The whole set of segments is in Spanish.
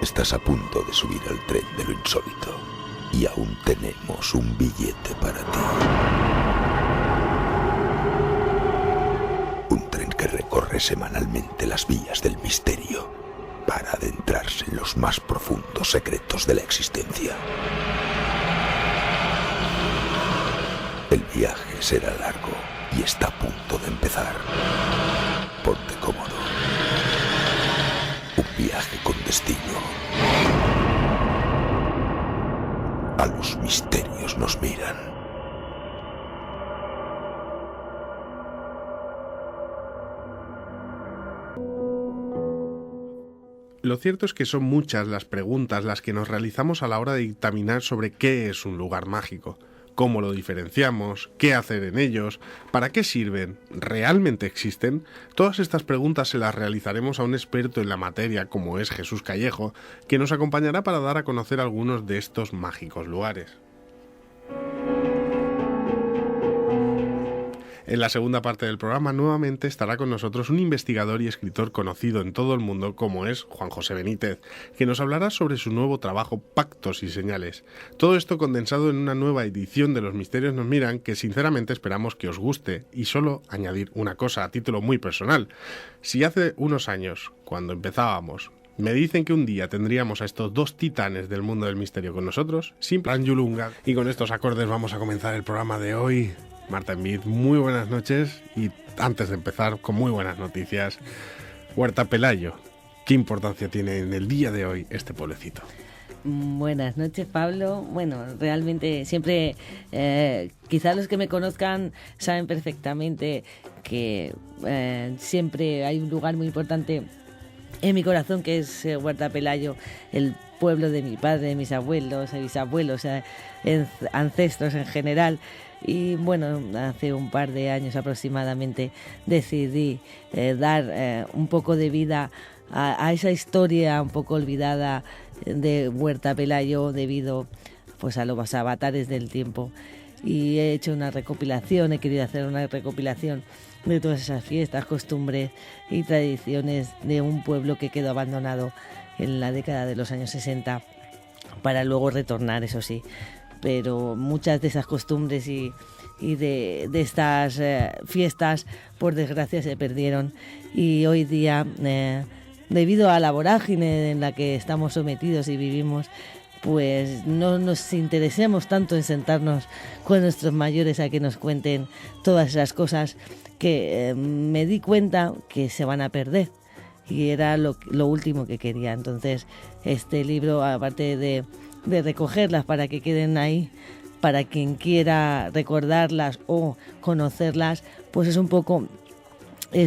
Estás a punto de subir al tren de lo insólito y aún tenemos un billete para ti. Un tren que recorre semanalmente las vías del misterio para adentrarse en los más profundos secretos de la existencia. El viaje será largo y está a punto de empezar. Ponte cómodo. Un viaje con destino. A los misterios nos miran. Lo cierto es que son muchas las preguntas las que nos realizamos a la hora de dictaminar sobre qué es un lugar mágico, cómo lo diferenciamos, qué hacer en ellos, para qué sirven, ¿realmente existen? Todas estas preguntas se las realizaremos a un experto en la materia como es Jesús Callejo, que nos acompañará para dar a conocer algunos de estos mágicos lugares. En la segunda parte del programa nuevamente estará con nosotros un investigador y escritor conocido en todo el mundo como es Juan José Benítez, que nos hablará sobre su nuevo trabajo Pactos y Señales. Todo esto condensado en una nueva edición de Los Misterios nos miran que sinceramente esperamos que os guste, y solo añadir una cosa a título muy personal. Si hace unos años, cuando empezábamos, me dicen que un día tendríamos a estos dos titanes del mundo del misterio con nosotros, sin plan Yulunga, y con estos acordes vamos a comenzar el programa de hoy. Marta Envid, muy buenas noches, y antes de empezar con muy buenas noticias, Huerta Pelayo, ¿qué importancia tiene en el día de hoy este pueblecito? Buenas noches, Pablo. Bueno, realmente siempre, quizás los que me conozcan saben perfectamente que siempre hay un lugar muy importante en mi corazón, que es Huerta Pelayo, el pueblo de mi padre, de mis abuelos, de bisabuelos, ancestros en general. Y bueno, hace un par de años aproximadamente decidí dar un poco de vida a esa historia un poco olvidada de Huerta Pelayo debido pues a los avatares del tiempo. Y he hecho una recopilación, he querido hacer una recopilación de todas esas fiestas, costumbres y tradiciones de un pueblo que quedó abandonado en la década de los años 60 para luego retornar, eso sí. Pero muchas de esas costumbres y de estas fiestas, por desgracia, se perdieron, y hoy día, debido a la vorágine en la que estamos sometidos y vivimos, pues no nos interesemos tanto en sentarnos con nuestros mayores a que nos cuenten todas esas cosas que me di cuenta que se van a perder, y era lo último que quería. Entonces, este libro, aparte de recogerlas para que queden ahí, para quien quiera recordarlas o conocerlas, pues es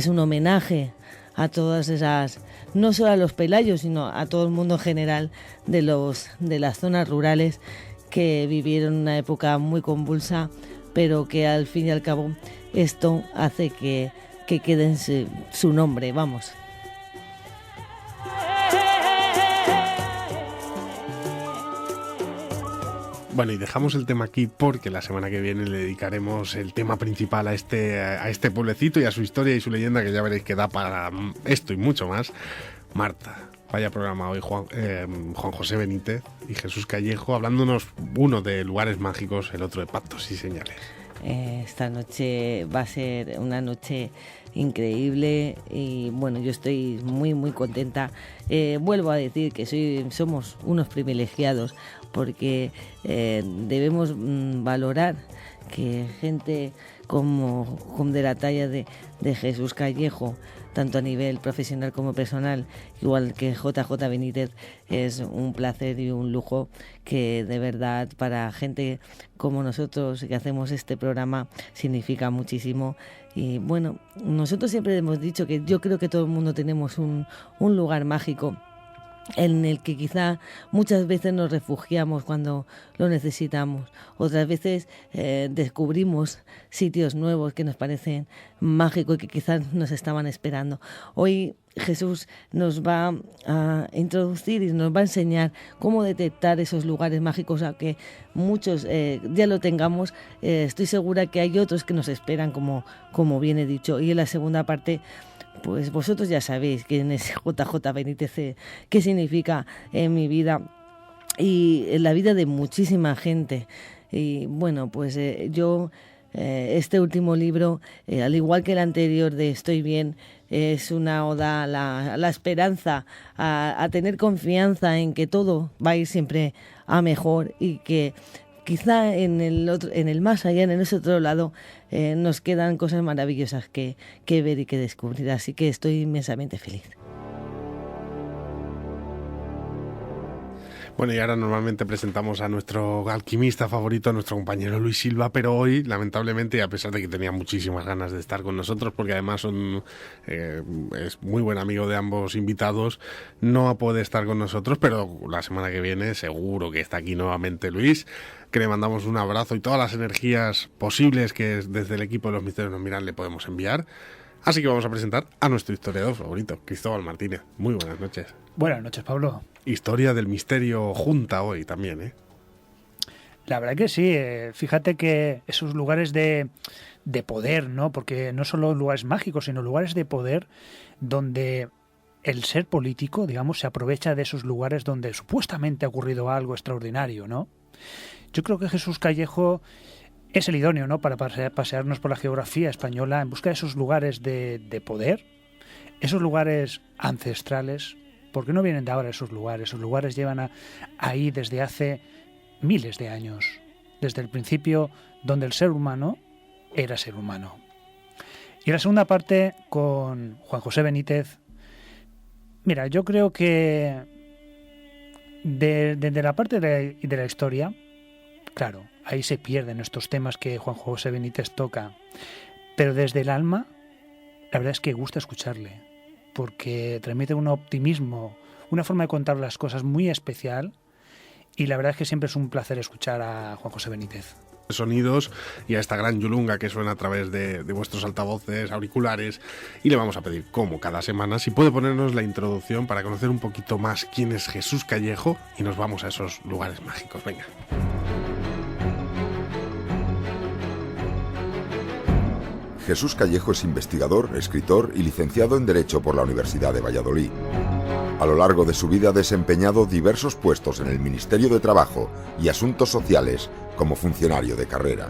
un homenaje a todas esas, no solo a los pelayos, sino a todo el mundo en general de las zonas rurales que vivieron una época muy convulsa, pero que al fin y al cabo esto hace que quede en su nombre, vamos. Bueno, y dejamos el tema aquí porque la semana que viene le dedicaremos el tema principal a este pueblecito y a su historia y su leyenda, que ya veréis que da para esto y mucho más. Marta, vaya programa hoy, Juan José Benítez y Jesús Callejo, hablándonos uno de lugares mágicos, el otro de Pactos y Señales. Esta noche va a ser una noche increíble y bueno, yo estoy muy muy contenta. Vuelvo a decir que somos unos privilegiados, porque debemos valorar que gente como de la talla de Jesús Callejo, tanto a nivel profesional como personal, igual que JJ Benítez, es un placer y un lujo que de verdad para gente como nosotros que hacemos este programa significa muchísimo. Y bueno, nosotros siempre hemos dicho que yo creo que todo el mundo tenemos un lugar mágico en el que quizá muchas veces nos refugiamos cuando lo necesitamos. Otras veces descubrimos sitios nuevos que nos parecen mágicos y que quizás nos estaban esperando. Hoy Jesús nos va a introducir y nos va a enseñar cómo detectar esos lugares mágicos, aunque muchos ya lo tengamos. Estoy segura que hay otros que nos esperan, como bien he dicho. Y en la segunda parte pues vosotros ya sabéis quién es JJ Benítez, qué significa en mi vida y en la vida de muchísima gente. Y bueno, pues yo, este último libro, al igual que el anterior de Estoy bien, es una oda a la esperanza, a tener confianza en que todo va a ir siempre a mejor y que quizá en el más allá, en ese otro lado, nos quedan cosas maravillosas que ver y que descubrir. Así que estoy inmensamente feliz. Bueno, y ahora normalmente presentamos a nuestro alquimista favorito, a nuestro compañero Luis Silva, pero hoy, lamentablemente, a pesar de que tenía muchísimas ganas de estar con nosotros, porque además es muy buen amigo de ambos invitados, no puede estar con nosotros, pero la semana que viene seguro que está aquí nuevamente Luis, que le mandamos un abrazo y todas las energías posibles que desde el equipo de Los Misterios Nos Miran le podemos enviar. Así que vamos a presentar a nuestro historiador favorito, Cristóbal Martínez. Muy buenas noches. Buenas noches, Pablo. Historia del misterio junta hoy también, ¿eh? La verdad que sí. Fíjate que esos lugares de poder, ¿no? Porque no solo lugares mágicos, sino lugares de poder donde el ser político, digamos, se aprovecha de esos lugares donde supuestamente ha ocurrido algo extraordinario, ¿no? Yo creo que Jesús Callejo es el idóneo, ¿no?, para pasearnos por la geografía española en busca de esos lugares de poder, esos lugares ancestrales, porque no vienen de ahora esos lugares llevan ahí desde hace miles de años, desde el principio donde el ser humano era ser humano. Y la segunda parte con Juan José Benítez. Mira, yo creo que desde la parte de la historia, claro, ahí se pierden estos temas que Juan José Benítez toca, pero desde el alma, la verdad es que gusta escucharle, porque transmite un optimismo, una forma de contar las cosas muy especial, y la verdad es que siempre es un placer escuchar a Juan José Benítez. Sonidos y a esta gran yulunga que suena a través de vuestros altavoces, auriculares, y le vamos a pedir, como cada semana, si puede ponernos la introducción para conocer un poquito más quién es Jesús Callejo y nos vamos a esos lugares mágicos. Venga. Jesús Callejo es investigador, escritor y licenciado en Derecho por la Universidad de Valladolid. A lo largo de su vida ha desempeñado diversos puestos en el Ministerio de Trabajo y Asuntos Sociales como funcionario de carrera.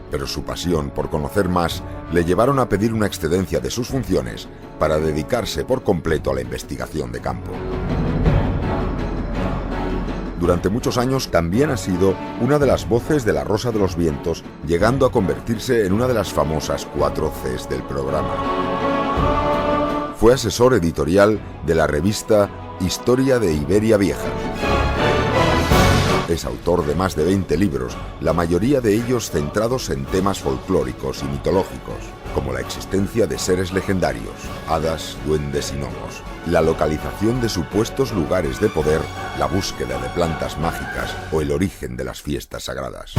Pero su pasión por conocer más le llevaron a pedir una excedencia de sus funciones para dedicarse por completo a la investigación de campo. Durante muchos años también ha sido una de las voces de La Rosa de los Vientos, llegando a convertirse en una de las famosas 4 Cs del programa. Fue asesor editorial de la revista Historia de Iberia Vieja. Es autor de más de 20 libros, la mayoría de ellos centrados en temas folclóricos y mitológicos, como la existencia de seres legendarios, hadas, duendes y gnomos, la localización de supuestos lugares de poder, la búsqueda de plantas mágicas o el origen de las fiestas sagradas.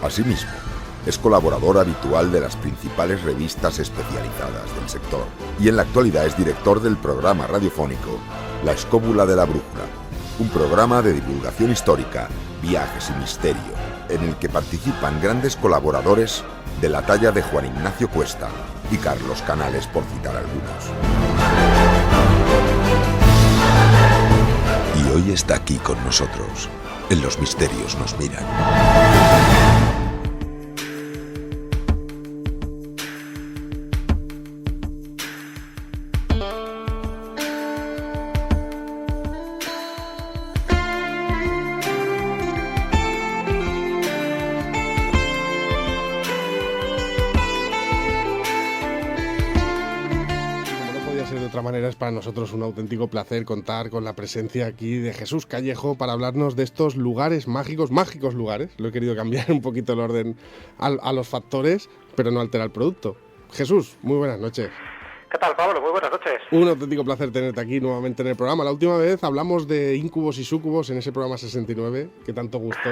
Asimismo, es colaborador habitual de las principales revistas especializadas del sector y en la actualidad es director del programa radiofónico La Escóbula de la Brújula, un programa de divulgación histórica, viajes y misterio, en el que participan grandes colaboradores de la talla de Juan Ignacio Cuesta y Carlos Canales, por citar algunos. Y hoy está aquí con nosotros. En Los Misterios Nos Miran. Manera, es para nosotros un auténtico placer contar con la presencia aquí de Jesús Callejo para hablarnos de estos lugares mágicos lugares. Lo he querido cambiar un poquito el orden a los factores, pero no altera el producto. Jesús, muy buenas noches. ¿Qué tal, Pablo? Muy buenas noches. Un auténtico placer tenerte aquí nuevamente en el programa. La última vez hablamos de íncubos y súcubos en ese programa 69, que tanto gustó.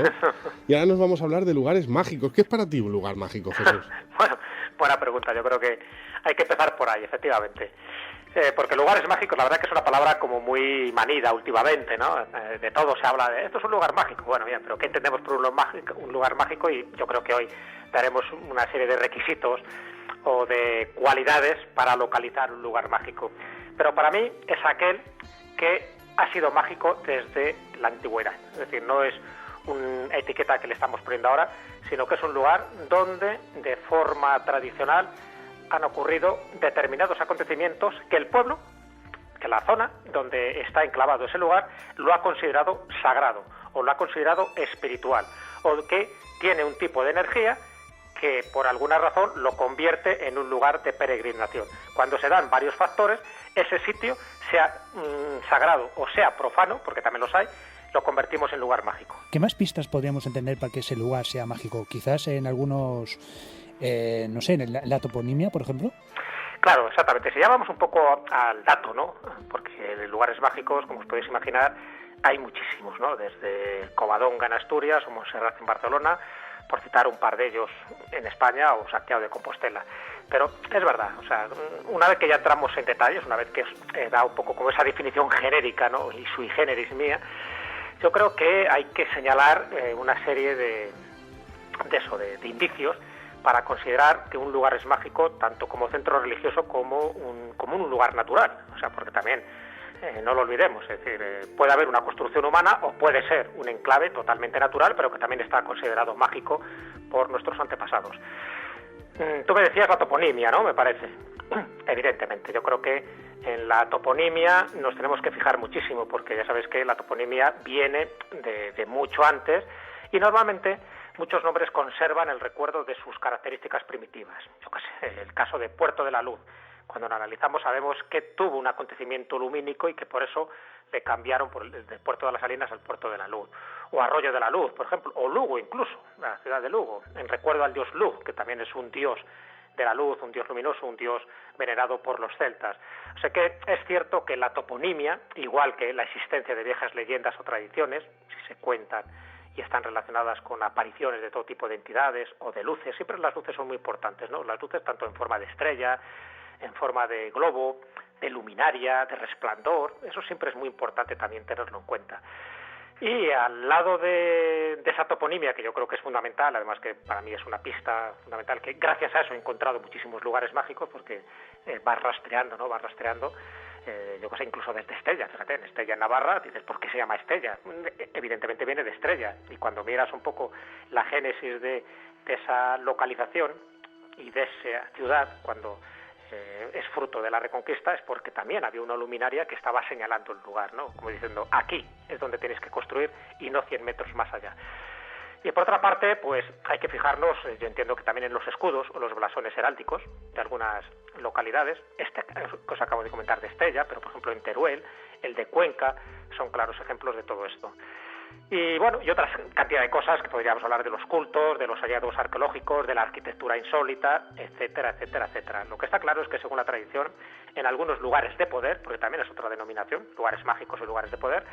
Y ahora nos vamos a hablar de lugares mágicos. ¿Qué es para ti un lugar mágico, Jesús? Bueno, buena pregunta. Yo creo que hay que empezar por ahí, efectivamente. Porque lugares mágicos, la verdad que es una palabra como muy manida últimamente, ¿no? De todo se habla de esto es un lugar mágico. Bueno, bien, pero ¿qué entendemos por un lugar mágico? Y yo creo que hoy daremos una serie de requisitos o de cualidades para localizar un lugar mágico. Pero para mí es aquel que ha sido mágico desde la antigüedad. Es decir, no es una etiqueta que le estamos poniendo ahora, sino que es un lugar donde de forma tradicional han ocurrido determinados acontecimientos que el pueblo, que la zona donde está enclavado ese lugar, lo ha considerado sagrado o lo ha considerado espiritual o que tiene un tipo de energía que por alguna razón lo convierte en un lugar de peregrinación. Cuando se dan varios factores, ese sitio, sea sagrado o sea profano, porque también los hay, lo convertimos en lugar mágico. ¿Qué más pistas podríamos entender para que ese lugar sea mágico? Quizás en algunos, no sé, en la toponimia, por ejemplo. Claro, exactamente. Si ya vamos un poco al dato, ¿no? Porque de lugares mágicos, como os podéis imaginar, hay muchísimos, ¿no? Desde Covadonga en Asturias o Montserrat en Barcelona, por citar un par de ellos en España, o Santiago de Compostela. Pero es verdad, o sea, una vez que ya entramos en detalles, una vez que da un poco como esa definición genérica, ¿no? Y sui generis mía, yo creo que hay que señalar una serie de indicios para considerar que un lugar es mágico tanto como centro religioso como un lugar natural. O sea, porque también, no lo olvidemos, es decir, puede haber una construcción humana o puede ser un enclave totalmente natural, pero que también está considerado mágico por nuestros antepasados. Tú me decías la toponimia, ¿no? Me parece. Evidentemente, yo creo que en la toponimia nos tenemos que fijar muchísimo, porque ya sabes que la toponimia viene de mucho antes y normalmente muchos nombres conservan el recuerdo de sus características primitivas. Yo qué sé, el caso de Puerto de la Luz. Cuando lo analizamos sabemos que tuvo un acontecimiento lumínico y que por eso le cambiaron del Puerto de las Salinas al Puerto de la Luz. O Arroyo de la Luz, por ejemplo, o Lugo incluso, la ciudad de Lugo, en recuerdo al dios Luz, que también es un dios de la luz, un dios luminoso, un dios venerado por los celtas. O sea que es cierto que la toponimia, igual que la existencia de viejas leyendas o tradiciones, si se cuentan y están relacionadas con apariciones de todo tipo de entidades o de luces, siempre las luces son muy importantes, ¿no? Las luces tanto en forma de estrella, en forma de globo, de luminaria, de resplandor, eso siempre es muy importante también tenerlo en cuenta. Y al lado de esa toponimia, que yo creo que es fundamental, además que para mí es una pista fundamental, que gracias a eso he encontrado muchísimos lugares mágicos, porque vas rastreando, ¿no? Vas rastreando, yo qué sé, incluso desde Estella, fíjate, en Estella, en Navarra, dices, ¿por qué se llama Estella? Evidentemente viene de estrella, y cuando miras un poco la génesis de esa localización y de esa ciudad, cuando es fruto de la Reconquista, es porque también había una luminaria que estaba señalando el lugar, ¿no? Como diciendo, aquí es donde tenéis que construir y no 100 metros más allá. Y por otra parte, pues hay que fijarnos, yo entiendo que también en los escudos o los blasones heráldicos de algunas localidades, este que os acabo de comentar de Estella, pero por ejemplo en Teruel, el de Cuenca, son claros ejemplos de todo esto. Y bueno, y otras cantidad de cosas que podríamos hablar de los cultos, de los hallazgos arqueológicos, de la arquitectura insólita, etcétera, etcétera, etcétera. Lo que está claro es que según la tradición, en algunos lugares de poder, porque también es otra denominación, lugares mágicos y lugares de poder,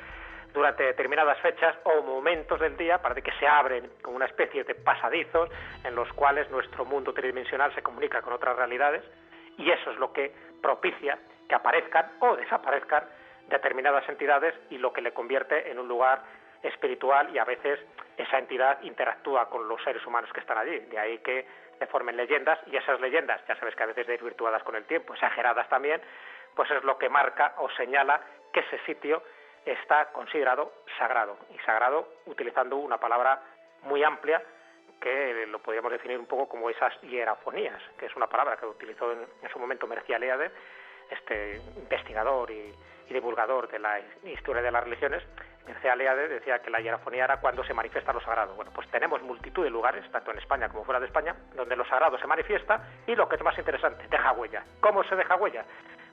durante determinadas fechas o momentos del día parece que se abren como una especie de pasadizos en los cuales nuestro mundo tridimensional se comunica con otras realidades, y eso es lo que propicia que aparezcan o desaparezcan determinadas entidades y lo que le convierte en un lugar espiritual, y a veces esa entidad interactúa con los seres humanos que están allí, de ahí que se formen leyendas, y esas leyendas, ya sabes que a veces desvirtuadas con el tiempo, exageradas también, pues es lo que marca o señala que ese sitio está considerado sagrado, y sagrado utilizando una palabra muy amplia que lo podríamos definir un poco como esas hierafonías, que es una palabra que utilizó en su momento Mircea Eliade, este investigador y divulgador de la historia de las religiones. Mircea Eliade decía que la hierafonía era cuando se manifiesta lo sagrado. Bueno, pues tenemos multitud de lugares, tanto en España como fuera de España, donde lo sagrado se manifiesta y, lo que es más interesante, deja huella. ¿Cómo se deja huella?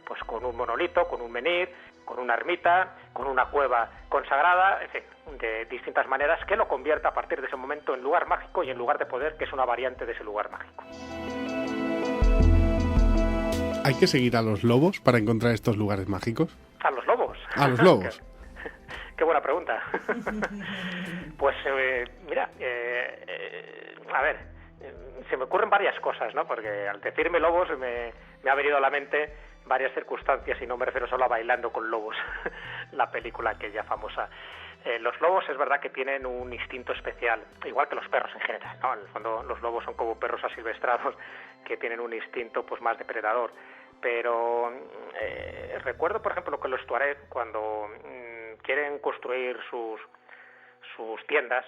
Pues con un monolito, con un menhir, con una ermita, con una cueva consagrada, en fin, de distintas maneras, que lo convierta a partir de ese momento en lugar mágico y en lugar de poder, que es una variante de ese lugar mágico. ¿Hay que seguir a los lobos para encontrar estos lugares mágicos? ¿A los lobos? A los lobos. Qué buena pregunta. Pues mira, a ver, se me ocurren varias cosas, ¿no? Porque al decirme lobos me ha venido a la mente varias circunstancias, y no me refiero solo a Bailando con lobos, la película aquella famosa. Los lobos es verdad que tienen un instinto especial, igual que los perros en general, ¿no? En el fondo los lobos son como perros asilvestrados que tienen un instinto pues más depredador. Pero recuerdo, por ejemplo, que los tuareg, cuando quieren construir sus tiendas,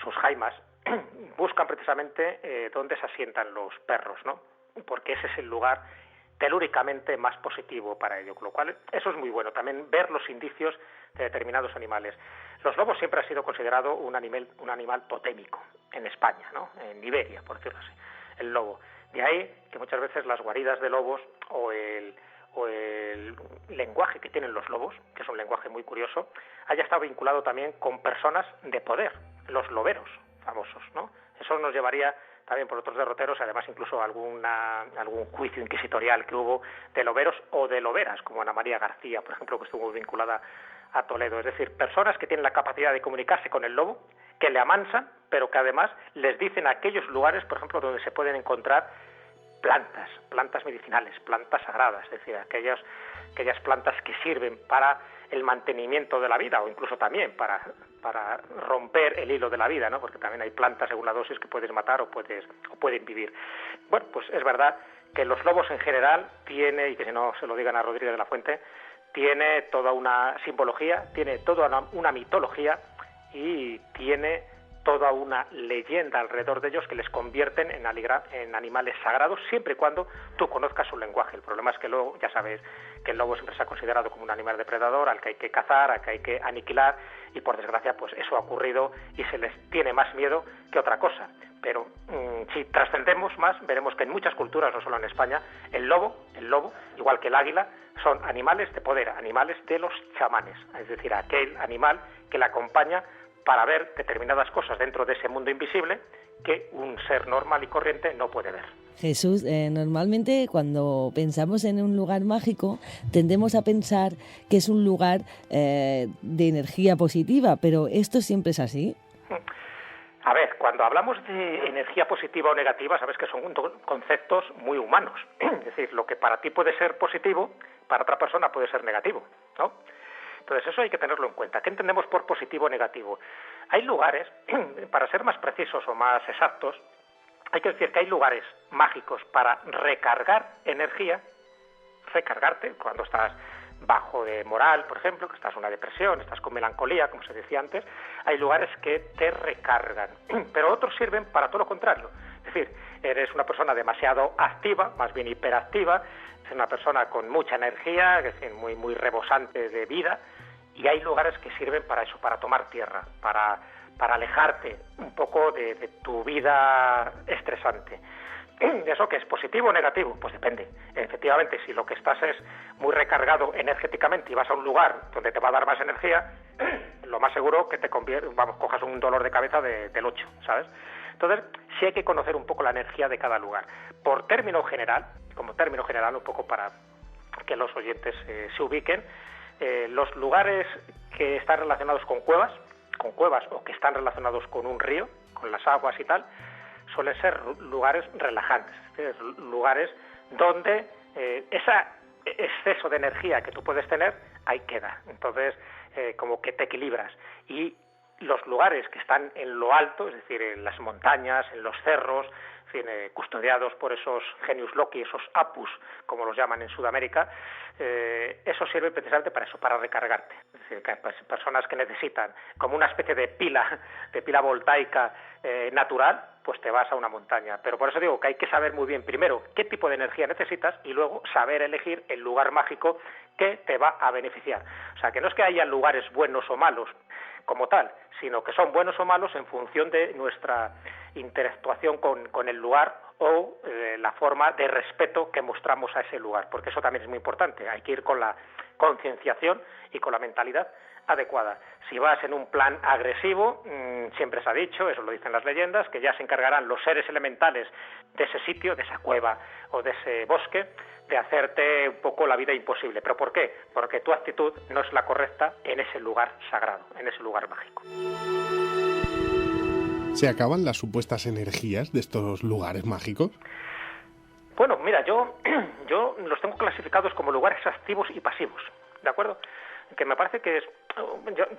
sus jaimas, buscan precisamente dónde se asientan los perros, ¿no? Porque ese es el lugar telúricamente más positivo para ello, con lo cual eso es muy bueno, también ver los indicios de determinados animales. Los lobos siempre ha sido considerado un animal totémico en España, ¿no? En Iberia, por decirlo así, el lobo. De ahí que muchas veces las guaridas de lobos o el lenguaje que tienen los lobos, que es un lenguaje muy curioso, haya estado vinculado también con personas de poder, los loberos famosos, ¿no? Eso nos llevaría también por otros derroteros, además incluso algún juicio inquisitorial que hubo de loberos o de loberas, como Ana María García, por ejemplo, que estuvo vinculada a Toledo. Es decir, personas que tienen la capacidad de comunicarse con el lobo, que le amansan, pero que además les dicen aquellos lugares, por ejemplo, donde se pueden encontrar plantas medicinales, plantas sagradas, es decir, aquellas plantas que sirven para el mantenimiento de la vida, o incluso también para romper el hilo de la vida, ¿no? Porque también hay plantas según la dosis que puedes matar o pueden vivir. Bueno, pues es verdad que los lobos en general tiene, y que si no se lo digan a Rodríguez de la Fuente, tiene toda una simbología, tiene toda una mitología y tiene toda una leyenda alrededor de ellos que les convierten en animales sagrados, siempre y cuando tú conozcas su lenguaje. El problema es que luego, ya sabes, que el lobo siempre se ha considerado como un animal depredador al que hay que cazar, al que hay que aniquilar, y por desgracia pues eso ha ocurrido y se les tiene más miedo que otra cosa. Pero si trascendemos más, veremos que en muchas culturas, no solo en España, el lobo, igual que el águila, son animales de poder, animales de los chamanes, es decir, aquel animal que le acompaña para ver determinadas cosas dentro de ese mundo invisible que un ser normal y corriente no puede ver. Jesús, normalmente cuando pensamos en un lugar mágico tendemos a pensar que es un lugar de energía positiva, pero ¿esto siempre es así? A ver, cuando hablamos de energía positiva o negativa, sabes que son conceptos muy humanos. Es decir, lo que para ti puede ser positivo, para otra persona puede ser negativo, ¿no? Entonces eso hay que tenerlo en cuenta. ¿Qué entendemos por positivo o negativo? Hay lugares, para ser más precisos o más exactos, hay que decir que hay lugares mágicos para recargar energía, recargarte cuando estás bajo de moral, por ejemplo, que estás en una depresión, estás con melancolía, como se decía antes. Hay lugares que te recargan, pero otros sirven para todo lo contrario. Es decir, eres una persona demasiado activa, más bien hiperactiva, es una persona con mucha energía, es decir, muy rebosante de vida, y hay lugares que sirven para eso, para tomar tierra, para alejarte un poco de tu vida estresante. ¿Eso qué es? ¿Positivo o negativo? Pues depende. Efectivamente, si lo que estás es muy recargado energéticamente y vas a un lugar donde te va a dar más energía, lo más seguro que cojas un dolor de cabeza del 8, ¿sabes? Entonces, sí hay que conocer un poco la energía de cada lugar. Como término general, un poco para que los oyentes se ubiquen, los lugares que están relacionados con cuevas o que están relacionados con un río, con las aguas y tal, suelen ser lugares relajantes, es decir, lugares donde ese exceso de energía que tú puedes tener, ahí queda. Entonces, como que te equilibras. Y los lugares que están en lo alto, es decir, en las montañas, en los cerros, custodiados por esos genius loci, esos apus, como los llaman en Sudamérica, eso sirve precisamente para eso, para recargarte. Es decir, que personas que necesitan como una especie de pila voltaica natural, pues te vas a una montaña. Pero por eso digo que hay que saber muy bien primero qué tipo de energía necesitas y luego saber elegir el lugar mágico que te va a beneficiar. O sea, que no es que haya lugares buenos o malos como tal, sino que son buenos o malos en función de nuestra interactuación con el lugar o la forma de respeto que mostramos a ese lugar, porque eso también es muy importante. Hay que ir con la concienciación y con la mentalidad adecuada. Si vas en un plan agresivo, siempre se ha dicho, eso lo dicen las leyendas, que ya se encargarán los seres elementales de ese sitio, de esa cueva o de ese bosque, de hacerte un poco la vida imposible. ¿Pero por qué? Porque tu actitud no es la correcta en ese lugar sagrado, en ese lugar mágico. ¿Se acaban las supuestas energías de estos lugares mágicos? Bueno, mira, yo los tengo clasificados como lugares activos y pasivos, ¿de acuerdo? Que me parece que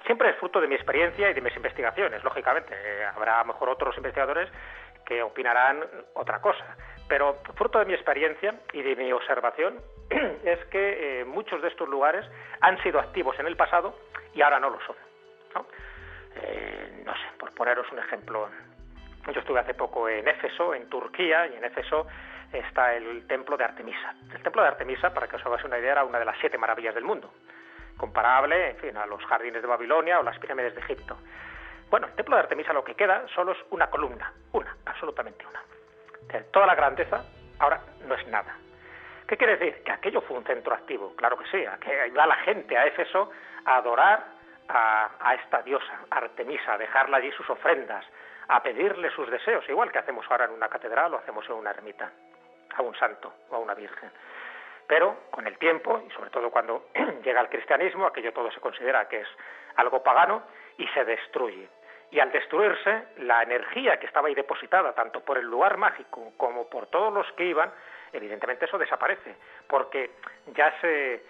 siempre es fruto de mi experiencia y de mis investigaciones, lógicamente. Habrá a lo mejor otros investigadores que opinarán otra cosa, pero fruto de mi experiencia y de mi observación es que muchos de estos lugares han sido activos en el pasado y ahora no lo son, ¿no? No sé, por poneros un ejemplo, yo estuve hace poco en Éfeso, en Turquía, y en Éfeso está el templo de Artemisa. El templo de Artemisa, para que os hagáis una idea, era una de las 7 maravillas del mundo, comparable, en fin, a los jardines de Babilonia o las pirámides de Egipto. Bueno, el templo de Artemisa lo que queda solo es una columna, absolutamente una. Toda la grandeza ahora no es nada. ¿Qué quiere decir? Que aquello fue un centro activo, claro que sí, que iba la gente a Éfeso a adorar a esta diosa, Artemisa, a dejarle allí sus ofrendas, a pedirle sus deseos, igual que hacemos ahora en una catedral o hacemos en una ermita, a un santo o a una virgen. Pero con el tiempo, y sobre todo cuando llega el cristianismo, aquello todo se considera que es algo pagano y se destruye. Y al destruirse, la energía que estaba ahí depositada, tanto por el lugar mágico como por todos los que iban, evidentemente eso desaparece, porque ya se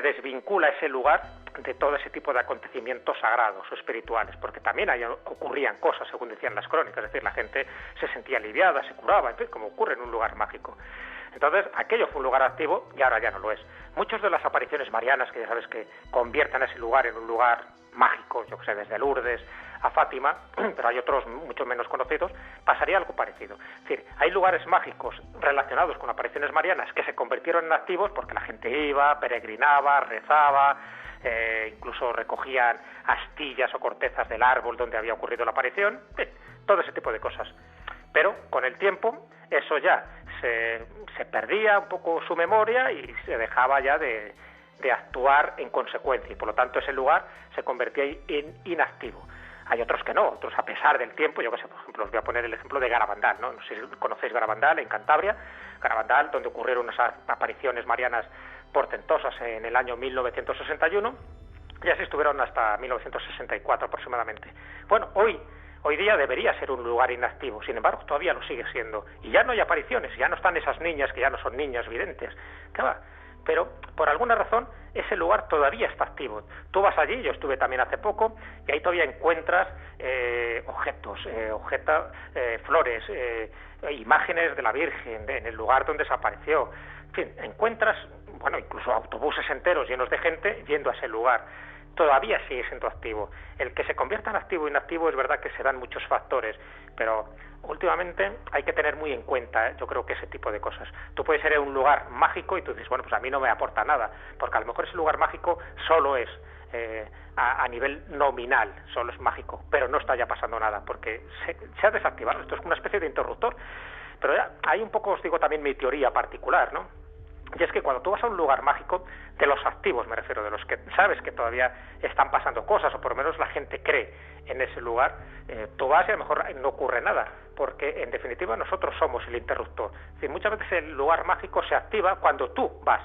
desvincula ese lugar de todo ese tipo de acontecimientos sagrados o espirituales, porque también ahí ocurrían cosas, según decían las crónicas, es decir, la gente se sentía aliviada, se curaba, en fin, como ocurre en un lugar mágico. Entonces, aquello fue un lugar activo y ahora ya no lo es. Muchas de las apariciones marianas, que ya sabes que convierten ese lugar en un lugar mágico, yo que sé, desde Lourdes a Fátima, pero hay otros mucho menos conocidos, pasaría algo parecido. Es decir, hay lugares mágicos relacionados con apariciones marianas que se convirtieron en activos porque la gente iba, peregrinaba, rezaba, incluso recogían astillas o cortezas del árbol donde había ocurrido la aparición, todo ese tipo de cosas. Pero con el tiempo eso ya se perdía un poco su memoria y se dejaba ya de actuar en consecuencia, y por lo tanto ese lugar se convertía en inactivo. Hay otros que no, otros a pesar del tiempo, yo que sé, por ejemplo, os voy a poner el ejemplo de Garabandal, ¿no? No sé si conocéis Garabandal, en Cantabria, Garabandal, donde ocurrieron unas apariciones marianas portentosas en el año 1961, y así estuvieron hasta 1964 aproximadamente. Bueno, hoy día debería ser un lugar inactivo, sin embargo todavía lo sigue siendo, y ya no hay apariciones, ya no están esas niñas que ya no son niñas videntes, ¿qué va? Pero por alguna razón ese lugar todavía está activo. Tú vas allí, yo estuve también hace poco, y ahí todavía encuentras objetos, flores, imágenes de la Virgen en el lugar donde desapareció. En fin, encuentras, bueno, incluso autobuses enteros llenos de gente yendo a ese lugar. Todavía sigue siendo activo. El que se convierta en activo o inactivo es verdad que se dan muchos factores, pero últimamente hay que tener muy en cuenta, yo creo que ese tipo de cosas. Tú puedes ir a un lugar mágico y tú dices, bueno, pues a mí no me aporta nada, porque a lo mejor ese lugar mágico solo es a nivel nominal, solo es mágico, pero no está ya pasando nada, porque se ha desactivado. Esto es una especie de interruptor. Pero ya, hay un poco, os digo también mi teoría particular, ¿no? Y es que cuando tú vas a un lugar mágico, de los activos me refiero, de los que sabes que todavía están pasando cosas, o por lo menos la gente cree en ese lugar, tú vas y a lo mejor no ocurre nada, porque en definitiva nosotros somos el interruptor. Es decir, muchas veces el lugar mágico se activa cuando tú vas.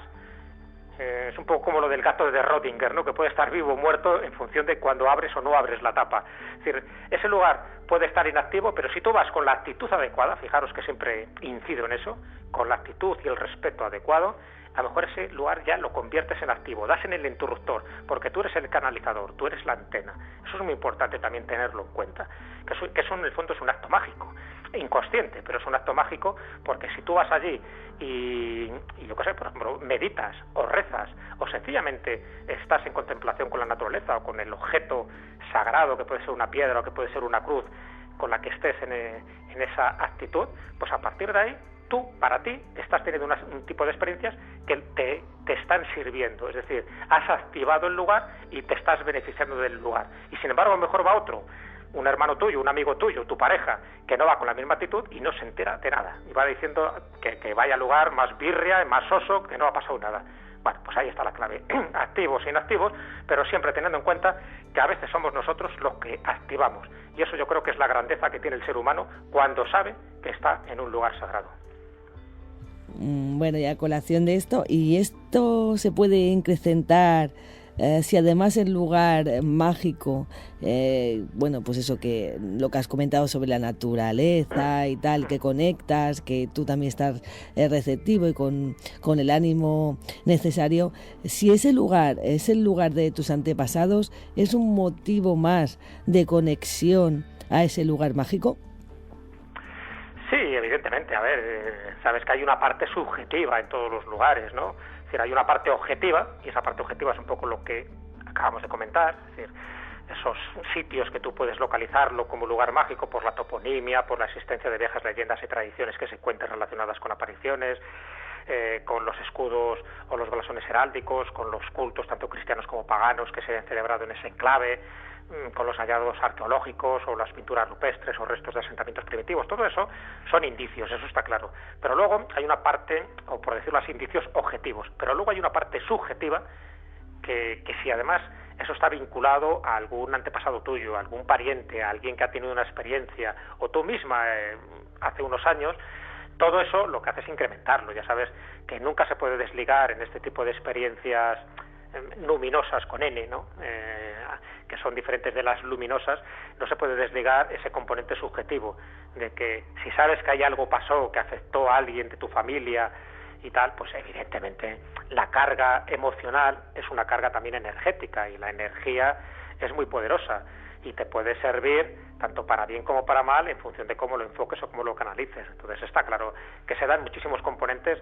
Es un poco como lo del gato de Rödinger, ¿no? Que puede estar vivo o muerto en función de cuando abres o no abres la tapa. Es decir, ese lugar puede estar inactivo, pero si tú vas con la actitud adecuada, fijaros que siempre incido en eso, con la actitud y el respeto adecuado, a lo mejor ese lugar ya lo conviertes en activo, das en el interruptor, porque tú eres el canalizador, tú eres la antena. Eso es muy importante también tenerlo en cuenta, que eso en el fondo es un acto mágico, inconsciente, pero es un acto mágico porque si tú vas allí y yo qué sé, por ejemplo, meditas o rezas o sencillamente estás en contemplación con la naturaleza o con el objeto sagrado que puede ser una piedra o que puede ser una cruz con la que estés en esa actitud, pues a partir de ahí tú, para ti, estás teniendo un tipo de experiencias que te están sirviendo, es decir, has activado el lugar y te estás beneficiando del lugar. Y sin embargo, a lo mejor va otro, un hermano tuyo, un amigo tuyo, tu pareja, que no va con la misma actitud y no se entera de nada. Y va diciendo que vaya al lugar más birria, más oso, que no ha pasado nada. Bueno, pues ahí está la clave, activos e inactivos, pero siempre teniendo en cuenta que a veces somos nosotros los que activamos. Y eso yo creo que es la grandeza que tiene el ser humano cuando sabe que está en un lugar sagrado. Bueno, y a colación de esto, ¿y esto se puede incrementar si además el lugar mágico, bueno, pues eso, que lo que has comentado sobre la naturaleza y tal, que conectas, que tú también estás receptivo y con el ánimo necesario, si ese lugar es el lugar de tus antepasados, ¿es un motivo más de conexión a ese lugar mágico? Sí, evidentemente. A ver, sabes que hay una parte subjetiva en todos los lugares, ¿no? Es decir, hay una parte objetiva, y esa parte objetiva es un poco lo que acabamos de comentar, es decir, esos sitios que tú puedes localizarlo como lugar mágico por la toponimia, por la existencia de viejas leyendas y tradiciones que se cuentan relacionadas con apariciones, con los escudos o los blasones heráldicos, con los cultos tanto cristianos como paganos que se han celebrado en ese enclave, con los hallazgos arqueológicos o las pinturas rupestres o restos de asentamientos primitivos. Todo eso son indicios, eso está claro. Pero luego hay una parte, o por decirlo así, indicios objetivos, pero luego hay una parte subjetiva que si además eso está vinculado a algún antepasado tuyo, a algún pariente, a alguien que ha tenido una experiencia, o tú misma hace unos años, todo eso lo que hace es incrementarlo. Ya sabes que nunca se puede desligar en este tipo de experiencias luminosas con N, ¿no? Que son diferentes de las luminosas, no se puede desligar ese componente subjetivo de que si sabes que hay algo pasó que afectó a alguien de tu familia y tal, pues evidentemente la carga emocional es una carga también energética, y la energía es muy poderosa y te puede servir tanto para bien como para mal en función de cómo lo enfoques o cómo lo canalices. Entonces está claro que se dan muchísimos componentes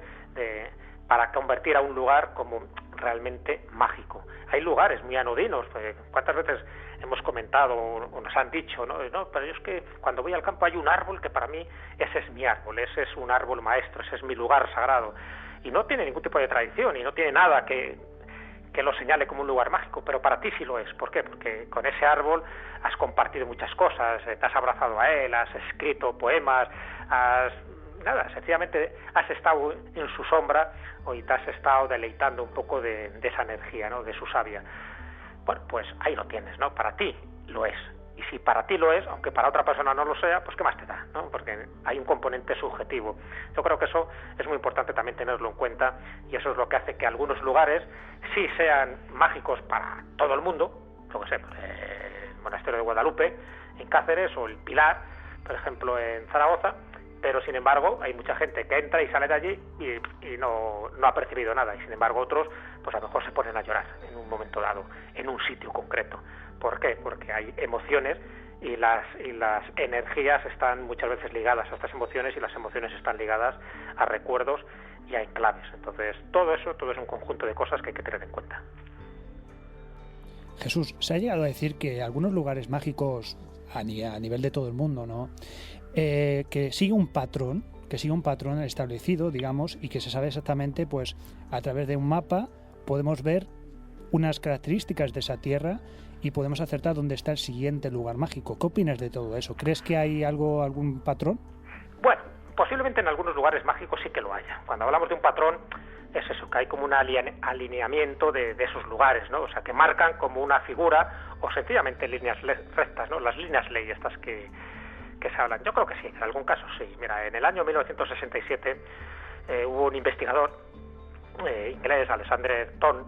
para convertir a un lugar como realmente mágico. Hay lugares muy anodinos, ¿cuántas veces hemos comentado o nos han dicho, no, pero es que cuando voy al campo hay un árbol que para mí ese es mi árbol, ese es un árbol maestro, ese es mi lugar sagrado, y no tiene ningún tipo de tradición y no tiene nada que lo señale como un lugar mágico, pero para ti sí lo es. ¿Por qué? Porque con ese árbol has compartido muchas cosas, te has abrazado a él, has escrito poemas, sencillamente has estado en su sombra y te has estado deleitando un poco de esa energía, ¿no? De su savia. Bueno, pues ahí lo tienes, ¿no? Para ti lo es. Y si para ti lo es, aunque para otra persona no lo sea, pues ¿qué más te da?, ¿no? Porque hay un componente subjetivo. Yo creo que eso es muy importante también tenerlo en cuenta, y eso es lo que hace que algunos lugares sí sean mágicos para todo el mundo, yo que sé, el Monasterio de Guadalupe en Cáceres, o el Pilar, por ejemplo, en Zaragoza, pero sin embargo hay mucha gente que entra y sale de allí y no ha percibido nada, y sin embargo otros pues a lo mejor se ponen a llorar en un momento dado, en un sitio concreto. ¿Por qué? Porque hay emociones y las energías están muchas veces ligadas a estas emociones, y las emociones están ligadas a recuerdos y a enclaves. Entonces todo es un conjunto de cosas que hay que tener en cuenta. Jesús, se ha llegado a decir que algunos lugares mágicos a nivel de todo el mundo, ¿no? Que sigue un patrón establecido, digamos, y que se sabe exactamente, pues a través de un mapa podemos ver unas características de esa tierra y podemos acertar dónde está el siguiente lugar mágico. ¿Qué opinas de todo eso? ¿Crees que hay algún patrón? Bueno, posiblemente en algunos lugares mágicos sí que lo haya. Cuando hablamos de un patrón, es eso, que hay como un alineamiento de esos lugares, ¿no? O sea, que marcan como una figura, o sencillamente líneas rectas, ¿no? Las líneas ley estas que se hablan. Yo creo que sí, en algún caso sí. Mira, en el año 1967 hubo un investigador inglés, Alexander Thom,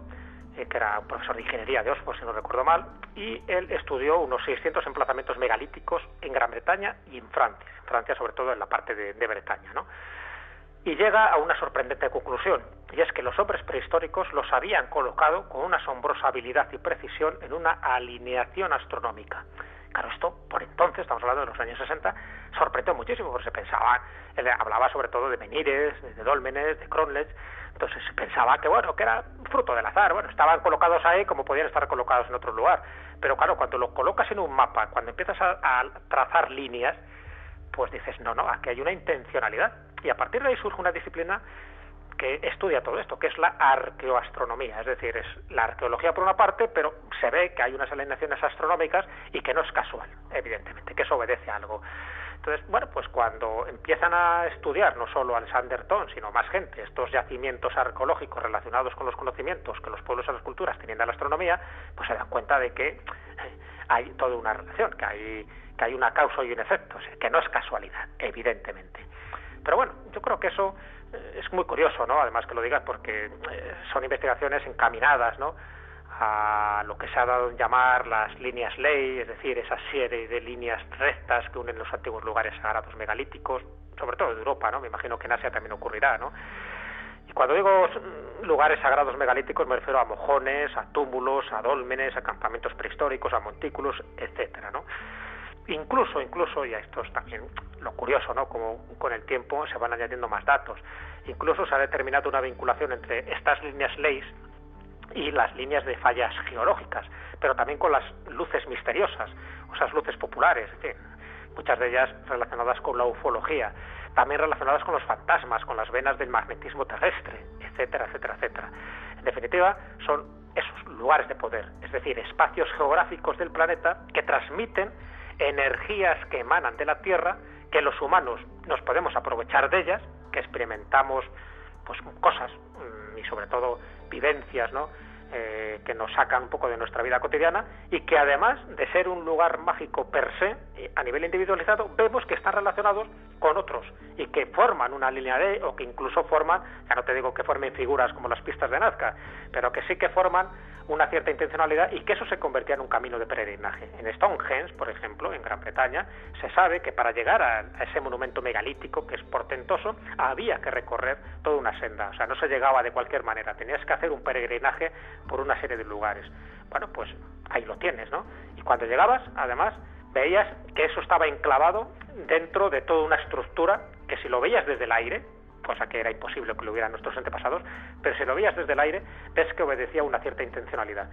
que era un profesor de ingeniería de Oxford, si no recuerdo mal, y él estudió unos 600 emplazamientos megalíticos en Gran Bretaña y en Francia sobre todo en la parte de Bretaña, ¿no? Y llega a una sorprendente conclusión, y es que los hombres prehistóricos los habían colocado con una asombrosa habilidad y precisión en una alineación astronómica. Claro, esto por entonces, estamos hablando de los años 60, sorprendió muchísimo, porque se pensaba, él hablaba sobre todo de menhires, de dólmenes, de cronlets. Entonces se pensaba que era fruto del azar, estaban colocados ahí como podían estar colocados en otro lugar. Pero claro, cuando lo colocas en un mapa, cuando empiezas a trazar líneas, pues dices, no, aquí hay una intencionalidad. Y a partir de ahí surge una disciplina que estudia todo esto, que es la arqueoastronomía. Es decir, es la arqueología por una parte, pero se ve que hay unas alineaciones astronómicas y que no es casual, evidentemente, que eso obedece a algo. Entonces, pues cuando empiezan a estudiar no solo Alexander Thom, sino más gente, estos yacimientos arqueológicos relacionados con los conocimientos que los pueblos y las culturas tenían de la astronomía, pues se dan cuenta de que hay toda una relación, que hay una causa y un efecto, o sea, que no es casualidad, evidentemente. Pero bueno, yo creo que eso es muy curioso, ¿no? Además que lo digas, porque son investigaciones encaminadas, ¿no?, a lo que se ha dado en llamar las líneas ley, es decir, esa serie de líneas rectas que unen los antiguos lugares sagrados megalíticos, sobre todo de Europa, ¿no? Me imagino que en Asia también ocurrirá, ¿no? Y cuando digo lugares sagrados megalíticos me refiero a mojones, a túmulos, a dólmenes, a campamentos prehistóricos, a montículos, etcétera, ¿no? Incluso, y esto es también lo curioso, ¿no? Como con el tiempo se van añadiendo más datos. Incluso se ha determinado una vinculación entre estas líneas leyes y las líneas de fallas geológicas, pero también con las luces misteriosas, o esas luces populares, en fin, muchas de ellas relacionadas con la ufología, también relacionadas con los fantasmas, con las venas del magnetismo terrestre, etcétera, etcétera, etcétera. En definitiva, son esos lugares de poder, es decir, espacios geográficos del planeta que transmiten energías que emanan de la Tierra, que los humanos nos podemos aprovechar de ellas, que experimentamos pues cosas y sobre todo vivencias, ¿no? Que nos sacan un poco de nuestra vida cotidiana y que además de ser un lugar mágico per se, a nivel individualizado, vemos que están relacionados con otros y que forman una línea de, o que incluso forman, ya no te digo que formen figuras como las pistas de Nazca, pero que sí que forman una cierta intencionalidad y que eso se convertía en un camino de peregrinaje. En Stonehenge, por ejemplo, en Gran Bretaña, se sabe que para llegar a ese monumento megalítico, que es portentoso, había que recorrer toda una senda, o sea, no se llegaba de cualquier manera, tenías que hacer un peregrinaje por una serie de lugares. Bueno, pues ahí lo tienes, ¿no? Y cuando llegabas, además, veías que eso estaba enclavado dentro de toda una estructura que si lo veías desde el aire, cosa que era imposible que lo hubieran nuestros antepasados, pero si lo veías desde el aire, ves que obedecía una cierta intencionalidad.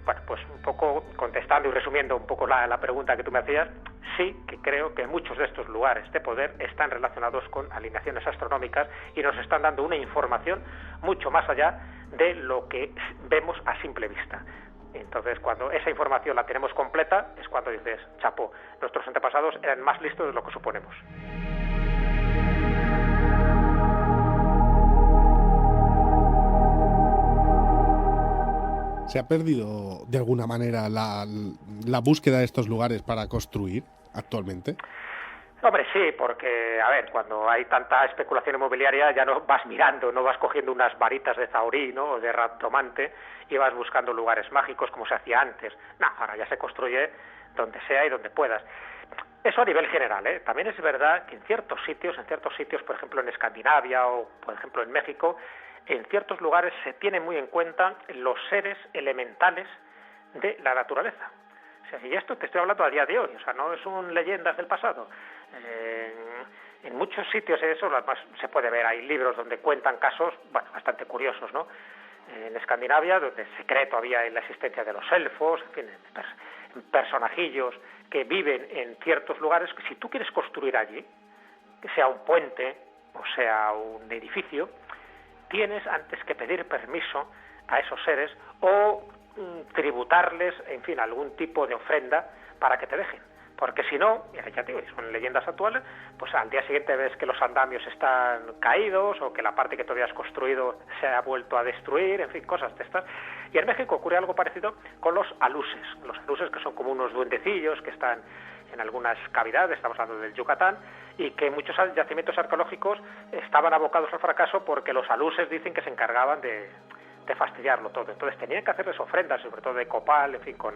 Bueno, pues un poco contestando y resumiendo un poco la pregunta que tú me hacías, sí que creo que muchos de estos lugares de poder están relacionados con alineaciones astronómicas y nos están dando una información mucho más allá de lo que vemos a simple vista. Entonces, cuando esa información la tenemos completa, es cuando dices, chapó, nuestros antepasados eran más listos de lo que suponemos. ¿Se ha perdido de alguna manera la búsqueda de estos lugares para construir actualmente? Hombre, sí, porque, a ver, cuando hay tanta especulación inmobiliaria ya no vas mirando, no vas cogiendo unas varitas de zaurí, ¿no?, o de raptomante y vas buscando lugares mágicos como se hacía antes. No, ahora ya se construye donde sea y donde puedas. Eso a nivel general, ¿eh? También es verdad que en ciertos sitios, por ejemplo en Escandinavia o, por ejemplo, en México, en ciertos lugares se tienen muy en cuenta los seres elementales de la naturaleza. O sea, y esto te estoy hablando a día de hoy, o sea, no son leyendas del pasado. En muchos sitios eso además se puede ver, hay libros donde cuentan casos, bueno, bastante curiosos, ¿no? En Escandinavia, donde se cree todavía en la existencia de los elfos, en fin, en personajillos que viven en ciertos lugares, que si tú quieres construir allí, que sea un puente o sea un edificio, tienes antes que pedir permiso a esos seres o tributarles, en fin, algún tipo de ofrenda para que te dejen. Porque si no, ya te digo, son leyendas actuales, pues al día siguiente ves que los andamios están caídos o que la parte que todavía has construido se ha vuelto a destruir, en fin, cosas de estas. Y en México ocurre algo parecido con los aluses. Los aluses, que son como unos duendecillos que están en algunas cavidades, estamos hablando del Yucatán, y que muchos yacimientos arqueológicos estaban abocados al fracaso porque los aluses dicen que se encargaban de fastidiarlo todo. Entonces tenían que hacerles ofrendas, sobre todo de copal, en fin, con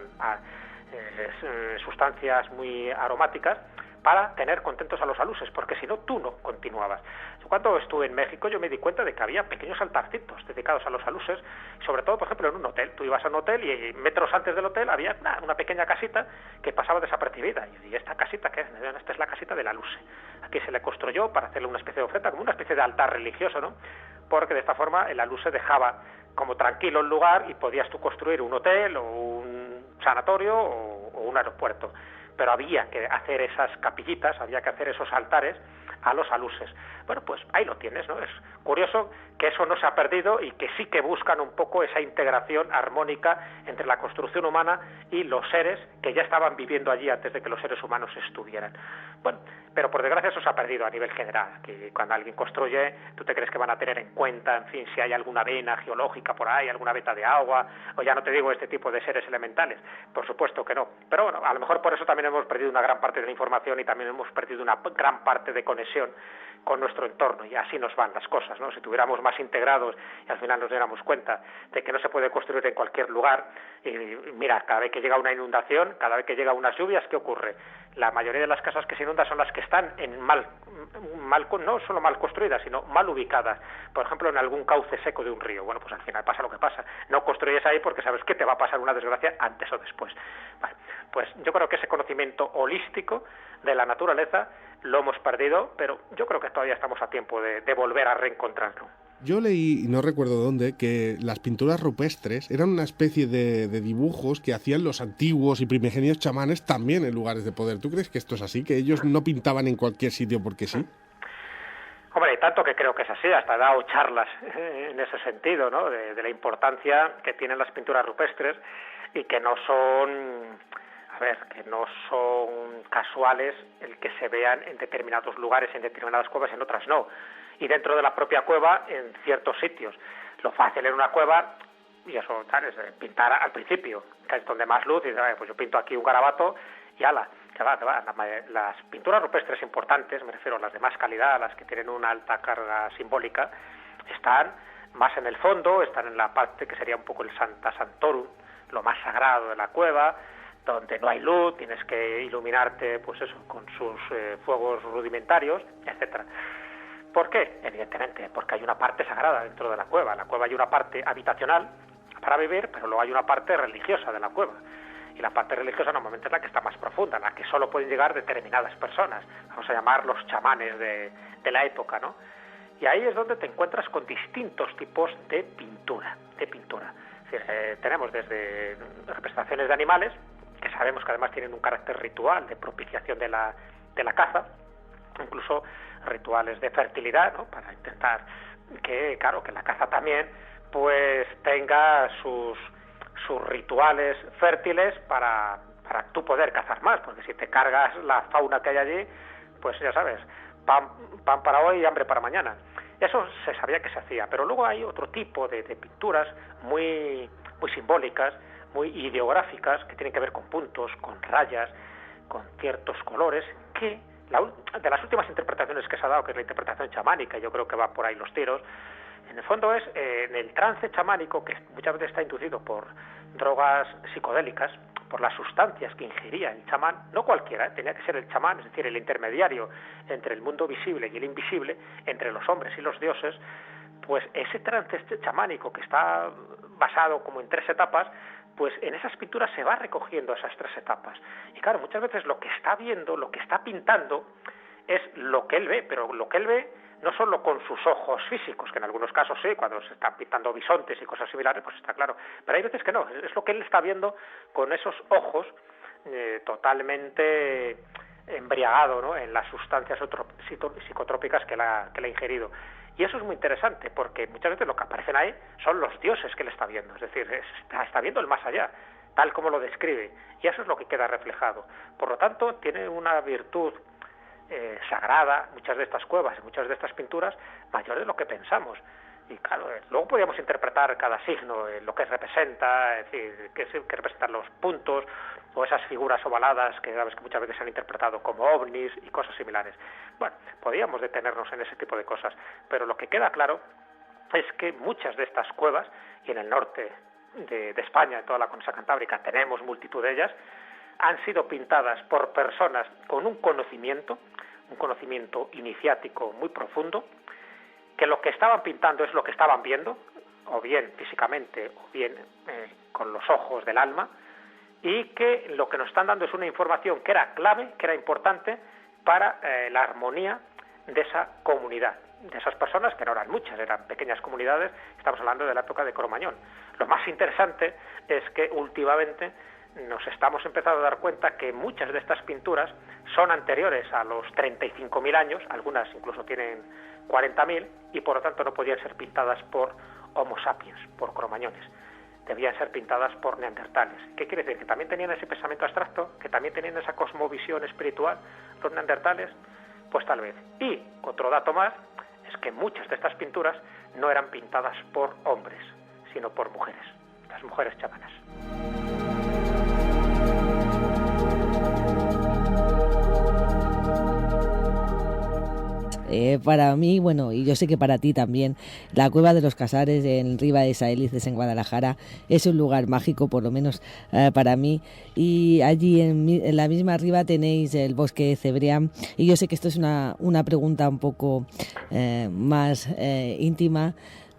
sustancias muy aromáticas, para tener contentos a los aluses, porque si no, tú no continuabas. Cuando estuve en México yo me di cuenta de que había pequeños altarcitos dedicados a los aluses, sobre todo, por ejemplo, en un hotel. Tú ibas a un hotel y metros antes del hotel había una pequeña casita que pasaba desapercibida. Y yo dije, ¿esta casita qué es? Esta es la casita del aluse. Aquí se le construyó para hacerle una especie de ofrenda, como una especie de altar religioso, ¿no? Porque de esta forma el aluse dejaba como tranquilo el lugar y podías tú construir un hotel o un sanatorio o un aeropuerto. Pero había que hacer esas capillitas, había que hacer esos altares a los aluses. Bueno, pues ahí lo tienes, ¿no? Es curioso que eso no se ha perdido y que sí que buscan un poco esa integración armónica entre la construcción humana y los seres que ya estaban viviendo allí antes de que los seres humanos estuvieran. Bueno, pero por desgracia eso se ha perdido a nivel general, que cuando alguien construye, tú te crees que van a tener en cuenta, en fin, si hay alguna vena geológica por ahí, alguna veta de agua, o ya no te digo este tipo de seres elementales. Por supuesto que no. Pero bueno, a lo mejor por eso también hemos perdido una gran parte de la información y también hemos perdido una gran parte de conexión con nuestro entorno, y así nos van las cosas, ¿no? Si tuviéramos más integrados y al final nos diéramos cuenta de que no se puede construir en cualquier lugar, y mira, cada vez que llega una inundación, cada vez que llega unas lluvias, ¿qué ocurre? La mayoría de las casas que se inundan son las que están en no solo mal construidas, sino mal ubicadas, por ejemplo, en algún cauce seco de un río. Bueno, pues al final pasa lo que pasa, no construyes ahí porque sabes que te va a pasar una desgracia antes o después. Vale, pues yo creo que ese conocimiento holístico de la naturaleza lo hemos perdido, pero yo creo que todavía estamos a tiempo de volver a reencontrarlo. Yo leí, no recuerdo dónde, que las pinturas rupestres eran una especie de dibujos que hacían los antiguos y primigenios chamanes también en lugares de poder. ¿Tú crees que esto es así? ¿Que ellos no pintaban en cualquier sitio porque sí? Hombre, tanto que creo que es así, hasta he dado charlas en ese sentido, ¿no? De la importancia que tienen las pinturas rupestres y que no son casuales el que se vean en determinados lugares, en determinadas cuevas, en otras no. Y dentro de la propia cueva, en ciertos sitios. Lo fácil en una cueva, y eso, ¿sabes? Pintar al principio, que es donde más luz, y pues yo pinto aquí un garabato y ala, que va. Las pinturas rupestres importantes, me refiero a las de más calidad, las que tienen una alta carga simbólica, están más en el fondo, están en la parte que sería un poco el Sancta Sanctorum, lo más sagrado de la cueva, donde no hay luz, tienes que iluminarte, pues eso, con sus fuegos rudimentarios, etcétera. ¿Por qué? Evidentemente, porque hay una parte sagrada dentro de la cueva. En la cueva hay una parte habitacional para vivir, pero luego hay una parte religiosa de la cueva. Y la parte religiosa normalmente es la que está más profunda, la que solo pueden llegar determinadas personas, vamos a llamar los chamanes de la época, ¿no? Y ahí es donde te encuentras con distintos tipos de pintura. Es decir, tenemos desde representaciones de animales, que sabemos que además tienen un carácter ritual de propiciación de la caza, incluso rituales de fertilidad, ¿no? Para intentar que la caza también pues tenga sus rituales fértiles para tú poder cazar más, porque si te cargas la fauna que hay allí, pues ya sabes, pan para hoy y hambre para mañana. Eso se sabía que se hacía, pero luego hay otro tipo de pinturas muy simbólicas, muy ideográficas, que tienen que ver con puntos, con rayas, con ciertos colores, que de las últimas interpretaciones que se ha dado, que es la interpretación chamánica, yo creo que va por ahí los tiros, en el fondo es en el trance chamánico, que muchas veces está inducido por drogas psicodélicas, por las sustancias que ingería el chamán, no cualquiera, tenía que ser el chamán, es decir, el intermediario entre el mundo visible y el invisible, entre los hombres y los dioses, pues ese trance chamánico que está basado como en 3 etapas, pues en esas pinturas se va recogiendo esas 3 etapas. Y claro, muchas veces lo que está viendo, lo que está pintando, es lo que él ve, pero lo que él ve no solo con sus ojos físicos, que en algunos casos sí, cuando se están pintando bisontes y cosas similares, pues está claro, pero hay veces que no, es lo que él está viendo con esos ojos totalmente embriagado, ¿no?, en las sustancias psicotrópicas que la ha ingerido. Y eso es muy interesante, porque muchas veces lo que aparecen ahí son los dioses que él está viendo, es decir, está viendo el más allá, tal como lo describe, y eso es lo que queda reflejado. Por lo tanto, tiene una virtud sagrada, muchas de estas cuevas y muchas de estas pinturas, mayor de lo que pensamos. Y claro, luego podríamos interpretar cada signo, lo que representa, es decir, que representan los puntos, o esas figuras ovaladas que sabes que muchas veces se han interpretado como ovnis y cosas similares. Bueno, podríamos detenernos en ese tipo de cosas, pero lo que queda claro es que muchas de estas cuevas, y en el norte de España, en toda la cornisa cantábrica, tenemos multitud de ellas, han sido pintadas por personas con un conocimiento iniciático muy profundo, que lo que estaban pintando es lo que estaban viendo, o bien físicamente, o bien con los ojos del alma, y que lo que nos están dando es una información que era clave, que era importante para la armonía de esa comunidad, de esas personas, que no eran muchas, eran pequeñas comunidades. Estamos hablando de la época de Cromañón. Lo más interesante es que últimamente nos estamos empezando a dar cuenta que muchas de estas pinturas son anteriores a los 35.000 años, algunas incluso tienen 40.000, y por lo tanto no podían ser pintadas por Homo sapiens, por cromañones. Debían ser pintadas por neandertales. ¿Qué quiere decir? ¿Que también tenían ese pensamiento abstracto? ¿Que también tenían esa cosmovisión espiritual los neandertales? Pues tal vez. Y otro dato más es que muchas de estas pinturas no eran pintadas por hombres, sino por mujeres, las mujeres chamanas. Para mí, bueno, y yo sé que para ti también, la Cueva de los Casares en Riva de Saélices, en Guadalajara, es un lugar mágico, por lo menos para mí. Y allí en la misma Riva tenéis el bosque de Cebrián. Y yo sé que esto es una pregunta un poco más íntima,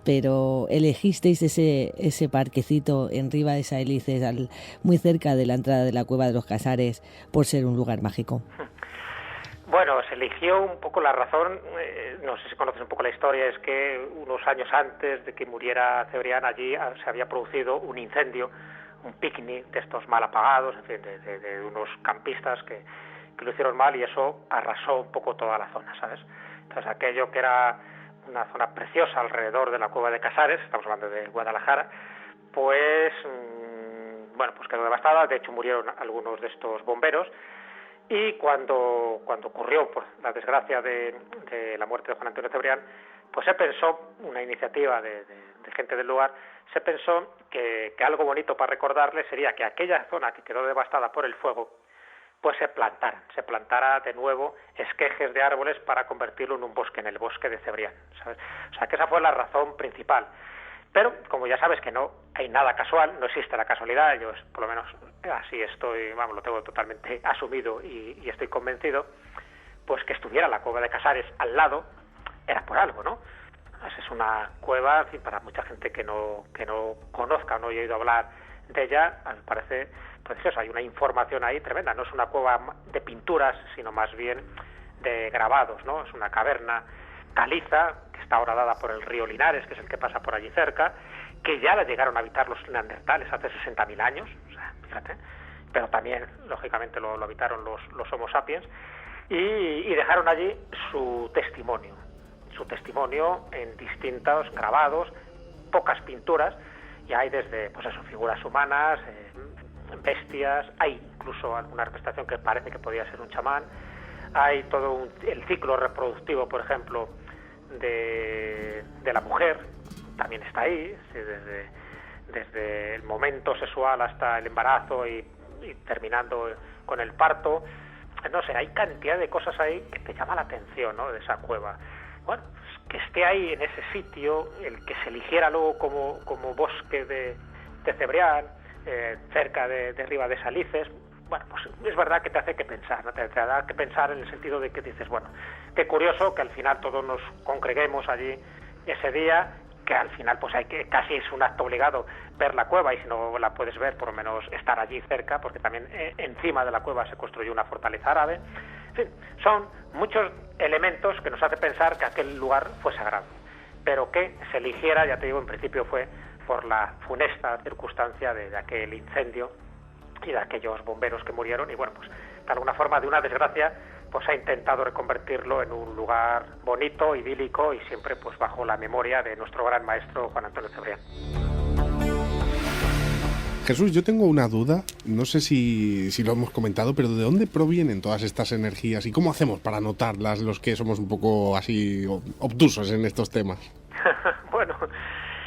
pero elegisteis ese parquecito en Riva de Saélices, muy cerca de la entrada de la Cueva de los Casares, por ser un lugar mágico. Bueno, se eligió un poco la razón, no sé si conoces un poco la historia, es que unos años antes de que muriera Cebrián, allí se había producido un incendio, un picnic de estos mal apagados, en fin, de unos campistas que lo hicieron mal, y eso arrasó un poco toda la zona, ¿sabes? Entonces aquello que era una zona preciosa alrededor de la Cueva de Casares, estamos hablando de Guadalajara, pues quedó devastada. De hecho murieron algunos de estos bomberos, y cuando ocurrió, por la desgracia de la muerte de Juan Antonio Cebrián, pues se pensó, una iniciativa de gente del lugar, se pensó que algo bonito para recordarle sería que aquella zona que quedó devastada por el fuego, pues se plantara de nuevo esquejes de árboles para convertirlo en un bosque, en el bosque de Cebrián, ¿sabes? O sea, que esa fue la razón principal. Pero, como ya sabes que no hay nada casual, no existe la casualidad, yo por lo menos así estoy, lo tengo totalmente asumido y estoy convencido, pues que estuviera la Cueva de Casares al lado, era por algo, ¿no? Es una cueva, en fin, para mucha gente que no conozca o no haya oído hablar de ella, me parece preciosa. Hay una información ahí tremenda. No es una cueva de pinturas, sino más bien de grabados, ¿no? Es una caverna caliza que está horadada por el río Linares, que es el que pasa por allí cerca, que ya la llegaron a habitar los neandertales hace 60.000 años, o sea, fíjate, pero también, lógicamente, lo habitaron los Homo sapiens, y dejaron allí su testimonio en distintos grabados, pocas pinturas, y hay desde, figuras humanas, bestias, hay incluso alguna representación que parece que podía ser un chamán, hay todo el ciclo reproductivo, por ejemplo, de la mujer, también está ahí, desde el momento sexual hasta el embarazo y terminando con el parto. No sé, hay cantidad de cosas ahí que te llama la atención, ¿no?, de esa cueva. Bueno, que esté ahí en ese sitio, el que se eligiera luego como bosque de Cebrián, cerca de Riva de Saélices, bueno, pues es verdad que te hace que pensar, ¿no? Te da que pensar en el sentido de que dices, bueno, qué curioso que al final todos nos congreguemos allí ese día, que al final pues casi es un acto obligado ver la cueva, y si no la puedes ver, por lo menos estar allí cerca, porque también encima de la cueva se construyó una fortaleza árabe. En fin, son muchos elementos que nos hace pensar que aquel lugar fue sagrado, pero que se eligiera, ya te digo, en principio fue por la funesta circunstancia de aquel incendio y de aquellos bomberos que murieron, y bueno, pues de alguna forma, de una desgracia, pues ha intentado reconvertirlo en un lugar bonito, idílico, y siempre pues bajo la memoria de nuestro gran maestro Juan Antonio Cebrián. Jesús, yo tengo una duda, no sé si lo hemos comentado, pero ¿de dónde provienen todas estas energías y cómo hacemos para notarlas los que somos un poco así obtusos en estos temas? Bueno,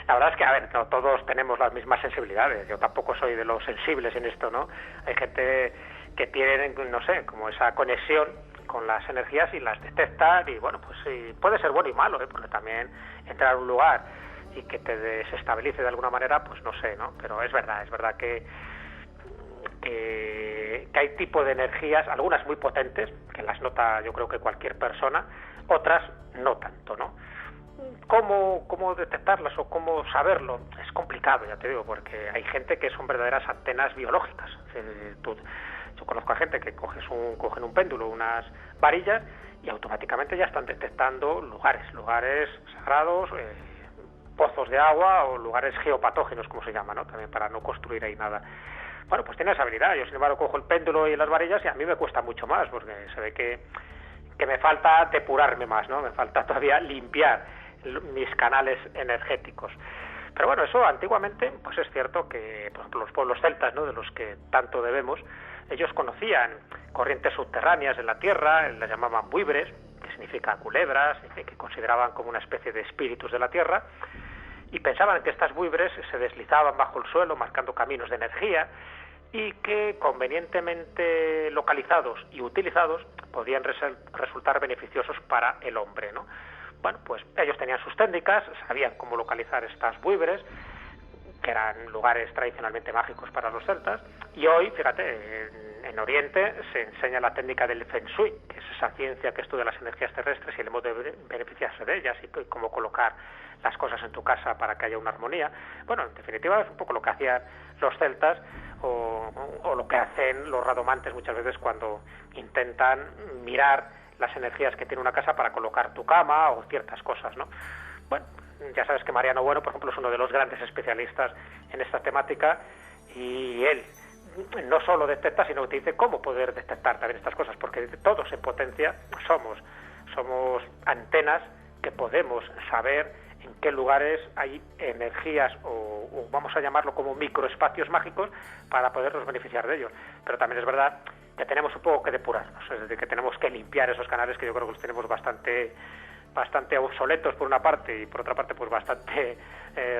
la verdad es que, no todos tenemos las mismas sensibilidades. Yo tampoco soy de los sensibles en esto, ¿no? Hay gente que tiene, no sé, como esa conexión con las energías y las detecta, y bueno, pues sí, puede ser bueno y malo, porque también entrar a un lugar y que te desestabilice de alguna manera, pues no sé, ¿no? Pero es verdad que hay tipo de energías, algunas muy potentes, que las nota yo creo que cualquier persona, otras no tanto, ¿no? ¿Cómo detectarlas o cómo saberlo? Es complicado, ya te digo, porque hay gente que son verdaderas antenas biológicas. Yo conozco a gente que cogen un péndulo, unas varillas, y automáticamente ya están detectando lugares sagrados, pozos de agua o lugares geopatógenos, como se llama, ¿no? También para no construir ahí nada. Bueno, pues tiene esa habilidad. Yo, sin embargo, cojo el péndulo y las varillas y a mí me cuesta mucho más, porque se ve que me falta depurarme más, ¿no? Me falta todavía limpiar mis canales energéticos. Pero bueno, eso antiguamente, pues es cierto que, por ejemplo, los pueblos celtas, ¿no?, de los que tanto debemos, ellos conocían corrientes subterráneas en la tierra, las llamaban buibres, que significa culebras, que consideraban como una especie de espíritus de la tierra, y pensaban que estas buibres se deslizaban bajo el suelo marcando caminos de energía, y que convenientemente localizados y utilizados podían resultar beneficiosos para el hombre, ¿no? Bueno, pues ellos tenían sus técnicas, sabían cómo localizar estas buitres, que eran lugares tradicionalmente mágicos para los celtas, y hoy, fíjate, en Oriente se enseña la técnica del Feng Shui, que es esa ciencia que estudia las energías terrestres y el modo de beneficiarse de ellas y cómo colocar las cosas en tu casa para que haya una armonía. Bueno, en definitiva es un poco lo que hacían los celtas o lo que hacen los radomantes muchas veces cuando intentan mirar las energías que tiene una casa para colocar tu cama o ciertas cosas, ¿no? Bueno, ya sabes que Mariano Bueno, por ejemplo, es uno de los grandes especialistas en esta temática, y él no solo detecta, sino que te dice cómo poder detectar también estas cosas, porque todos en potencia somos antenas que podemos saber en qué lugares hay energías o vamos a llamarlo como microespacios mágicos para podernos beneficiar de ellos. Pero también es verdad que tenemos un poco que depurarnos, es decir, que tenemos que limpiar esos canales que yo creo que los tenemos bastante obsoletos por una parte y por otra parte pues bastante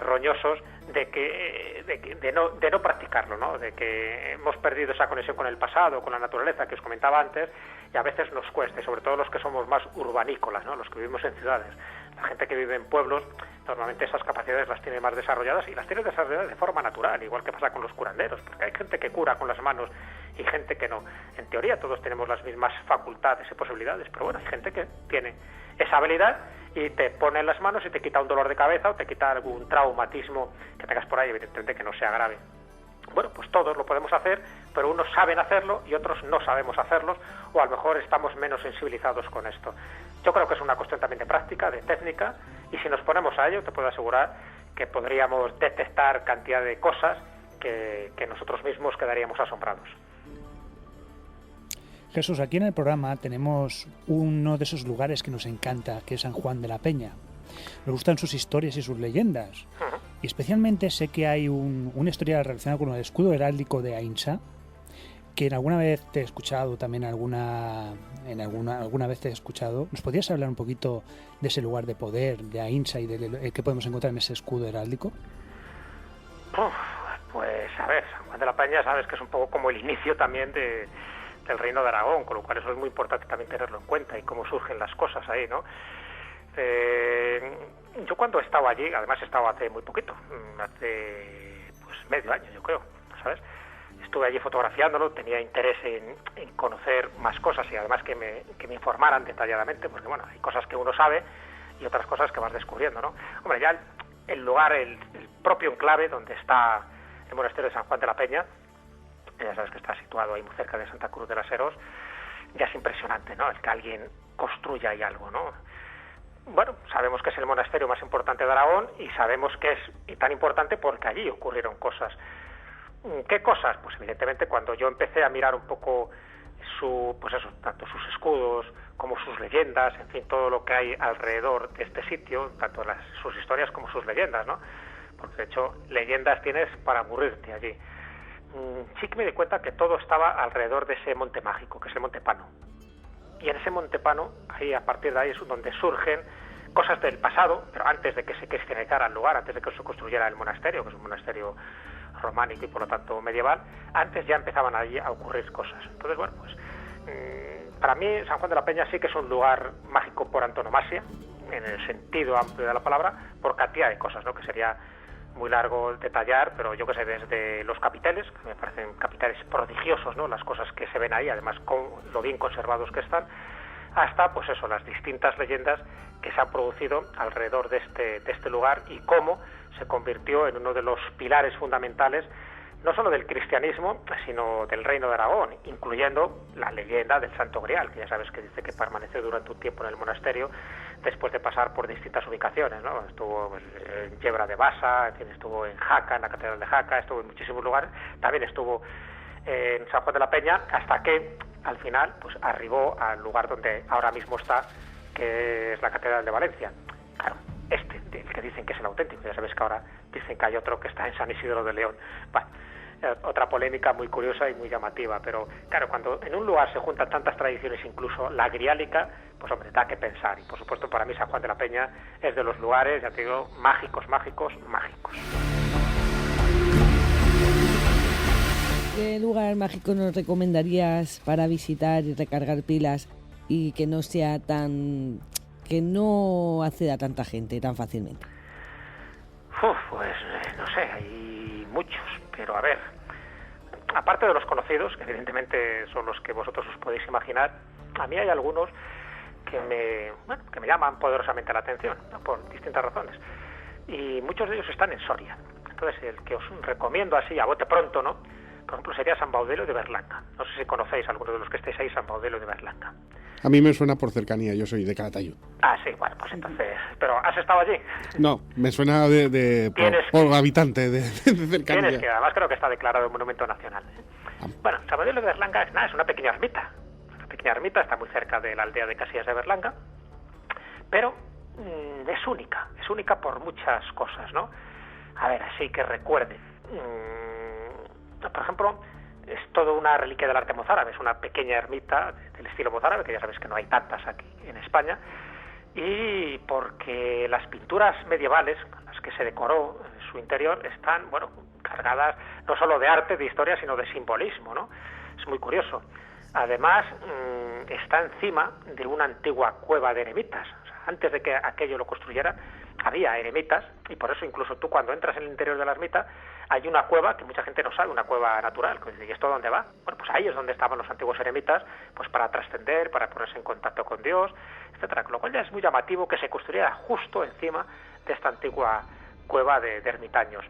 roñosos de no practicarlo, ¿no? De que hemos perdido esa conexión con el pasado, con la naturaleza que os comentaba antes, y a veces nos cuesta, sobre todo los que somos más urbanícolas, ¿no? Los que vivimos en ciudades. La gente que vive en pueblos normalmente esas capacidades las tiene más desarrolladas y las tiene desarrolladas de forma natural, igual que pasa con los curanderos, porque hay gente que cura con las manos y gente que no. En teoría todos tenemos las mismas facultades y posibilidades, pero bueno, hay gente que tiene esa habilidad y te pone en las manos y te quita un dolor de cabeza o te quita algún traumatismo que tengas por ahí, evidentemente que no sea grave. Bueno, pues todos lo podemos hacer, pero unos saben hacerlo y otros no sabemos hacerlos, o a lo mejor estamos menos sensibilizados con esto. Yo creo que es una cuestión también de práctica, de técnica, y si nos ponemos a ello, te puedo asegurar que podríamos detectar cantidad de cosas que nosotros mismos quedaríamos asombrados. Jesús, aquí en el programa tenemos uno de esos lugares que nos encanta, que es San Juan de la Peña. Nos gustan sus historias y sus leyendas. Uh-huh. Y especialmente sé que hay una historia relacionada con el escudo heráldico de Ainsa, que alguna vez te he escuchado, también alguna vez te he escuchado. ¿Nos podrías hablar un poquito de ese lugar de poder, de Ainsa, y de qué podemos encontrar en ese escudo heráldico? Pues a ver, San Juan de la Peña sabes que es un poco como el inicio también del Reino de Aragón, con lo cual eso es muy importante también tenerlo en cuenta y cómo surgen las cosas ahí, ¿no? Yo cuando he estado allí, además he estado hace muy poquito, hace pues medio año yo creo, ¿sabes? Estuve allí fotografiándolo, tenía interés en conocer más cosas y además que me informaran detalladamente, porque bueno, hay cosas que uno sabe y otras cosas que vas descubriendo, ¿no? Hombre, ya el lugar, el propio enclave donde está el monasterio de San Juan de la Peña, ya sabes que está situado ahí muy cerca de Santa Cruz de las Heros, ya es impresionante, ¿no? El que alguien construya ahí algo, ¿no? Bueno, sabemos que es el monasterio más importante de Aragón y sabemos que es tan importante porque allí ocurrieron cosas. ¿Qué cosas? Pues evidentemente cuando yo empecé a mirar un poco tanto sus escudos como sus leyendas, en fin, todo lo que hay alrededor de este sitio, tanto sus historias como sus leyendas, ¿no? Porque de hecho leyendas tienes para aburrirte allí. Sí que me di cuenta que todo estaba alrededor de ese monte mágico, que es el Monte Pano. Y en ese Monte Pano, ahí a partir de ahí es donde surgen cosas del pasado, pero antes de que se cristianizara el lugar, antes de que se construyera el monasterio, que es un monasterio románico y por lo tanto medieval, antes ya empezaban allí a ocurrir cosas. Entonces, bueno, pues para mí San Juan de la Peña sí que es un lugar mágico por antonomasia, en el sentido amplio de la palabra, por cantidad de cosas, ¿no? Que sería muy largo detallar, pero yo que sé, desde los capiteles, que me parecen capiteles prodigiosos, ¿no? Las cosas que se ven ahí, además con lo bien conservados que están, hasta, pues eso, las distintas leyendas que se han producido alrededor de este lugar y cómo se convirtió en uno de los pilares fundamentales, no solo del cristianismo, sino del Reino de Aragón, incluyendo la leyenda del Santo Grial, que ya sabes que dice que permaneció durante un tiempo en el monasterio después de pasar por distintas ubicaciones, ¿no? Estuvo pues, en Yebra de Basa, estuvo en Jaca, en la Catedral de Jaca, estuvo en muchísimos lugares, también estuvo en San Juan de la Peña, hasta que al final pues arribó al lugar donde ahora mismo está, que es la Catedral de Valencia. Claro, el que dicen que es el auténtico, ya sabes que ahora dicen que hay otro que está en San Isidro de León. Bueno, otra polémica muy curiosa y muy llamativa, pero claro, cuando en un lugar se juntan tantas tradiciones, incluso la griálica, pues hombre, da que pensar, y por supuesto para mí San Juan de la Peña es de los lugares, ya te digo, mágicos. ¿Qué lugar mágico nos recomendarías para visitar y recargar pilas y que no sea que no acceda a tanta gente tan fácilmente? Pues no sé, hay muchos, pero a ver, aparte de los conocidos, que evidentemente son los que vosotros os podéis imaginar, a mí hay algunos que me llaman poderosamente la atención, ¿no? Por distintas razones. Y muchos de ellos están en Soria. Entonces, el que os recomiendo así, a bote pronto, ¿no? Por ejemplo, sería San Baudelo de Berlanga. No sé si conocéis, algunos de los que estéis ahí, San Baudelo de Berlanga. A mí me suena por cercanía, yo soy de Calatayud. Ah, sí, bueno, pues entonces... ¿Pero has estado allí? No, me suena por habitante de cercanía. Tienes que, además creo que está declarado Monumento Nacional. Bueno, San Baudelo de Berlanga es una pequeña ermita. Una pequeña ermita, está muy cerca de la aldea de Casillas de Berlanga, pero es única por muchas cosas, ¿no? A ver, así que recuerde. Por ejemplo, es toda una reliquia del arte mozárabe, es una pequeña ermita del estilo mozárabe, que ya sabéis que no hay tantas aquí en España, y porque las pinturas medievales con las que se decoró en su interior están, bueno, cargadas no solo de arte, de historia, sino de simbolismo, ¿no? Es muy curioso. Además, está encima de una antigua cueva de eremitas. O sea, antes de que aquello lo construyeran, había eremitas, y por eso incluso tú cuando entras en el interior de la ermita hay una cueva que mucha gente no sabe, una cueva natural, que dice, ¿y esto dónde va? Bueno, pues ahí es donde estaban los antiguos eremitas, pues para trascender, para ponerse en contacto con Dios, etcétera. Con lo cual ya es muy llamativo que se construyera justo encima de esta antigua cueva de ermitaños.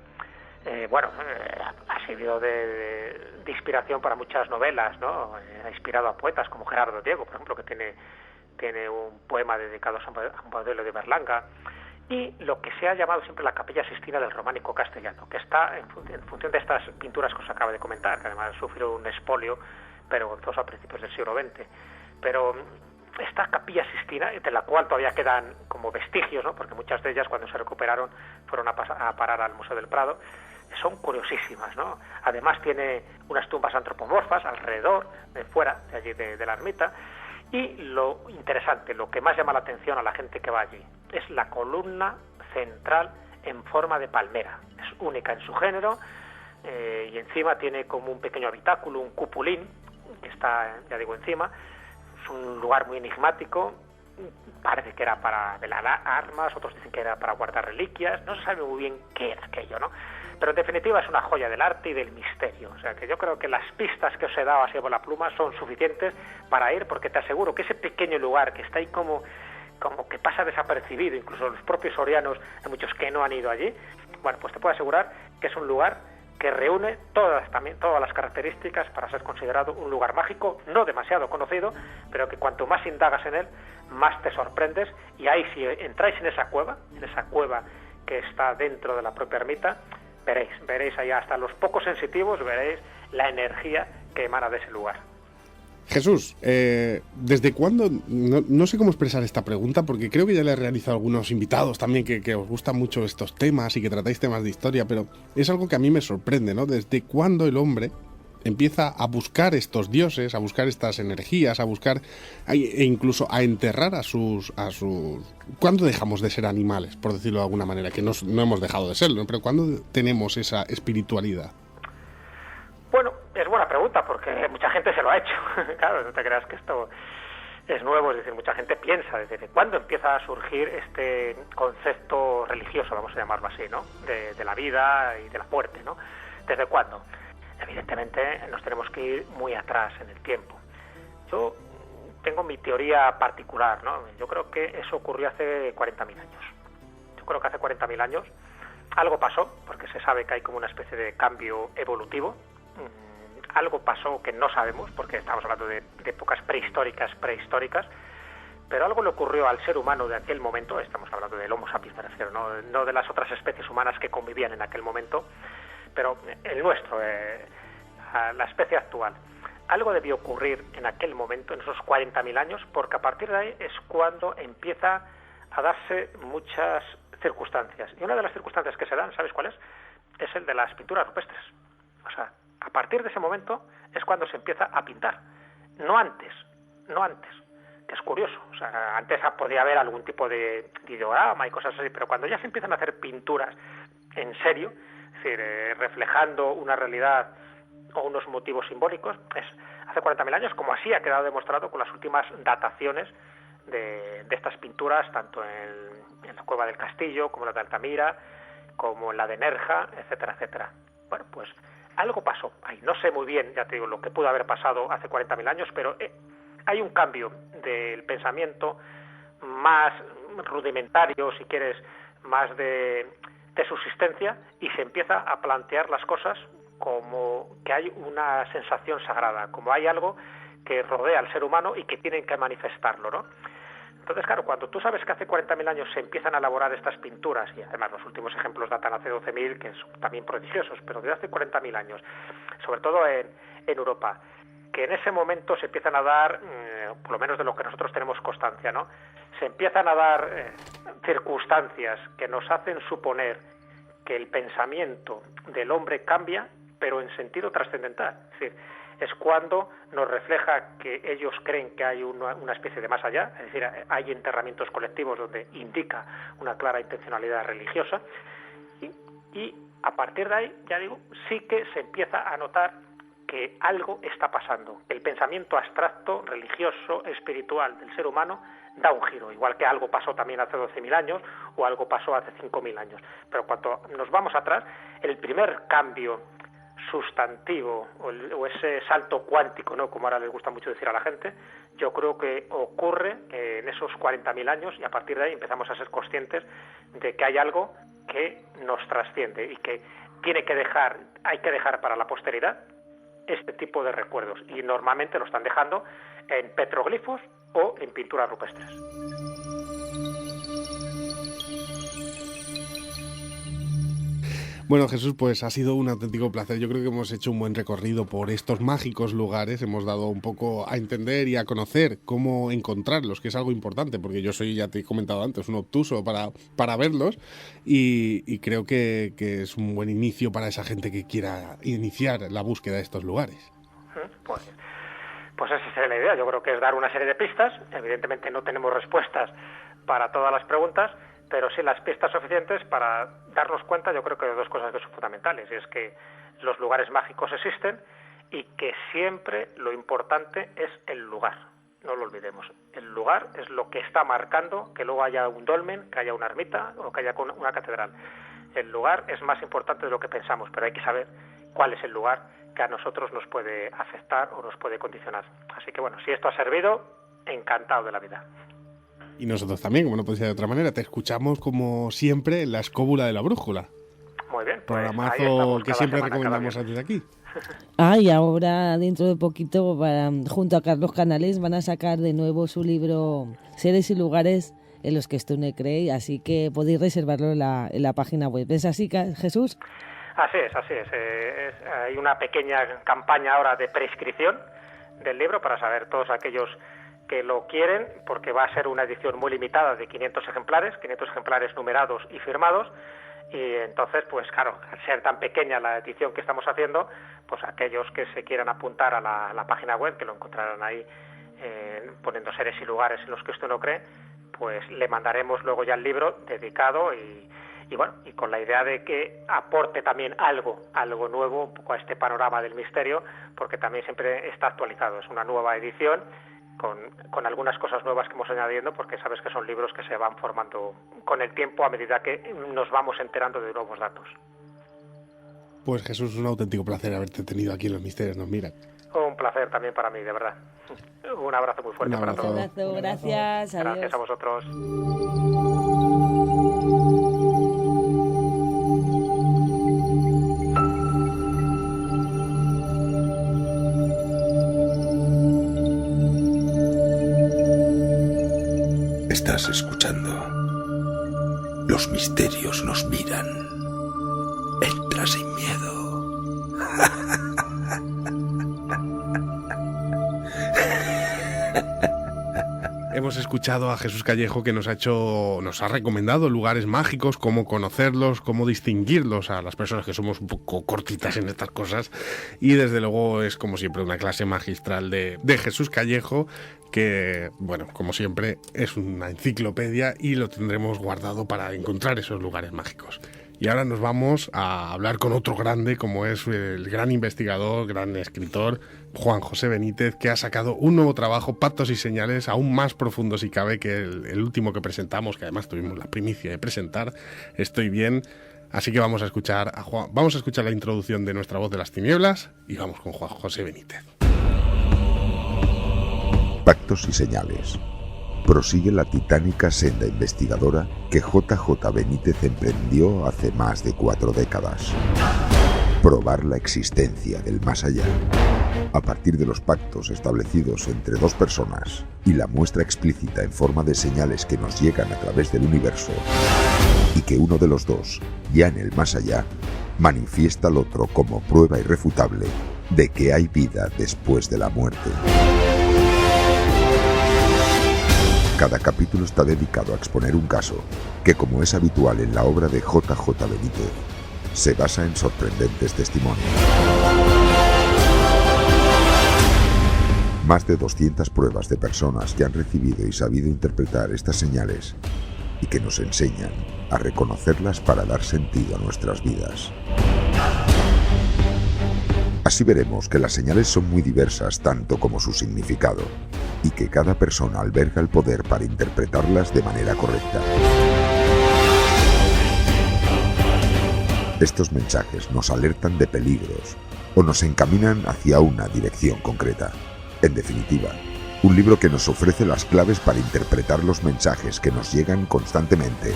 Ha servido de inspiración para muchas novelas, ¿no? Ha inspirado a poetas como Gerardo Diego, por ejemplo, que tiene un poema dedicado a San Baudelo de Berlanga. Y lo que se ha llamado siempre la Capilla Sixtina del Románico Castellano, que está en función de estas pinturas que os acabo de comentar, que además sufrió un expolio vergonzoso a principios del siglo XX. Pero esta Capilla Sixtina, de la cual todavía quedan como vestigios, ¿no? Porque muchas de ellas, cuando se recuperaron, fueron a parar al Museo del Prado, son curiosísimas, ¿no? Además tiene unas tumbas antropomorfas alrededor, fuera de allí de la ermita. Y lo interesante, lo que más llama la atención a la gente que va allí, es la columna central en forma de palmera. Es única en su género, y encima tiene como un pequeño habitáculo, un cupulín, que está, ya digo, encima. Es un lugar muy enigmático, parece que era para velar armas, otros dicen que era para guardar reliquias, no se sabe muy bien qué era aquello, ¿no? Pero en definitiva es una joya del arte y del misterio. O sea que yo creo que las pistas que os he dado así por la pluma son suficientes para ir, porque te aseguro que ese pequeño lugar que está ahí como que pasa desapercibido, incluso los propios sorianos, hay muchos que no han ido allí, bueno, pues te puedo asegurar que es un lugar que reúne todas las características para ser considerado un lugar mágico, no demasiado conocido, pero que cuanto más indagas en él, más te sorprendes. Y ahí, si entráis en esa cueva que está dentro de la propia ermita, veréis ahí, hasta los pocos sensitivos, veréis la energía que emana de ese lugar. Jesús, ¿desde cuándo? No sé cómo expresar esta pregunta, porque creo que ya le he realizado a algunos invitados también que os gustan mucho estos temas y que tratáis temas de historia, pero es algo que a mí me sorprende, ¿no? ¿Desde cuándo el hombre empieza a buscar estos dioses, a buscar estas energías, a buscar e incluso a enterrar a sus... ¿Cuándo dejamos de ser animales, por decirlo de alguna manera? Que no hemos dejado de serlo, ¿no? Pero ¿cuándo tenemos esa espiritualidad? Bueno, es buena pregunta, porque mucha gente se lo ha hecho. Claro, no te creas que esto es nuevo, es decir, mucha gente piensa desde cuándo empieza a surgir este concepto religioso, vamos a llamarlo así, ¿no? De la vida y de la muerte, ¿no? ¿Desde cuándo? Evidentemente nos tenemos que ir muy atrás en el tiempo. Yo tengo mi teoría particular, ¿no? Yo creo que eso ocurrió hace 40.000 años. Yo creo que hace 40.000 años algo pasó, porque se sabe que hay como una especie de cambio evolutivo. Algo pasó que no sabemos, porque estamos hablando de épocas prehistóricas, pero algo le ocurrió al ser humano de aquel momento. Estamos hablando del Homo sapiens, me refiero, no de las otras especies humanas que convivían en aquel momento, pero el nuestro, la especie actual. Algo debió ocurrir en aquel momento, en esos 40.000 años, porque a partir de ahí es cuando empieza a darse muchas circunstancias. Y una de las circunstancias que se dan, ¿sabes cuál es? Es el de las pinturas rupestres. O sea, a partir de ese momento es cuando se empieza a pintar. No antes, que es curioso. O sea, antes podía haber algún tipo de ideograma y cosas así, pero cuando ya se empiezan a hacer pinturas en serio, es decir, reflejando una realidad o unos motivos simbólicos, es hace 40.000 años, como así ha quedado demostrado con las últimas dataciones de estas pinturas, tanto en la Cueva del Castillo, como la de Altamira, como en la de Nerja, etcétera, etcétera. Bueno, pues algo pasó ahí. No sé muy bien, ya te digo, lo que pudo haber pasado hace 40.000 años, pero hay un cambio del pensamiento más rudimentario, si quieres, más de subsistencia, y se empieza a plantear las cosas como que hay una sensación sagrada, como hay algo que rodea al ser humano y que tienen que manifestarlo, ¿no? Entonces, claro, cuando tú sabes que hace 40.000 años se empiezan a elaborar estas pinturas, y además los últimos ejemplos datan hace 12.000, que son también prodigiosos, pero desde hace 40.000 años, sobre todo en Europa, que en ese momento se empiezan a dar, por lo menos de lo que nosotros tenemos constancia, ¿no? Se empiezan a dar circunstancias que nos hacen suponer que el pensamiento del hombre cambia, pero en sentido trascendental. Es decir, es cuando nos refleja que ellos creen que hay una especie de más allá, es decir, hay enterramientos colectivos donde indica una clara intencionalidad religiosa, y a partir de ahí, ya digo, sí que se empieza a notar que algo está pasando. El pensamiento abstracto, religioso, espiritual del ser humano da un giro, igual que algo pasó también hace 12.000 años o algo pasó hace 5.000 años. Pero cuando nos vamos atrás, el primer cambio sustantivo o ese salto cuántico, ¿no?, como ahora les gusta mucho decir a la gente, yo creo que ocurre en esos 40.000 años, y a partir de ahí empezamos a ser conscientes de que hay algo que nos trasciende y que hay que dejar para la posteridad este tipo de recuerdos, y normalmente lo están dejando en petroglifos o en pinturas rupestres. Bueno, Jesús, pues ha sido un auténtico placer. Yo creo que hemos hecho un buen recorrido por estos mágicos lugares, hemos dado un poco a entender y a conocer cómo encontrarlos, que es algo importante, porque yo soy, ya te he comentado antes, un obtuso para verlos, y creo que es un buen inicio para esa gente que quiera iniciar la búsqueda de estos lugares. Pues esa es la idea. Yo creo que es dar una serie de pistas. Evidentemente no tenemos respuestas para todas las preguntas, pero sí las pistas suficientes para darnos cuenta, yo creo que de dos cosas que son fundamentales, y es que los lugares mágicos existen y que siempre lo importante es el lugar. No lo olvidemos. El lugar es lo que está marcando que luego haya un dolmen, que haya una ermita o que haya una catedral. El lugar es más importante de lo que pensamos, pero hay que saber cuál es el lugar que a nosotros nos puede afectar o nos puede condicionar. Así que bueno, si esto ha servido, encantado de la vida. Y nosotros también, como no puede ser de otra manera, te escuchamos como siempre en la Escóbula de la Brújula. Muy bien. Pues programazo que siempre recomendamos desde aquí. Y ahora dentro de poquito, junto a Carlos Canales, van a sacar de nuevo su libro Seres y lugares en los que Stone cree, así que podéis reservarlo en la página web. ¿Es así, Jesús? Así es. Hay una pequeña campaña ahora de prescripción del libro para saber todos aquellos que lo quieren, porque va a ser una edición muy limitada de 500 ejemplares numerados y firmados, y entonces, pues claro, al ser tan pequeña la edición que estamos haciendo, pues aquellos que se quieran apuntar a la página web, que lo encontrarán ahí poniendo seres y lugares en los que usted no cree, pues le mandaremos luego ya el libro dedicado y bueno, y con la idea de que aporte también algo nuevo un poco a este panorama del misterio, porque también siempre está actualizado. Es una nueva edición con algunas cosas nuevas que hemos añadiendo, porque sabes que son libros que se van formando con el tiempo a medida que nos vamos enterando de nuevos datos. Pues Jesús, un auténtico placer haberte tenido aquí en Los Misterios Nos Miran. Un placer también para mí, de verdad. Un abrazo muy fuerte para todos. Un abrazo, gracias. Adiós. Gracias a vosotros. Estás escuchando. Los misterios nos miran. Entra sin miedo. Hemos escuchado a Jesús Callejo, que nos ha recomendado lugares mágicos, cómo conocerlos, cómo distinguirlos a las personas que somos un poco cortitas en estas cosas, y desde luego es como siempre una clase magistral de Jesús Callejo, que bueno, como siempre es una enciclopedia y lo tendremos guardado para encontrar esos lugares mágicos. Y ahora nos vamos a hablar con otro grande, como es el gran investigador, gran escritor, Juan José Benítez, que ha sacado un nuevo trabajo, Pactos y Señales, aún más profundo si cabe que el último que presentamos, que además tuvimos la primicia de presentar, Estoy bien. Así que vamos a escuchar la introducción de Nuestra Voz de las Tinieblas y vamos con Juan José Benítez. Pactos y Señales. Prosigue la titánica senda investigadora que JJ Benítez emprendió hace más de 4 décadas. Probar la existencia del más allá. A partir de los pactos establecidos entre 2 personas y la muestra explícita en forma de señales que nos llegan a través del universo, y que uno de los 2, ya en el más allá, manifiesta al otro como prueba irrefutable de que hay vida después de la muerte. Cada capítulo está dedicado a exponer un caso que, como es habitual en la obra de JJ Benítez, se basa en sorprendentes testimonios. Más de 200 pruebas de personas que han recibido y sabido interpretar estas señales y que nos enseñan a reconocerlas para dar sentido a nuestras vidas. Así veremos que las señales son muy diversas tanto como su significado, y que cada persona alberga el poder para interpretarlas de manera correcta. Estos mensajes nos alertan de peligros o nos encaminan hacia una dirección concreta. En definitiva, un libro que nos ofrece las claves para interpretar los mensajes que nos llegan constantemente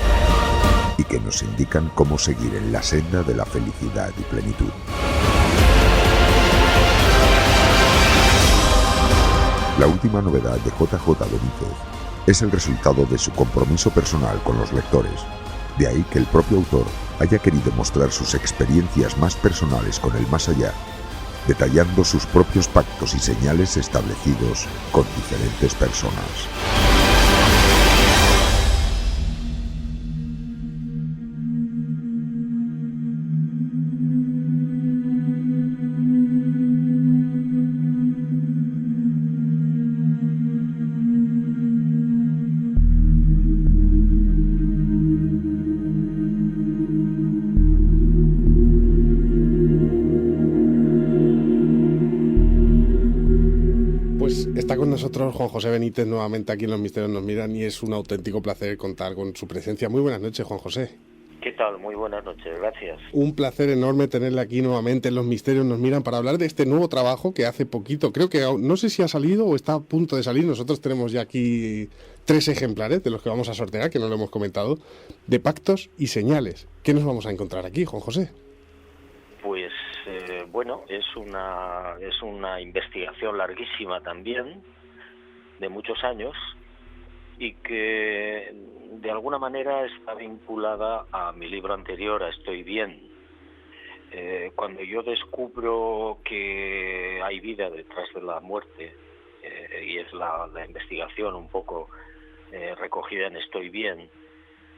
y que nos indican cómo seguir en la senda de la felicidad y plenitud. La última novedad de JJ Benítez es el resultado de su compromiso personal con los lectores. De ahí que el propio autor haya querido mostrar sus experiencias más personales con el más allá, detallando sus propios pactos y señales establecidos con diferentes personas. Está con nosotros Juan José Benítez nuevamente aquí en Los Misterios Nos Miran y es un auténtico placer contar con su presencia. Muy buenas noches, Juan José. ¿Qué tal? Muy buenas noches, gracias. Un placer enorme tenerle aquí nuevamente en Los Misterios Nos Miran para hablar de este nuevo trabajo que hace poquito, creo que no sé si ha salido o está a punto de salir. Nosotros tenemos ya aquí 3 ejemplares de los que vamos a sortear, que no lo hemos comentado, de Pactos y Señales. ¿Qué nos vamos a encontrar aquí, Juan José? Pues bueno, es una investigación larguísima también, de muchos años, y que de alguna manera está vinculada a mi libro anterior, a Estoy bien. Cuando yo descubro que hay vida detrás de la muerte, y es la investigación un poco recogida en Estoy bien,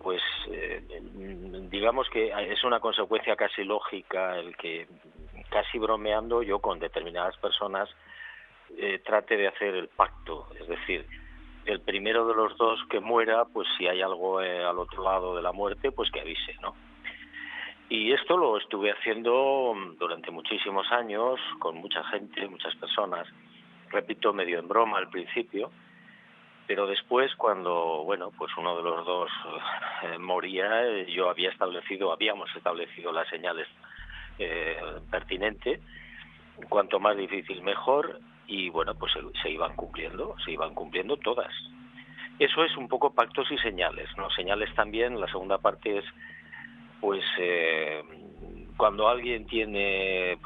pues digamos que es una consecuencia casi lógica el que, casi bromeando, yo con determinadas personas trate de hacer el pacto, es decir, el primero de los 2 que muera, pues si hay algo al otro lado de la muerte, pues que avise, ¿no? Y esto lo estuve haciendo durante muchísimos años, con mucha gente, muchas personas, repito, medio en broma al principio, pero después cuando, bueno, pues uno de los 2 moría, habíamos establecido las señales pertinentes, cuanto más difícil mejor, y bueno, pues se iban cumpliendo todas. Eso es un poco pactos y señales, ¿no? Señales también, la segunda parte es, pues, cuando alguien tiene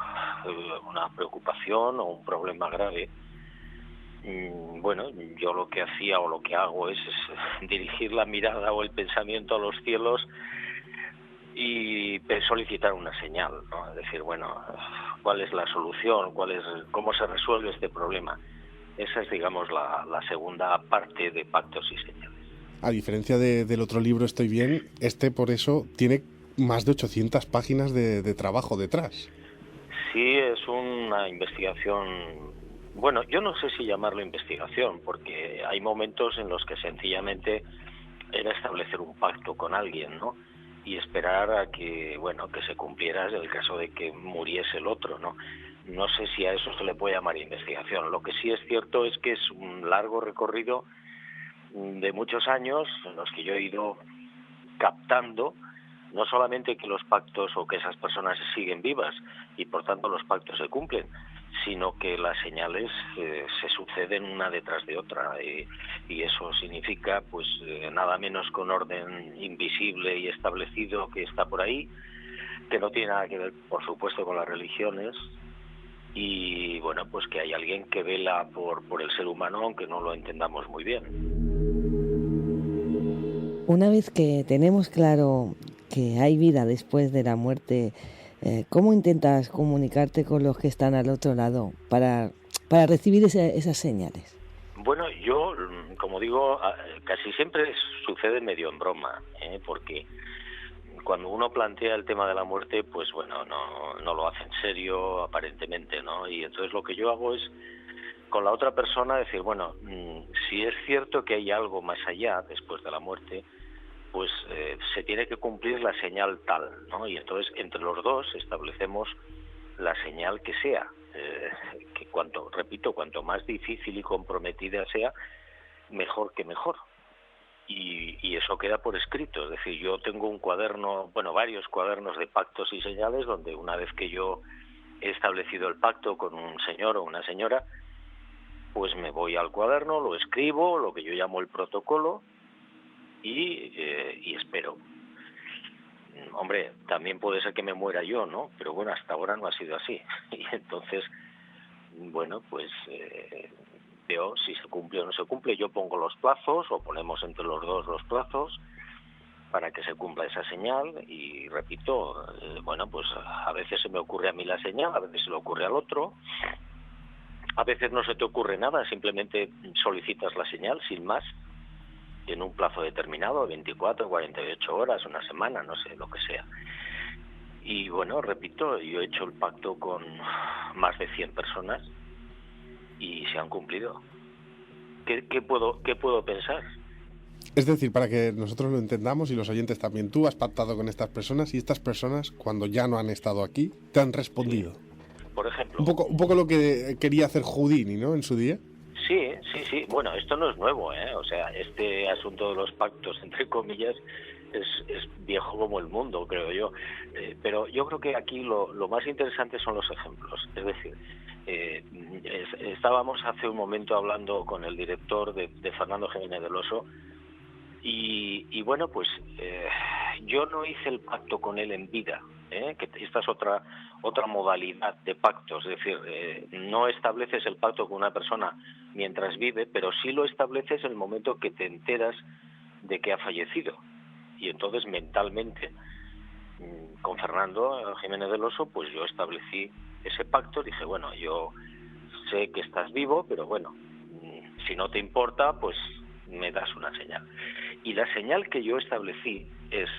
una preocupación o un problema grave, bueno, yo lo que hacía o lo que hago es dirigir la mirada o el pensamiento a los cielos y solicitar una señal, ¿no? Es decir, bueno, ¿cuál es la solución? ¿Cómo se resuelve este problema? Esa es, digamos, la segunda parte de Pactos y Señales. A diferencia del otro libro, Estoy bien, por eso tiene más de 800 páginas de trabajo detrás. Sí, es una investigación. Bueno, yo no sé si llamarlo investigación, porque hay momentos en los que sencillamente era establecer un pacto con alguien, ¿no? y esperar a que, bueno, que se cumpliera en el caso de que muriese el otro, ¿no? No sé si a eso se le puede llamar investigación. Lo que sí es cierto es que es un largo recorrido de muchos años en los que yo he ido captando no solamente que los pactos o que esas personas siguen vivas y por tanto los pactos se cumplen, sino que las señales se suceden una detrás de otra, y eso significa pues nada menos que un orden invisible y establecido que está por ahí, que no tiene nada que ver, por supuesto, con las religiones, y bueno, pues que hay alguien que vela por el ser humano, aunque no lo entendamos muy bien. Una vez que tenemos claro que hay vida después de la muerte, ¿cómo intentas comunicarte con los que están al otro lado para recibir esas señales? Bueno, yo, como digo, casi siempre sucede medio en broma, porque cuando uno plantea el tema de la muerte, pues bueno, no lo hace en serio, aparentemente, ¿no? Y entonces lo que yo hago es, con la otra persona, decir, bueno, si es cierto que hay algo más allá, después de la muerte, pues se tiene que cumplir la señal tal, ¿no? Y entonces entre los dos establecemos la señal que sea, que cuanto más difícil y comprometida sea, mejor que mejor. Y eso queda por escrito, es decir, yo tengo un cuaderno, bueno, varios cuadernos de pactos y señales, donde una vez que yo he establecido el pacto con un señor o una señora, pues me voy al cuaderno, lo escribo, lo que yo llamo el protocolo, y espero. Hombre, también puede ser que me muera yo, ¿no? Pero bueno, hasta ahora no ha sido así. Y entonces, bueno, pues veo si se cumple o no se cumple. Yo pongo los plazos, o ponemos entre los dos los plazos, para que se cumpla esa señal. Y repito, bueno, pues a veces se me ocurre a mí la señal, a veces se le ocurre al otro. A veces no se te ocurre nada, simplemente solicitas la señal sin más, en un plazo determinado, 24, 48 horas, una semana, no sé, lo que sea. Y bueno, repito, yo he hecho el pacto con más de 100 personas y se han cumplido. ¿Qué puedo pensar? Es decir, para que nosotros lo entendamos y los oyentes también, tú has pactado con estas personas y estas personas, cuando ya no han estado aquí, te han respondido. Sí. Por ejemplo. Un poco lo que quería hacer Houdini, ¿no?, en su día. Sí. Bueno, esto no es nuevo, O sea, este asunto de los pactos, entre comillas, es viejo como el mundo, creo yo. Pero yo creo que aquí lo más interesante son los ejemplos. Es decir, estábamos hace un momento hablando con el director de Fernando Jiménez del Oso, y bueno, pues yo no hice el pacto con él en vida, que esta es otra modalidad de pactos, es decir, no estableces el pacto con una persona mientras vive, pero sí lo estableces en el momento que te enteras de que ha fallecido. Y entonces mentalmente, con Fernando Jiménez del Oso, pues yo establecí ese pacto. Dije, bueno, yo sé que estás vivo, pero bueno, si no te importa, pues me das una señal. Y la señal que yo establecí es: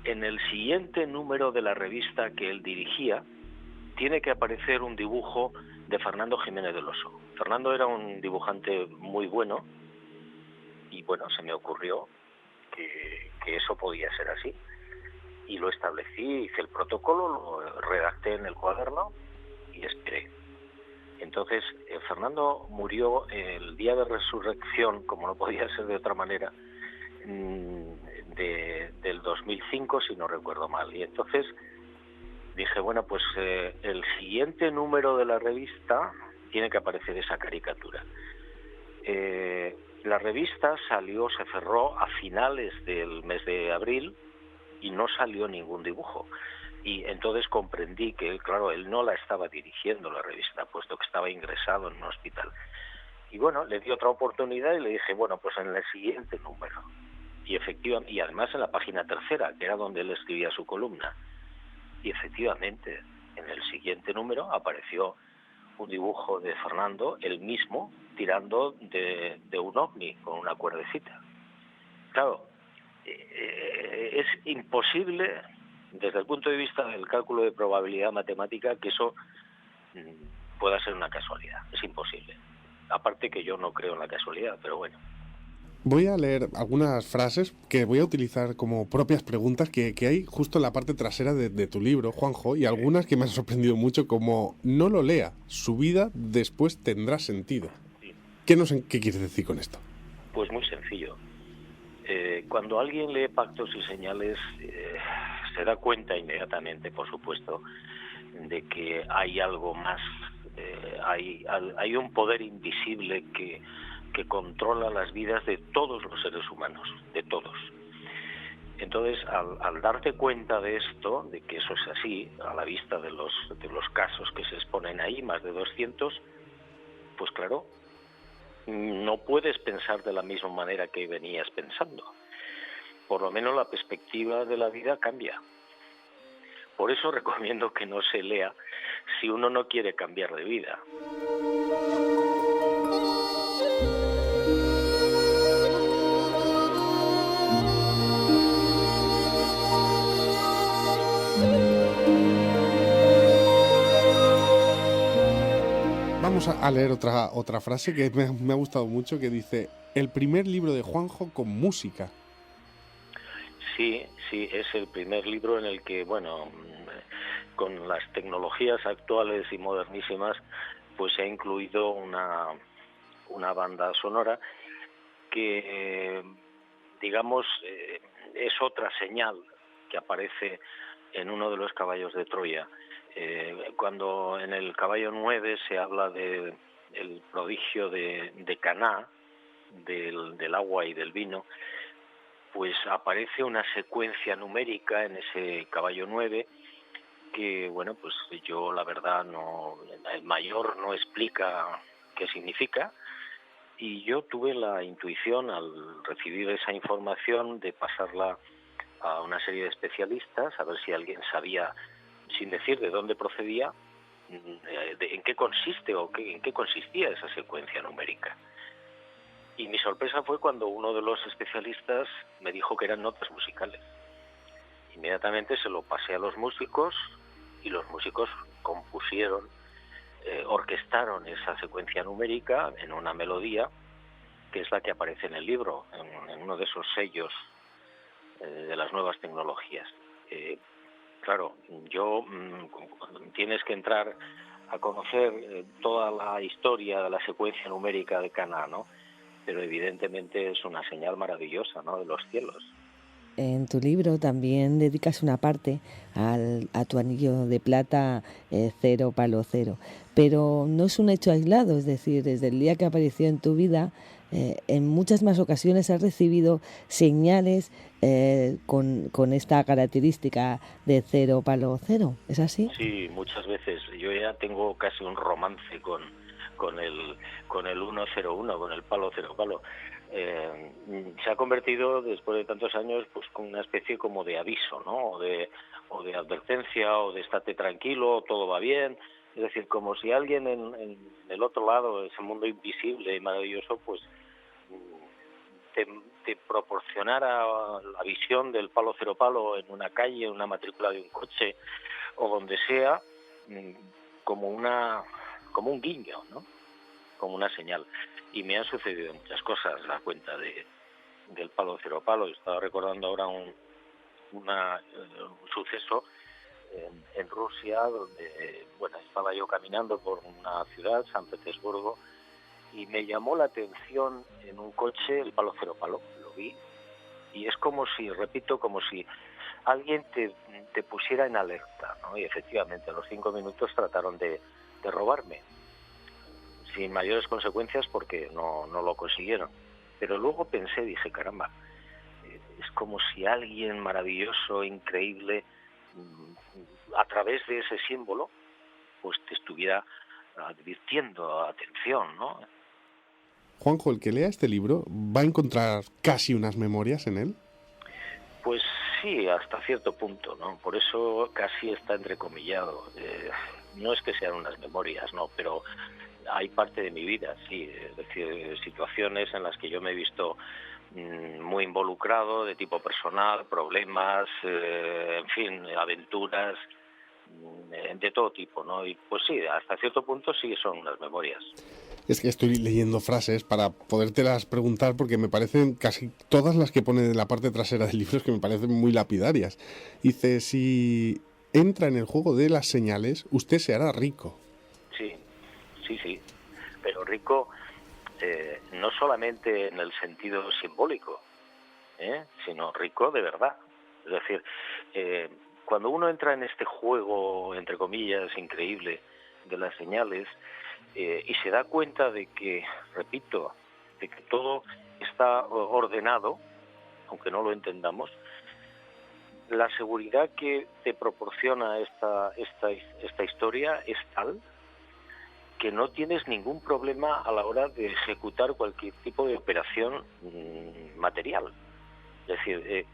en el siguiente número de la revista que él dirigía, tiene que aparecer un dibujo de Fernando Jiménez del Oso. Fernando era un dibujante muy bueno, y bueno, se me ocurrió que eso podía ser así. Y lo establecí, hice el protocolo, lo redacté en el cuaderno y esperé. Entonces, Fernando murió el día de resurrección, como no podía ser de otra manera, del 2005, si no recuerdo mal. Y entonces dije, bueno, pues el siguiente número de la revista tiene que aparecer esa caricatura. La revista se cerró a finales del mes de abril y no salió ningún dibujo. Y entonces comprendí que, claro, él no la estaba dirigiendo, la revista, puesto que estaba ingresado en un hospital. Y bueno, le di otra oportunidad y le dije, bueno, pues en el siguiente número. Y efectivamente, y además en la página 3, que era donde él escribía su columna. Y efectivamente, en el siguiente número apareció un dibujo de Fernando, él mismo, tirando de un ovni con una cuerdecita. Claro, es imposible, desde el punto de vista del cálculo de probabilidad matemática, que eso pueda ser una casualidad. Es imposible. Aparte que yo no creo en la casualidad, pero bueno. Voy a leer algunas frases que voy a utilizar como propias preguntas que hay justo en la parte trasera de tu libro, Juanjo, y algunas que me han sorprendido mucho, como no lo lea, su vida después tendrá sentido. ¿Qué quieres decir con esto? Pues muy sencillo. Cuando alguien lee Pactos y Señales, se da cuenta inmediatamente, por supuesto, de que hay algo más, hay un poder invisible que controla las vidas de todos los seres humanos, de todos. Entonces, al darte cuenta de esto, de que eso es así, a la vista de los casos que se exponen ahí, más de 200, pues claro, no puedes pensar de la misma manera que venías pensando. Por lo menos la perspectiva de la vida cambia. Por eso recomiendo que no se lea si uno no quiere cambiar de vida. Vamos a leer otra frase que me ha gustado mucho, que dice: el primer libro de Juanjo con música. Sí, es el primer libro en el que, bueno, con las tecnologías actuales y modernísimas, pues se ha incluido una banda sonora que, digamos, es otra señal que aparece en uno de los caballos de Troya. Cuando en el caballo 9 se habla de el prodigio de Caná, del agua y del vino, pues aparece una secuencia numérica en ese caballo 9 que, bueno, pues yo la verdad el mayor no explica qué significa, y yo tuve la intuición al recibir esa información de pasarla a una serie de especialistas a ver si alguien sabía, sin decir de dónde procedía, en qué consiste o en qué consistía esa secuencia numérica. Y mi sorpresa fue cuando uno de los especialistas me dijo que eran notas musicales. Inmediatamente se lo pasé a los músicos y los músicos compusieron, orquestaron esa secuencia numérica en una melodía que es la que aparece en el libro, en uno de esos sellos de las nuevas tecnologías. Claro, tienes que entrar a conocer toda la historia de la secuencia numérica de Caná, ¿no? Pero evidentemente es una señal maravillosa, ¿no?, de los cielos. En tu libro también dedicas una parte a tu anillo de plata 0 palo 0, pero no es un hecho aislado, es decir, desde el día que apareció en tu vida, en muchas más ocasiones has recibido señales con esta característica de 0 palo 0, ¿es así? Sí, muchas veces. Yo ya tengo casi un romance con el 101, con el palo 0 palo. Se ha convertido, después de tantos años, pues con una especie como de aviso, ¿no? O de advertencia, o de estate tranquilo, todo va bien. Es decir, como si alguien en el otro lado, ese mundo invisible y maravilloso, pues te proporcionara la visión del palo 0 palo en una calle, en una matrícula de un coche, o donde sea, como un guiño, ¿no? Como una señal. Y me han sucedido muchas cosas a cuenta del palo 0 palo. Estaba recordando ahora un suceso en Rusia, donde, bueno, estaba yo caminando por una ciudad, San Petersburgo, y me llamó la atención en un coche el palo 0 palo. Lo vi y es como si alguien te pusiera en alerta, ¿no? Y efectivamente a los 5 minutos trataron de robarme, sin mayores consecuencias porque no lo consiguieron. Pero luego dije, caramba, es como si alguien maravilloso, increíble, a través de ese símbolo, pues te estuviera advirtiendo, atención, ¿no? Juanjo, el que lea este libro va a encontrar casi unas memorias en él. Pues sí, hasta cierto punto, ¿no? Por eso casi está entrecomillado. No es que sean unas memorias, no, pero hay parte de mi vida, sí. Es decir, situaciones en las que yo me he visto muy involucrado, de tipo personal, problemas, en fin, aventuras, de todo tipo, ¿no? Y pues sí, hasta cierto punto sí son unas memorias. Es que estoy leyendo frases para podértelas preguntar porque me parecen casi todas las que pone en la parte trasera del libro, que me parecen muy lapidarias. Dice, si entra en el juego de las señales, usted se hará rico. Sí. Pero rico no solamente en el sentido simbólico, sino rico de verdad. Es decir, cuando uno entra en este juego, entre comillas, increíble de las señales, y se da cuenta de que, repito, de que todo está ordenado, aunque no lo entendamos, la seguridad que te proporciona esta historia es tal que no tienes ningún problema a la hora de ejecutar cualquier tipo de operación material. Es decir,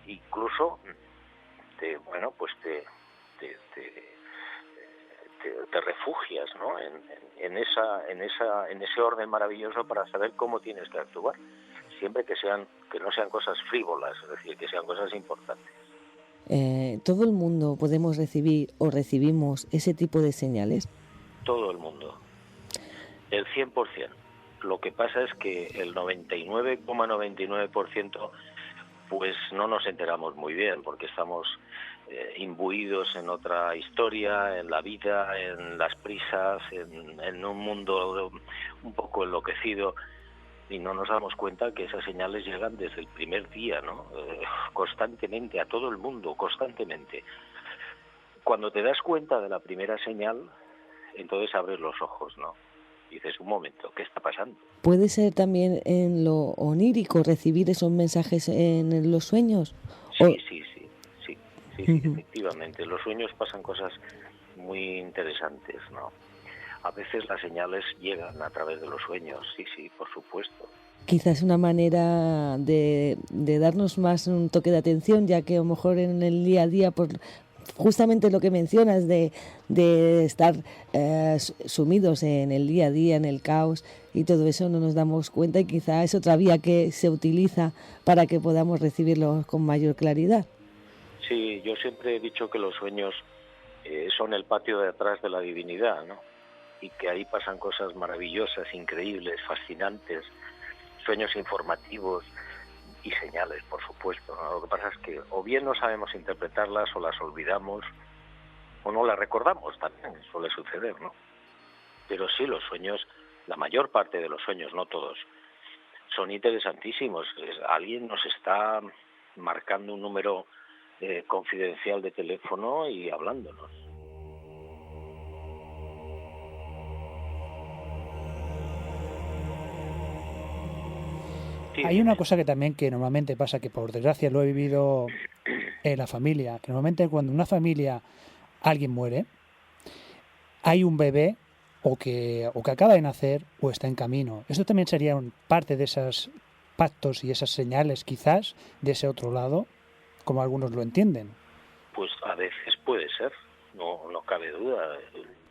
incluso te refugias, ¿no?, en ese orden maravilloso para saber cómo tienes que actuar, siempre que no sean cosas frívolas, es decir, que sean cosas importantes. ¿Todo el mundo podemos recibir o recibimos ese tipo de señales? Todo el mundo, el 100%. Lo que pasa es que el 99,99% pues no nos enteramos muy bien, porque estamos imbuidos en otra historia, en la vida, en las prisas, en un mundo un poco enloquecido, y no nos damos cuenta que esas señales llegan desde el primer día, ¿no? Constantemente, a todo el mundo, constantemente. Cuando te das cuenta de la primera señal, entonces abres los ojos, ¿no? Y dices, un momento, ¿qué está pasando? ¿Puede ser también en lo onírico recibir esos mensajes en los sueños? Sí, efectivamente. En los sueños pasan cosas muy interesantes, ¿no? A veces las señales llegan a través de los sueños, sí, por supuesto. Quizás una manera de darnos más un toque de atención, ya que a lo mejor en el día a día, por justamente lo que mencionas de estar sumidos en el día a día, en el caos y todo eso, no nos damos cuenta, y quizá es otra vía que se utiliza para que podamos recibirlo con mayor claridad. Sí, yo siempre he dicho que los sueños son el patio de atrás de la divinidad, ¿no? Y que ahí pasan cosas maravillosas, increíbles, fascinantes, sueños informativos y señales, por supuesto, ¿no? Lo que pasa es que o bien no sabemos interpretarlas, o las olvidamos, o no las recordamos, también suele suceder, ¿no? Pero sí, los sueños, la mayor parte de los sueños, no todos, son interesantísimos. Alguien nos está marcando un número confidencial de teléfono y hablándonos. Sí. Hay una cosa que también que normalmente pasa, que por desgracia lo he vivido en la familia, que normalmente cuando en una familia alguien muere, hay un bebé o que acaba de nacer o está en camino. Esto también sería parte de esos pactos y esas señales, quizás, de ese otro lado, como algunos lo entienden. Pues a veces puede ser, no cabe duda.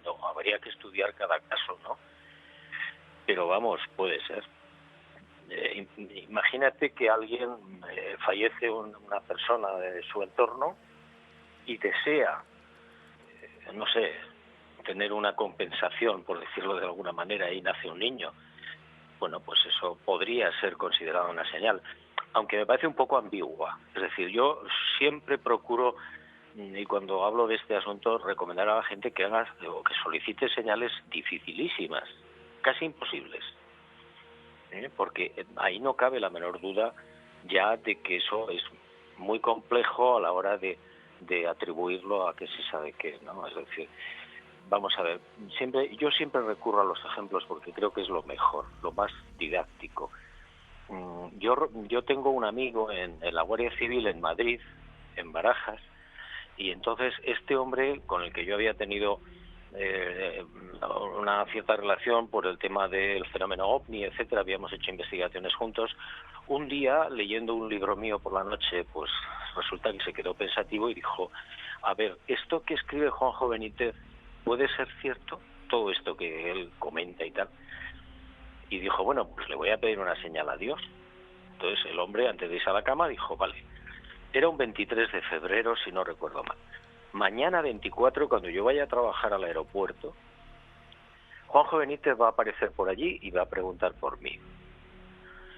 No, habría que estudiar cada caso, ¿no? Pero vamos, puede ser. Imagínate que alguien fallece, una persona de su entorno, y desea, no sé, tener una compensación, por decirlo de alguna manera, y nace un niño. Bueno, pues eso podría ser considerado una señal, aunque me parece un poco ambigua. Es decir, yo siempre procuro, y cuando hablo de este asunto, recomendar a la gente que haga o que solicite señales dificilísimas, casi imposibles, porque ahí no cabe la menor duda ya de que eso es muy complejo a la hora de atribuirlo a que se sabe qué, ¿no? Es decir, vamos a ver, yo siempre recurro a los ejemplos porque creo que es lo mejor, lo más didáctico. Yo tengo un amigo en la Guardia Civil en Madrid, en Barajas, y entonces este hombre con el que yo había tenido una cierta relación por el tema del fenómeno OVNI, etcétera, habíamos hecho investigaciones juntos. Un día, leyendo un libro mío por la noche, pues resulta que se quedó pensativo y dijo, a ver, esto que escribe Juanjo Benítez, ¿puede ser cierto? Todo esto que él comenta y tal. Y dijo, bueno, pues le voy a pedir una señal a Dios. Entonces el hombre, antes de irse a la cama, dijo, vale, era un 23 de febrero, si no recuerdo mal. Mañana 24, cuando yo vaya a trabajar al aeropuerto, Juanjo Benítez va a aparecer por allí y va a preguntar por mí.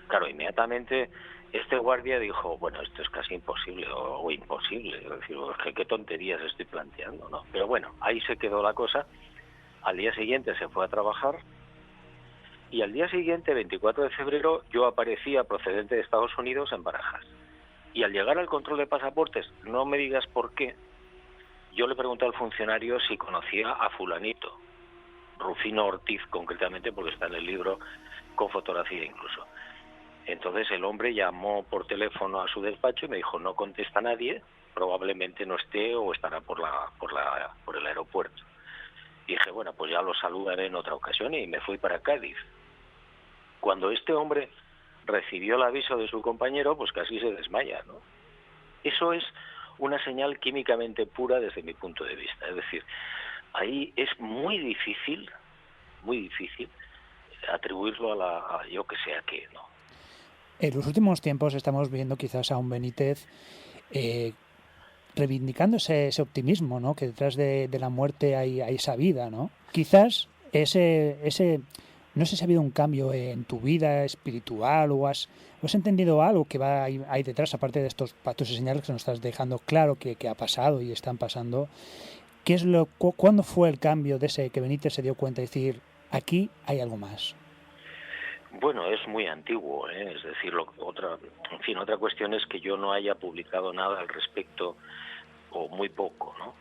Claro, inmediatamente este guardia dijo, bueno, esto es casi imposible o imposible, es decir, qué tonterías estoy planteando, ¿no? Pero bueno, ahí se quedó la cosa. Al día siguiente se fue a trabajar y al día siguiente, 24 de febrero, yo aparecía procedente de Estados Unidos en Barajas. Y al llegar al control de pasaportes, no me digas por qué, yo le pregunté al funcionario si conocía a fulanito, Rufino Ortiz concretamente, porque está en el libro con fotografía incluso. Entonces el hombre llamó por teléfono a su despacho y me dijo, no contesta nadie, probablemente no esté o estará por el aeropuerto. Y dije, bueno, pues ya lo saludaré en otra ocasión y me fui para Cádiz. Cuando este hombre recibió el aviso de su compañero, pues casi se desmaya, ¿no? Eso es una señal químicamente pura desde mi punto de vista. Es decir, ahí es muy difícil atribuirlo a yo que sé a qué, ¿no? En los últimos tiempos estamos viendo quizás a un Benítez reivindicando ese optimismo, ¿no? Que detrás de la muerte hay esa vida, ¿no? Quizás no sé si ha habido un cambio en tu vida espiritual o has entendido algo que hay detrás, aparte de estos pactos y señales que nos estás dejando claro que ha pasado y están pasando. ¿Cuándo fue el cambio de ese que Benítez se dio cuenta de decir, aquí hay algo más? Bueno, es muy antiguo, ¿eh? Es decir, otra cuestión es que yo no haya publicado nada al respecto, o muy poco, ¿no?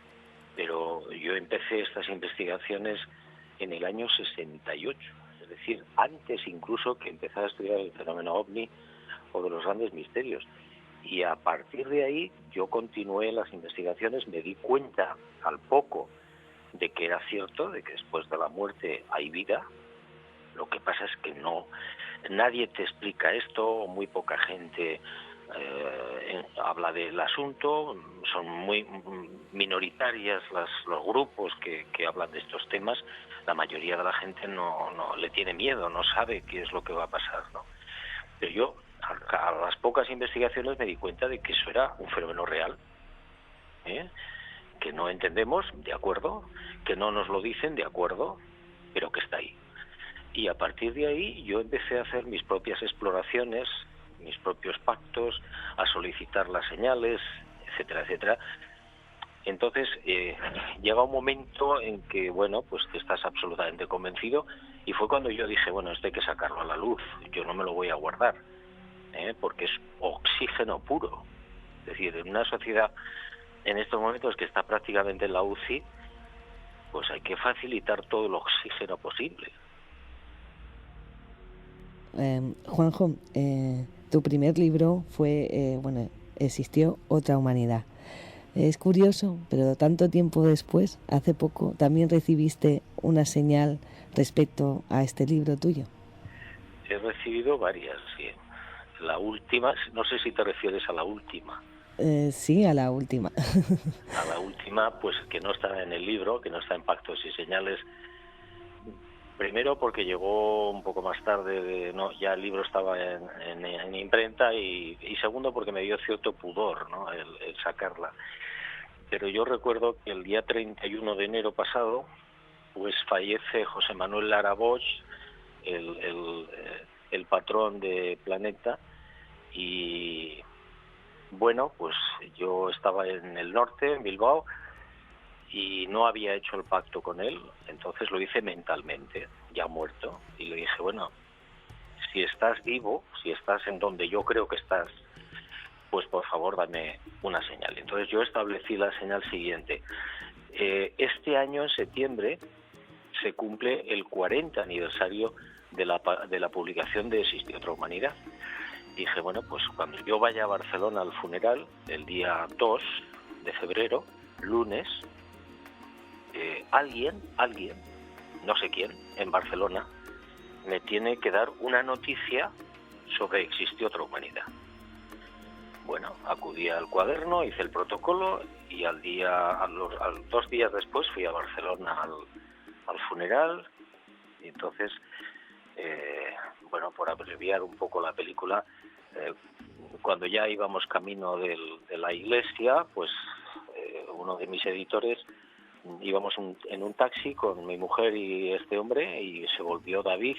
Pero yo empecé estas investigaciones en el año 68, es decir, antes incluso que empezara a estudiar el fenómeno OVNI o de los grandes misterios. Y a partir de ahí yo continué las investigaciones, me di cuenta al poco de que era cierto, de que después de la muerte hay vida. Lo que pasa es que nadie te explica esto, o muy poca gente habla del asunto, son muy minoritarias los grupos que hablan de estos temas. La mayoría de la gente no le tiene miedo, no sabe qué es lo que va a pasar, ¿no? Pero yo, a las pocas investigaciones, me di cuenta de que eso era un fenómeno real, que no entendemos, de acuerdo, que no nos lo dicen, de acuerdo, pero que está ahí. Y a partir de ahí yo empecé a hacer mis propias exploraciones, mis propios pactos, a solicitar las señales, etcétera, etcétera. Entonces llega un momento en que, bueno, pues que estás absolutamente convencido, y fue cuando yo dije, bueno, esto hay que sacarlo a la luz, yo no me lo voy a guardar, porque es oxígeno puro. Es decir, en una sociedad en estos momentos que está prácticamente en la UCI, pues hay que facilitar todo el oxígeno posible. Juanjo, tu primer libro fue, Existió otra humanidad. Es curioso, pero tanto tiempo después, hace poco, también recibiste una señal respecto a este libro tuyo. He recibido varias, sí. La última, no sé si te refieres a la última. Sí, a la última. A la última, pues que no está en el libro, que no está en Pactos y Señales. Primero porque llegó un poco más tarde, ya el libro estaba en imprenta, y segundo porque me dio cierto pudor, ¿no? el sacarla. Pero yo recuerdo que el día 31 de enero pasado, pues fallece José Manuel Lara Bosch, el patrón de Planeta, y bueno, pues yo estaba en el norte, en Bilbao, y no había hecho el pacto con él, entonces lo hice mentalmente, ya muerto, y le dije, bueno, si estás vivo, si estás en donde yo creo que estás, pues por favor dame una señal. Entonces yo establecí la señal siguiente. Este año, en septiembre, se cumple el 40 aniversario de la publicación de Existió otra humanidad. Dije, bueno, pues cuando yo vaya a Barcelona al funeral, el día 2 de febrero, lunes, alguien, no sé quién, en Barcelona, me tiene que dar una noticia sobre Existió otra humanidad. Bueno, acudí al cuaderno, hice el protocolo, y a los 2 días después fui a Barcelona al funeral. Y entonces, bueno, por abreviar un poco la película, cuando ya íbamos camino de la iglesia, pues uno de mis editores íbamos en un taxi con mi mujer y este hombre, y se volvió David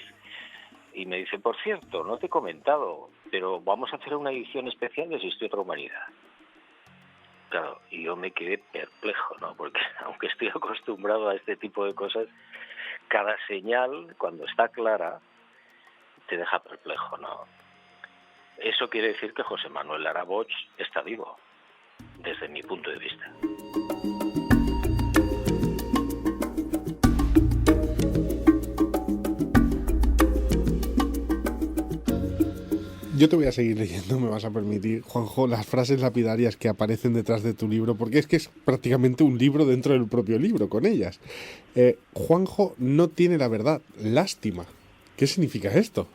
y me dice, por cierto, no te he comentado, pero vamos a hacer una edición especial de Existe otra humanidad. Claro, y yo me quedé perplejo, ¿no? Porque aunque estoy acostumbrado a este tipo de cosas, cada señal, cuando está clara, te deja perplejo, ¿no? Eso quiere decir que José Manuel Lara Bosch está vivo, desde mi punto de vista. Yo te voy a seguir leyendo, me vas a permitir, Juanjo, las frases lapidarias que aparecen detrás de tu libro, porque es que es prácticamente un libro dentro del propio libro, con ellas. Juanjo no tiene la verdad, lástima. ¿Qué significa esto?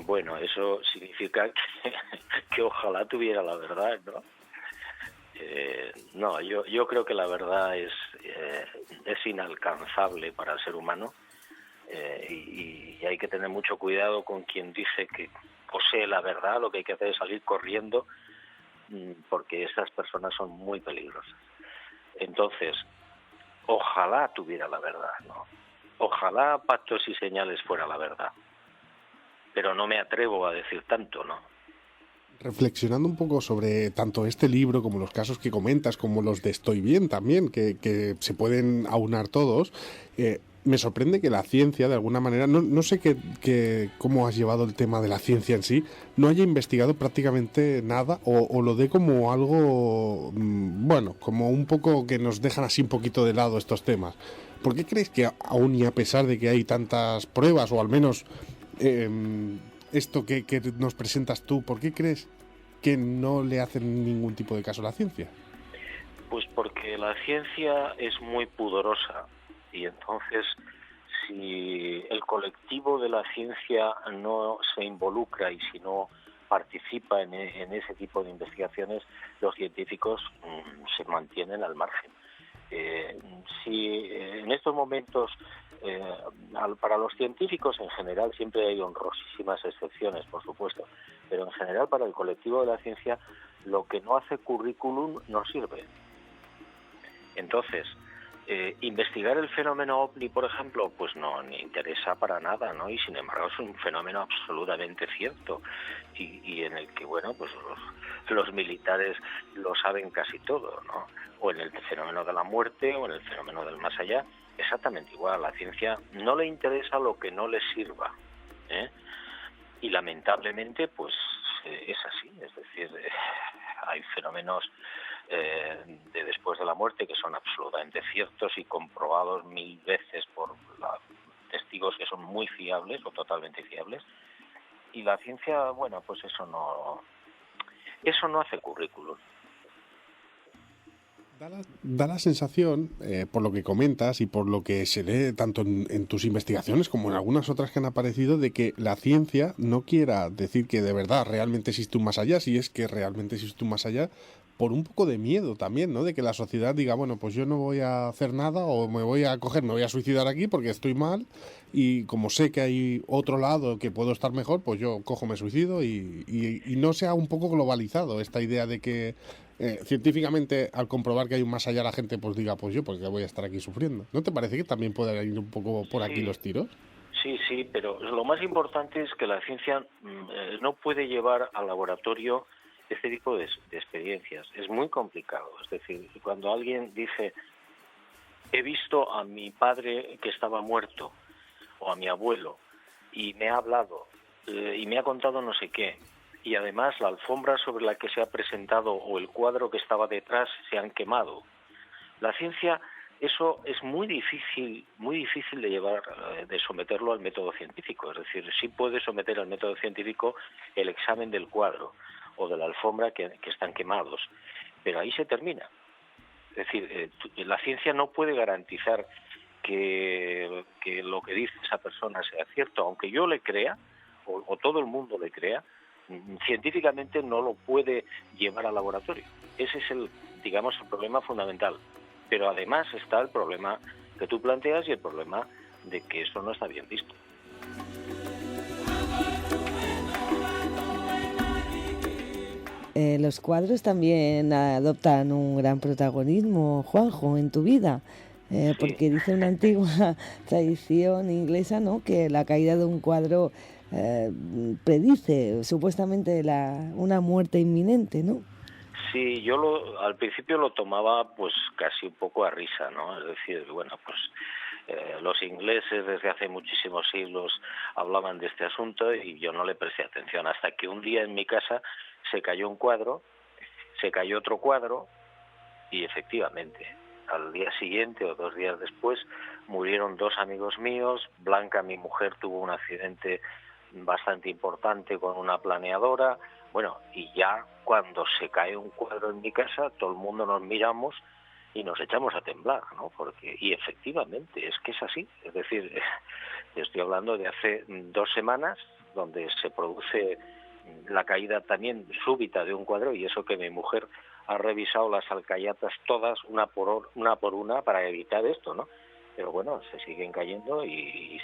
Bueno, eso significa que ojalá tuviera la verdad, ¿no? No, yo creo que la verdad es inalcanzable para el ser humano, y hay que tener mucho cuidado con quien dice que posee la verdad. Lo que hay que hacer es salir corriendo, porque estas personas son muy peligrosas. Entonces, ojalá tuviera la verdad, ¿no? Ojalá Pactos y Señales fuera la verdad, pero no me atrevo a decir tanto, ¿no? Reflexionando un poco sobre tanto este libro como los casos que comentas, como los de Estoy Bien también, que se pueden aunar todos, me sorprende que la ciencia, de alguna manera, no sé cómo has llevado el tema de la ciencia en sí, no haya investigado prácticamente nada o lo dé como algo, bueno, como un poco que nos dejan así un poquito de lado estos temas. ¿Por qué crees que aún y a pesar de que hay tantas pruebas, o al menos esto que nos presentas tú, ¿por qué crees que no le hacen ningún tipo de caso a la ciencia? Pues porque la ciencia es muy pudorosa, y entonces si el colectivo de la ciencia no se involucra y si no participa en ese tipo de investigaciones, los científicos se mantienen al margen. Si en estos momentos, para los científicos en general siempre hay honrosísimas excepciones, por supuesto, pero en general para el colectivo de la ciencia lo que no hace currículum no sirve. Entonces, investigar el fenómeno OVNI, por ejemplo, pues no me interesa para nada, ¿no? Y sin embargo es un fenómeno absolutamente cierto y en el que, bueno, pues los militares lo saben casi todo, ¿no? O en el fenómeno de la muerte o en el fenómeno del más allá, exactamente igual. A la ciencia no le interesa lo que no le sirva, ¿eh? Y lamentablemente, pues es así. Es decir, hay fenómenos de después de la muerte que son absolutamente ciertos y comprobados 1000 veces por testigos que son muy fiables o totalmente fiables, y la ciencia, bueno, pues eso no hace currículum. Da la sensación, por lo que comentas y por lo que se lee tanto en tus investigaciones como en algunas otras que han aparecido, de que la ciencia no quiera decir que de verdad realmente existe un más allá, si es que realmente existe un más allá, por un poco de miedo también, ¿no? De que la sociedad diga, bueno, pues yo no voy a hacer nada, o me voy a suicidar aquí porque estoy mal, y como sé que hay otro lado que puedo estar mejor, pues yo me suicido, y no sea un poco globalizado esta idea de que científicamente, al comprobar que hay un más allá, la gente pues diga, pues yo porque voy a estar aquí sufriendo. ¿No te parece que también puede ir un poco por aquí los tiros? Sí, pero lo más importante es que la ciencia no puede llevar al laboratorio este tipo de experiencias. Es muy complicado. Es decir, cuando alguien dice, he visto a mi padre que estaba muerto, o a mi abuelo, y me ha hablado, y me ha contado no sé qué, y además la alfombra sobre la que se ha presentado o el cuadro que estaba detrás se han quemado. La ciencia, eso es muy difícil de llevar, de someterlo al método científico. Es decir, sí puede someter al método científico el examen del cuadro o de la alfombra que están quemados, pero ahí se termina. Es decir, la ciencia no puede garantizar que lo que dice esa persona sea cierto, aunque yo le crea o todo el mundo le crea. Científicamente no lo puede llevar al laboratorio. Ese es el problema fundamental. Pero además está el problema que tú planteas y el problema de que eso no está bien visto. los cuadros también adoptan un gran protagonismo, Juanjo, en tu vida. Porque dice una antigua tradición inglesa, ¿no?, que la caída de un cuadro predice supuestamente una muerte inminente, ¿no? Sí, yo al principio lo tomaba pues casi un poco a risa, ¿no? Es decir, bueno, pues los ingleses desde hace muchísimos siglos hablaban de este asunto y yo no le presté atención, hasta que un día en mi casa se cayó un cuadro, se cayó otro cuadro y efectivamente al día siguiente o 2 días después murieron 2 amigos míos. Blanca, mi mujer, tuvo un accidente bastante importante con una planeadora. Bueno, y ya cuando se cae un cuadro en mi casa, todo el mundo nos miramos y nos echamos a temblar, ¿no? Y efectivamente, es que es así. Es decir, estoy hablando de hace 2 semanas, donde se produce la caída también súbita de un cuadro, y eso que mi mujer ha revisado las alcayatas todas, una por una, para evitar esto, ¿no? Pero bueno, se siguen cayendo y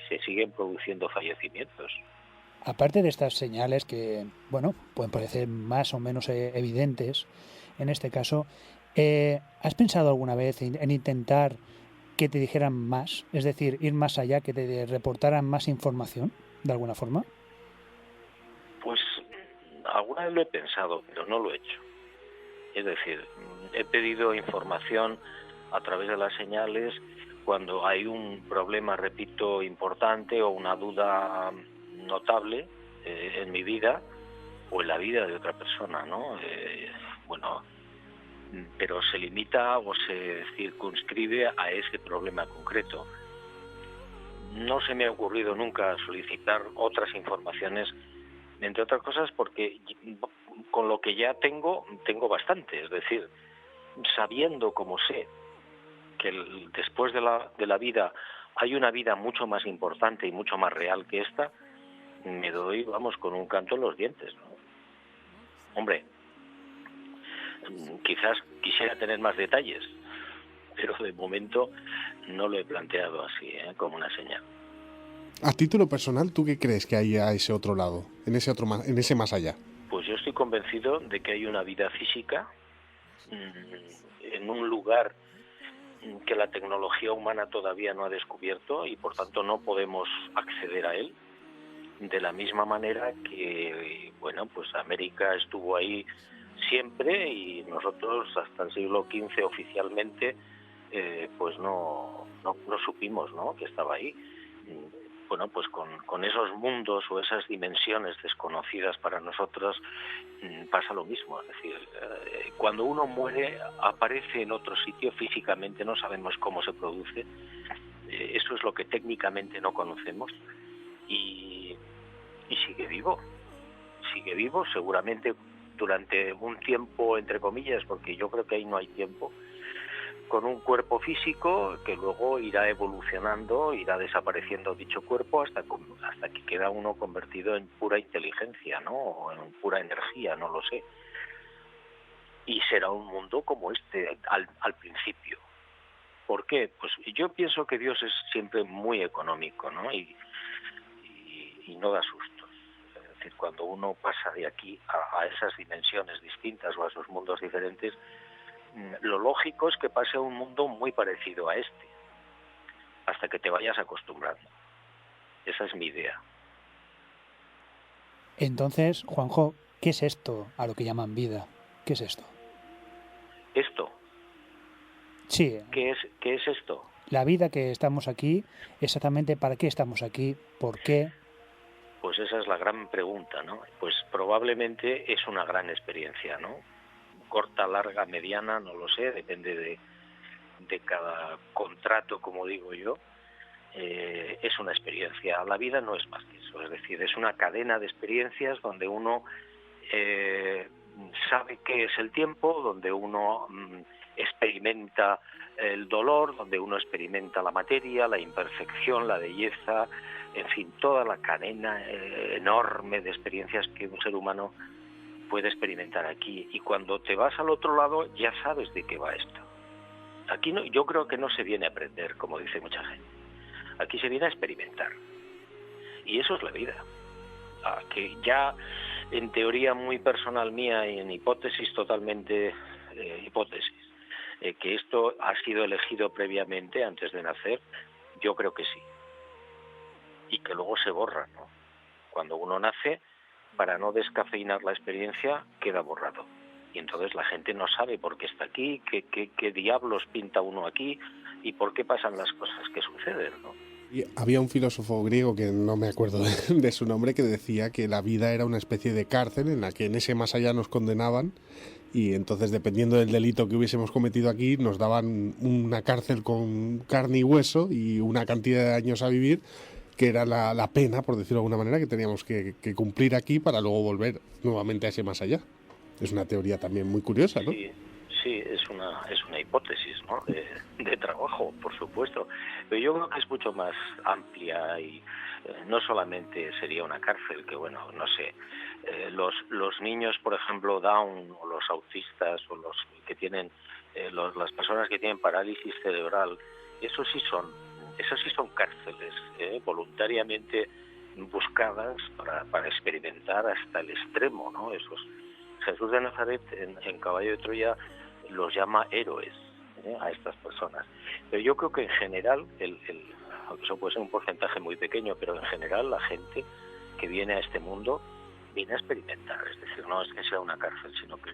se siguen produciendo fallecimientos. Aparte de estas señales que, bueno, pueden parecer más o menos evidentes, en este caso, ¿has pensado alguna vez en intentar que te dijeran más? Es decir, ir más allá, que te reportaran más información, de alguna forma. Pues alguna vez lo he pensado, pero no lo he hecho. Es decir, he pedido información a través de las señales cuando hay un problema, repito, importante o una duda notable en mi vida o en la vida de otra persona, ¿no? Bueno, pero se limita o se circunscribe a ese problema concreto. No se me ha ocurrido nunca solicitar otras informaciones, entre otras cosas porque con lo que ya tengo bastante. Es decir, sabiendo como sé que después de la vida hay una vida mucho más importante y mucho más real que esta, me doy, con un canto en los dientes, ¿no? Hombre, quizás quisiera tener más detalles, pero de momento no lo he planteado así, como una señal. A título personal, ¿tú qué crees que hay a ese otro lado, en ese más allá? Pues yo estoy convencido de que hay una vida física en un lugar que la tecnología humana todavía no ha descubierto y por tanto no podemos acceder a él, de la misma manera que, pues América estuvo ahí siempre y nosotros hasta el siglo XV oficialmente pues no supimos, ¿no?, que estaba ahí. Bueno, pues con esos mundos o esas dimensiones desconocidas para nosotros pasa lo mismo. Es decir, cuando uno muere aparece en otro sitio físicamente, no sabemos cómo se produce, eso es lo que técnicamente no conocemos, y sigue vivo, seguramente durante un tiempo, entre comillas, porque yo creo que ahí no hay tiempo, con un cuerpo físico que luego irá evolucionando, irá desapareciendo dicho cuerpo hasta que queda uno convertido en pura inteligencia, ¿no?, o en pura energía, no lo sé. Y será un mundo como este al principio. ¿Por qué? Pues yo pienso que Dios es siempre muy económico, ¿no?, y no da sustos. Es decir, cuando uno pasa de aquí a esas dimensiones distintas o a esos mundos diferentes, lo lógico es que pase a un mundo muy parecido a este, hasta que te vayas acostumbrando. Esa es mi idea. Entonces, Juanjo, ¿qué es esto a lo que llaman vida? ¿Qué es esto? ¿Esto? Sí. ¿Qué es esto? La vida que estamos aquí, exactamente para qué estamos aquí, por qué. Pues esa es la gran pregunta, ¿no? Pues probablemente es una gran experiencia, ¿no? Corta, larga, mediana, no lo sé, depende de cada contrato, como digo yo. Es una experiencia. La vida no es más que eso, es decir, es una cadena de experiencias donde uno sabe qué es el tiempo, donde uno experimenta el dolor, donde uno experimenta la materia, la imperfección, la belleza, en fin, toda la cadena enorme de experiencias que un ser humano puede experimentar aquí. Y cuando te vas al otro lado ya sabes de qué va esto. Aquí no, yo creo que no se viene a aprender, como dice mucha gente. Aquí se viene a experimentar. Y eso es la vida. Que ya en teoría muy personal mía y en hipótesis totalmente hipótesis, que esto ha sido elegido previamente antes de nacer, yo creo que sí. Y que luego se borra, ¿no? Cuando uno nace, para no descafeinar la experiencia, queda borrado. Y entonces la gente no sabe por qué está aquí, qué diablos pinta uno aquí y por qué pasan las cosas que suceden, ¿no? Y había un filósofo griego, que no me acuerdo de su nombre, que decía que la vida era una especie de cárcel en la que en ese más allá nos condenaban, y entonces, dependiendo del delito que hubiésemos cometido aquí, nos daban una cárcel con carne y hueso y una cantidad de años a vivir, que era la pena, por decirlo de alguna manera, que teníamos que cumplir aquí para luego volver nuevamente a ese más allá. Es una teoría también muy curiosa, ¿no? Sí, es una hipótesis, ¿no? de trabajo, por supuesto. Pero yo creo que es mucho más amplia y no solamente sería una cárcel, que bueno, no sé, los niños, por ejemplo, Down, o los autistas, o los que tienen, las personas que tienen parálisis cerebral, esos sí son cárceles, voluntariamente buscadas para experimentar hasta el extremo, ¿no? Jesús de Nazaret en Caballo de Troya los llama héroes a estas personas. Pero yo creo que en general, eso puede ser un porcentaje muy pequeño, pero en general la gente que viene a este mundo viene a experimentar. Es decir, no es que sea una cárcel, sino que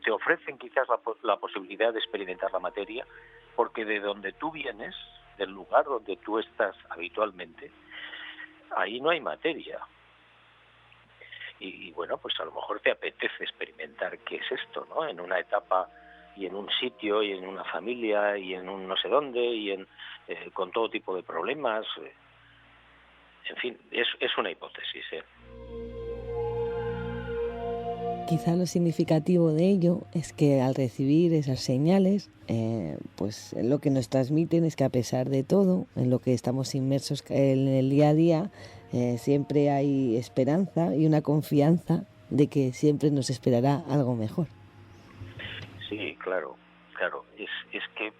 te ofrecen quizás la posibilidad de experimentar la materia, porque de donde tú vienes, del lugar donde tú estás habitualmente, ahí no hay materia. Y bueno, pues a lo mejor te apetece experimentar qué es esto, ¿no? En una etapa y en un sitio y en una familia y en un no sé dónde y con todo tipo de problemas. En fin, es una hipótesis, ¿eh? Quizá lo significativo de ello es que al recibir esas señales, pues lo que nos transmiten es que a pesar de todo, en lo que estamos inmersos en el día a día, siempre hay esperanza y una confianza de que siempre nos esperará algo mejor. Sí, claro. Es que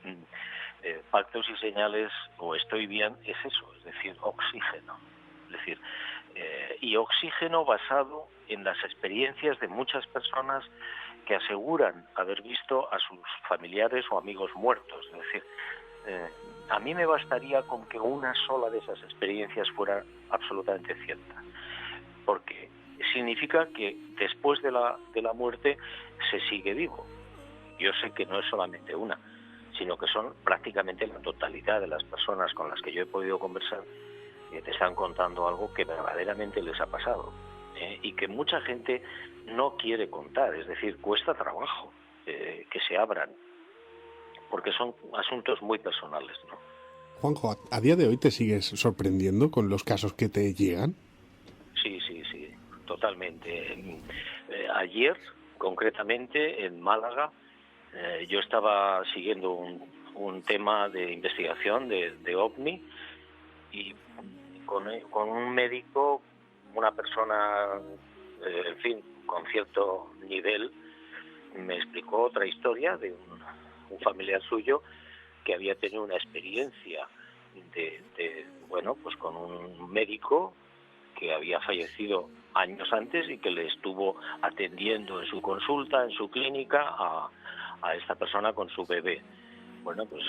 pactos y señales, o estoy bien, es eso, es decir, oxígeno. Es decir, y oxígeno basado en las experiencias de muchas personas que aseguran haber visto a sus familiares o amigos muertos. Es decir, a mí me bastaría con que una sola de esas experiencias fuera absolutamente cierta, porque significa que después de la muerte se sigue vivo. Yo sé que no es solamente una, sino que son prácticamente la totalidad de las personas con las que yo he podido conversar que te están contando algo que verdaderamente les ha pasado, y que mucha gente no quiere contar. Es decir, cuesta trabajo que se abran, porque son asuntos muy personales, ¿no? Juanjo, ¿a día de hoy te sigues sorprendiendo con los casos que te llegan? Sí, totalmente. Ayer, concretamente, en Málaga, yo estaba siguiendo un tema de investigación de OVNI, y con un médico, una persona, en fin, con cierto nivel, me explicó otra historia de un familiar suyo que había tenido una experiencia bueno, pues con un médico que había fallecido años antes y que le estuvo atendiendo en su consulta, en su clínica, a esta persona con su bebé. Bueno, pues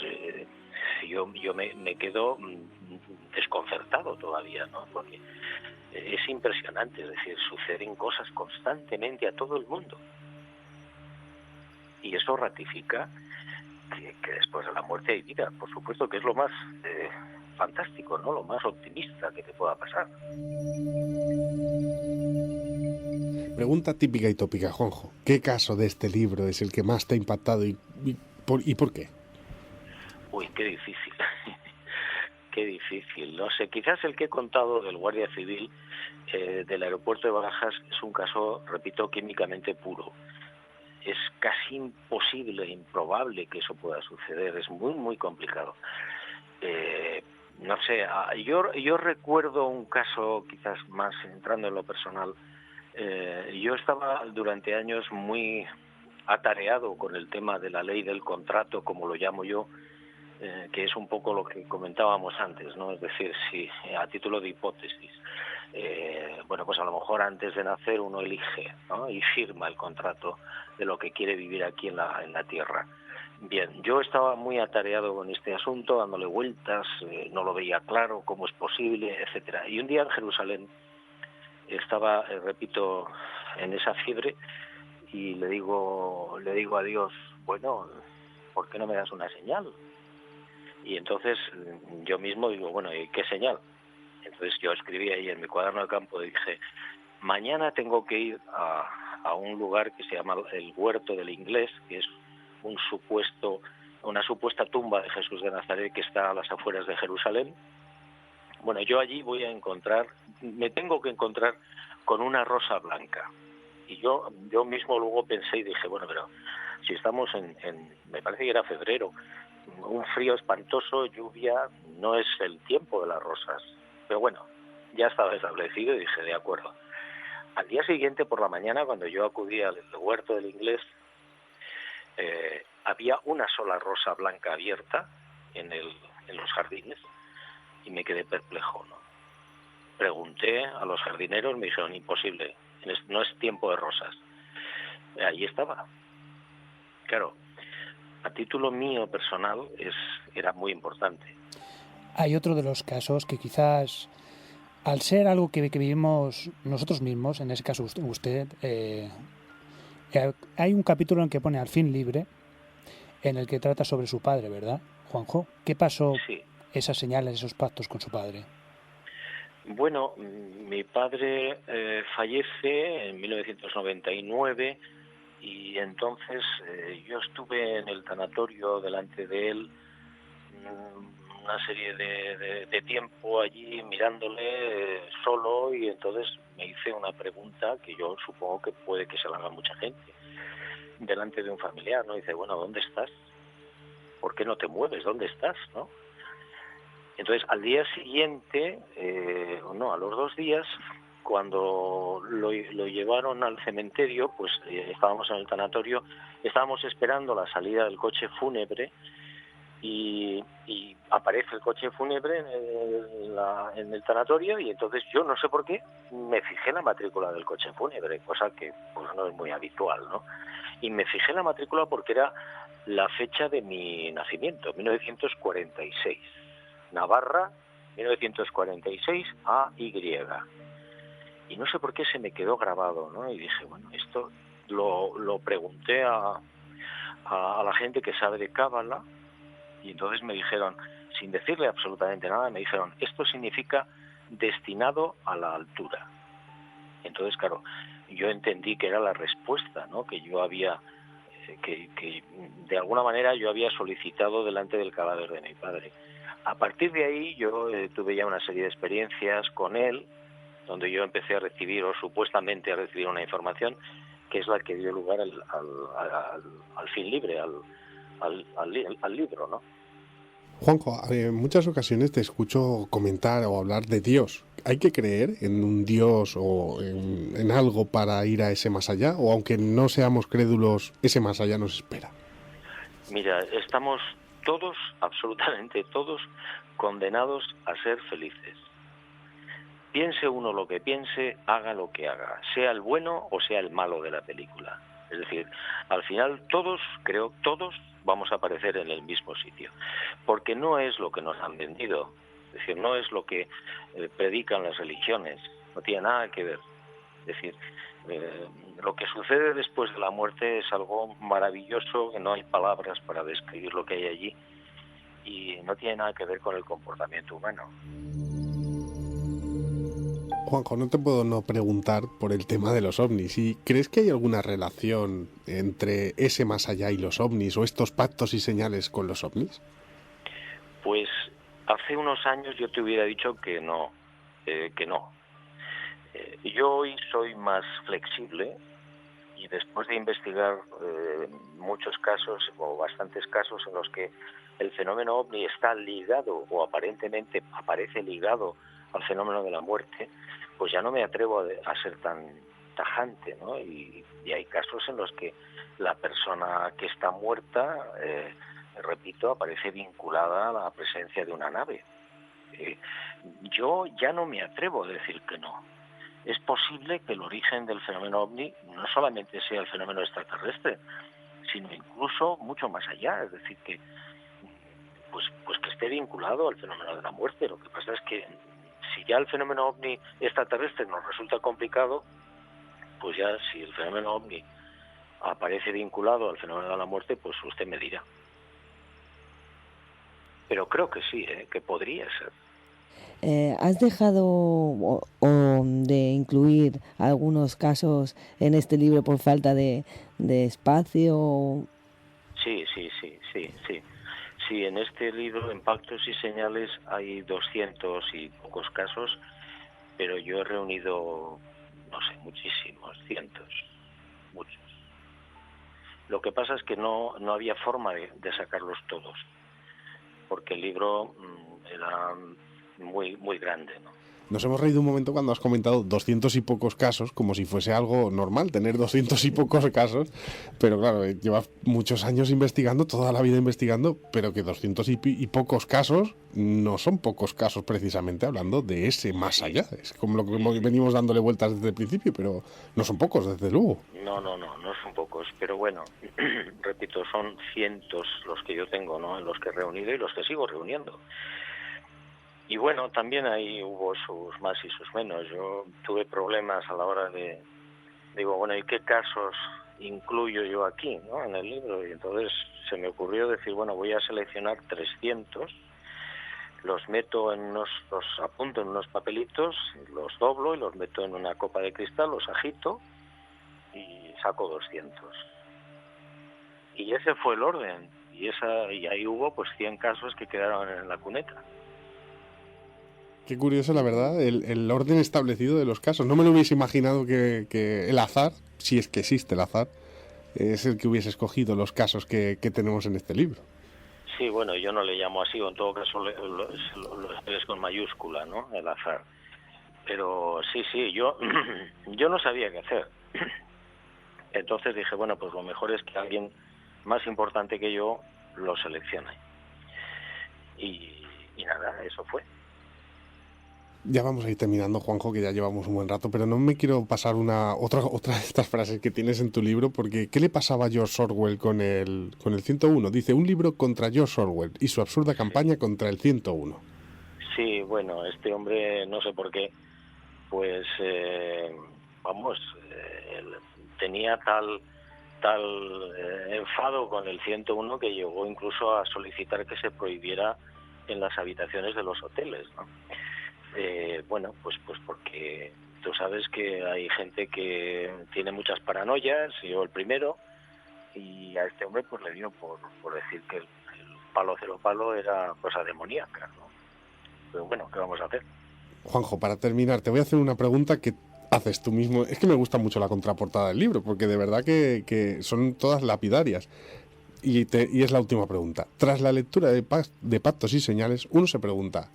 yo me quedo desconcertado todavía, ¿no? Porque es impresionante, es decir, suceden cosas constantemente a todo el mundo. Y eso ratifica que después de la muerte hay vida, por supuesto, que es lo más fantástico, ¿no? Lo más optimista que te pueda pasar. Pregunta típica y tópica, Juanjo. ¿Qué caso de este libro es el que más te ha impactado y por qué? Uy, qué difícil. Qué difícil. No sé, quizás el que he contado del Guardia Civil del aeropuerto de Barajas es un caso, repito, químicamente puro. Es casi imposible, improbable que eso pueda suceder. Es muy, muy complicado. No sé, yo recuerdo un caso, quizás más entrando en lo personal. Yo estaba durante años muy atareado con el tema de la ley del contrato, como lo llamo yo, que es un poco lo que comentábamos antes, ¿no? Es decir, si a título de hipótesis, bueno, pues a lo mejor antes de nacer uno elige, ¿no? Y firma el contrato de lo que quiere vivir aquí en la Tierra. Bien, yo estaba muy atareado con este asunto, dándole vueltas, no lo veía claro, cómo es posible, etcétera. Y un día en Jerusalén estaba, repito, en esa fiebre y le digo a Dios, bueno, ¿por qué no me das una señal? Y entonces yo mismo digo, bueno, ¿y qué señal? Entonces yo escribí ahí en mi cuaderno de campo y dije, mañana tengo que ir a un lugar que se llama el Huerto del Inglés, que es una supuesta tumba de Jesús de Nazaret que está a las afueras de Jerusalén. Bueno, yo allí me tengo que encontrar con una rosa blanca. Y yo mismo luego pensé y dije, bueno, pero si estamos me parece que era febrero, un frío espantoso, lluvia, no es el tiempo de las rosas. Pero bueno, ya estaba establecido y dije, de acuerdo. Al día siguiente, por la mañana, cuando yo acudí al Huerto del Inglés, había una sola rosa blanca abierta en los jardines y me quedé perplejo, ¿no? Pregunté a los jardineros, me dijeron, imposible, no es tiempo de rosas. Ahí estaba. Claro, a título mío personal era muy importante. Hay otro de los casos que quizás, al ser algo que vivimos nosotros mismos, en ese caso usted, hay un capítulo en que pone Al fin libre, en el que trata sobre su padre, ¿verdad, Juanjo? ¿Qué pasó, sí, esas señales, esos pactos con su padre? Bueno, mi padre fallece en 1999 y entonces yo estuve en el tanatorio delante de él una serie de tiempo allí mirándole solo, y entonces me hice una pregunta que yo supongo que puede que se la haga mucha gente delante de un familiar, ¿no? Dice, bueno, ¿dónde estás? ¿Por qué no te mueves? ¿Dónde estás? ¿No? Entonces, al día siguiente, a los 2 días, cuando lo llevaron al cementerio, pues estábamos en el tanatorio, estábamos esperando la salida del coche fúnebre y aparece el coche fúnebre en el tanatorio, y entonces yo no sé por qué me fijé en la matrícula del coche fúnebre, cosa que pues no es muy habitual, ¿no? Y me fijé en la matrícula porque era la fecha de mi nacimiento, 1946. Navarra, 1946, AY. Y no sé por qué se me quedó grabado, ¿no? Y dije, bueno, esto lo pregunté a la gente que sabe de Cábala, y entonces me dijeron, sin decirle absolutamente nada, me dijeron, esto significa destinado a la altura. Entonces, claro, yo entendí que era la respuesta, ¿no? Que yo había, que de alguna manera yo había solicitado delante del cadáver de mi padre. A partir de ahí yo tuve ya una serie de experiencias con él, donde yo empecé a recibir, o supuestamente a recibir, una información que es la que dio lugar al fin libre, al libro, ¿no? Juanjo, en muchas ocasiones te escucho comentar o hablar de Dios. ¿Hay que creer en un Dios o en algo para ir a ese más allá? ¿O aunque no seamos crédulos, ese más allá nos espera? Mira, estamos todos, absolutamente todos, condenados a ser felices. Piense uno lo que piense, haga lo que haga, sea el bueno o sea el malo de la película. Es decir, al final todos vamos a aparecer en el mismo sitio, porque no es lo que nos han vendido, es decir, no es lo que predican las religiones, no tiene nada que ver. Es decir, lo que sucede después de la muerte es algo maravilloso, que no hay palabras para describir lo que hay allí, y no tiene nada que ver con el comportamiento humano. Juanjo, no te puedo no preguntar por el tema de los ovnis. ¿Y crees que hay alguna relación entre ese más allá y los ovnis, o estos pactos y señales con los ovnis? Pues hace unos años yo te hubiera dicho que no. Yo hoy soy más flexible, y después de investigar muchos casos, o bastantes casos, en los que el fenómeno ovni está ligado, o aparentemente aparece ligado al fenómeno de la muerte, pues ya no me atrevo a ser tan tajante, ¿no? Y hay casos en los que la persona que está muerta repito, aparece vinculada a la presencia de una nave. Yo ya no me atrevo a decir que no. Es posible que el origen del fenómeno ovni no solamente sea el fenómeno extraterrestre, sino incluso mucho más allá, es decir, que pues que esté vinculado al fenómeno de la muerte. Lo que pasa es que si ya el fenómeno ovni extraterrestre nos resulta complicado, pues ya si el fenómeno ovni aparece vinculado al fenómeno de la muerte, pues usted me dirá. Pero creo que sí, que podría ser. ¿Has dejado de incluir algunos casos en este libro por falta de espacio? Sí. Sí, en este libro, en Pactos y Señales, hay 200 y pocos casos, pero yo he reunido, no sé, muchísimos, cientos, muchos. Lo que pasa es que no había forma de sacarlos todos, porque el libro era muy, muy grande, ¿no? Nos hemos reído un momento cuando has comentado 200 y pocos casos, como si fuese algo normal tener 200 y pocos casos, pero claro, llevas muchos años investigando, toda la vida investigando, pero que 200 y pocos casos no son pocos casos precisamente hablando de ese más allá. Es como lo que venimos dándole vueltas desde el principio, pero no son pocos, desde luego. No son pocos, pero bueno, repito, son cientos los que yo tengo, ¿no?, en los que he reunido y los que sigo reuniendo. Y bueno, también ahí hubo sus más y sus menos. Yo tuve problemas a la hora digo, bueno, ¿y qué casos incluyo yo aquí, ¿no?, en el libro? Y entonces se me ocurrió decir, bueno, voy a seleccionar 300, los apunto en unos papelitos, los doblo y los meto en una copa de cristal, los agito y saco 200. Y ese fue el orden. Y ahí hubo pues 100 casos que quedaron en la cuneta. Qué curioso, la verdad, el orden establecido de los casos. No me lo hubiese imaginado que el azar, si es que existe el azar, es el que hubiese escogido los casos que tenemos en este libro. Sí, bueno, yo no le llamo así, o en todo caso lo escribes con mayúscula, ¿no?, el azar. Pero sí, yo no sabía qué hacer. Entonces dije, bueno, pues lo mejor es que alguien más importante que yo lo seleccione. Y nada, eso fue. Ya vamos a ir terminando, Juanjo, que ya llevamos un buen rato, pero no me quiero pasar otra de estas frases que tienes en tu libro, porque ¿qué le pasaba a George Orwell con el 101? Dice, un libro contra George Orwell y su absurda campaña contra el 101. Sí, bueno, este hombre, no sé por qué, pues, tenía tal enfado con el 101 que llegó incluso a solicitar que se prohibiera en las habitaciones de los hoteles, ¿no? Bueno, pues porque tú sabes que hay gente que tiene muchas paranoias, yo el primero, y a este hombre pues le dio por decir que el palo cero palo era cosa demoníaca, ¿no? Pero bueno, ¿qué vamos a hacer? Juanjo, para terminar, te voy a hacer una pregunta que haces tú mismo. Es que me gusta mucho la contraportada del libro, porque de verdad que son todas lapidarias. Y es la última pregunta. Tras la lectura de Pactos y Señales, uno se pregunta,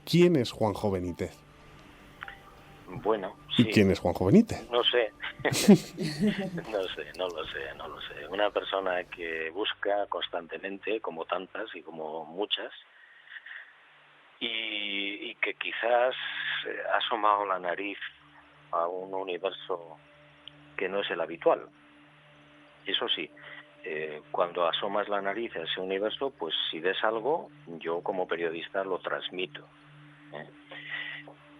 ¿quién es Juanjo Benítez? Bueno, sí. ¿Y quién es Juanjo Benítez? No sé. No lo sé. Una persona que busca constantemente, como tantas y como muchas, y que quizás ha asomado la nariz a un universo que no es el habitual. Eso sí, cuando asomas la nariz a ese universo, pues si ves algo, yo como periodista lo transmito.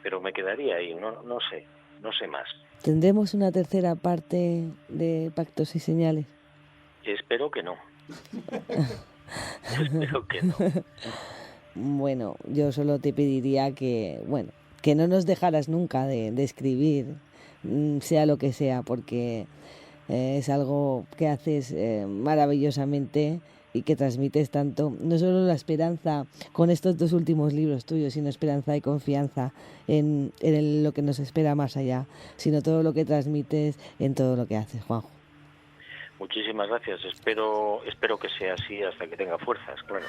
Pero me quedaría ahí, no sé más. ¿Tendremos una tercera parte de Pactos y Señales? Espero que no. Espero que no. Bueno, yo solo te pediría que no nos dejaras nunca de escribir, sea lo que sea, porque es algo que haces maravillosamente y que transmites tanto, no solo la esperanza con estos 2 últimos libros tuyos, sino esperanza y confianza en lo que nos espera más allá, sino todo lo que transmites en todo lo que haces, Juanjo. Muchísimas gracias. Espero que sea así hasta que tenga fuerzas, claro.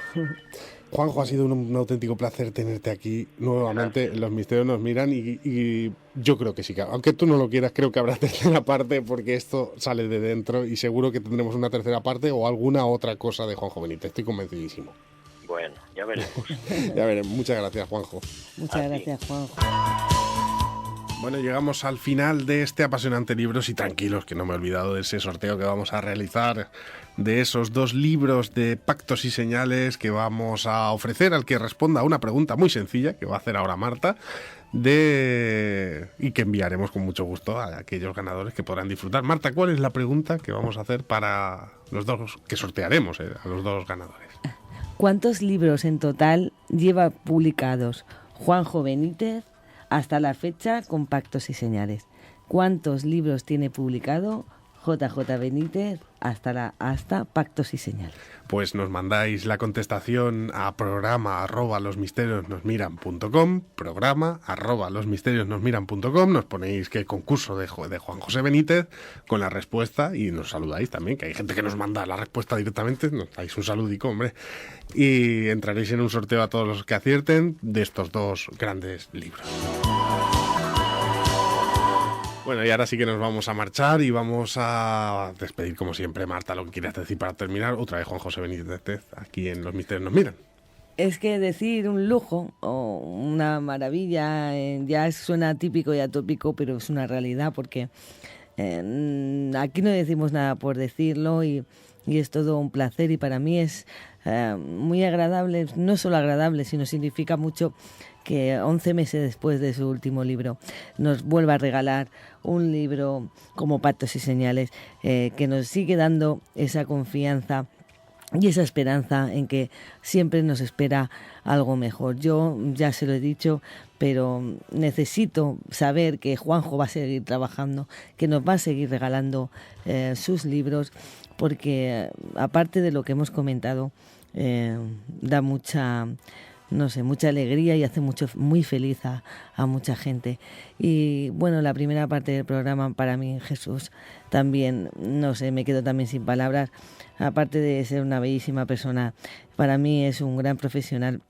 Juanjo, ha sido un auténtico placer tenerte aquí nuevamente. Gracias. Los misterios nos miran y yo creo que sí, aunque tú no lo quieras, creo que habrá tercera parte, porque esto sale de dentro y seguro que tendremos una tercera parte o alguna otra cosa de Juanjo Benítez. Estoy convencidísimo. Bueno, ya veremos. Ya veremos. Muchas gracias, Juanjo. Muchas gracias, Juanjo. Bueno, llegamos al final de este apasionante libro y tranquilos que no me he olvidado de ese sorteo que vamos a realizar, de esos 2 libros de Pactos y Señales que vamos a ofrecer al que responda a una pregunta muy sencilla que va a hacer ahora Marta y que enviaremos con mucho gusto a aquellos ganadores que podrán disfrutar. Marta, ¿cuál es la pregunta que vamos a hacer para los 2 que sortearemos a los 2 ganadores? ¿Cuántos libros en total lleva publicados Juanjo Benítez hasta la fecha con Pactos y Señales? ¿Cuántos libros tiene publicado JJ Benítez hasta Pactos y Señales? Pues nos mandáis la contestación a programa@losmisteriosnosmiran.com, programa@losmisteriosnosmiran.com, nos ponéis qué concurso de Juan José Benítez con la respuesta y nos saludáis también, que hay gente que nos manda la respuesta directamente, nos dais un saludico, hombre, y entraréis en un sorteo a todos los que acierten de estos 2 grandes libros. Bueno, y ahora sí que nos vamos a marchar y vamos a despedir, como siempre, Marta, lo que quieras decir para terminar. Otra vez Juan José Benítez, aquí en Los Misterios nos miran. Es que decir un lujo o una maravilla ya suena típico y atópico, pero es una realidad porque aquí no decimos nada por decirlo y es todo un placer y para mí es muy agradable, no solo agradable, sino significa mucho que 11 meses después de su último libro nos vuelva a regalar un libro como Pactos y Señales, que nos sigue dando esa confianza y esa esperanza en que siempre nos espera algo mejor. Yo ya se lo he dicho, pero necesito saber que Juanjo va a seguir trabajando, que nos va a seguir regalando sus libros, porque aparte de lo que hemos comentado, da mucha alegría y hace muy feliz a mucha gente. Y bueno, la primera parte del programa para mí, Jesús, también, me quedo también sin palabras. Aparte de ser una bellísima persona, para mí es un gran profesional.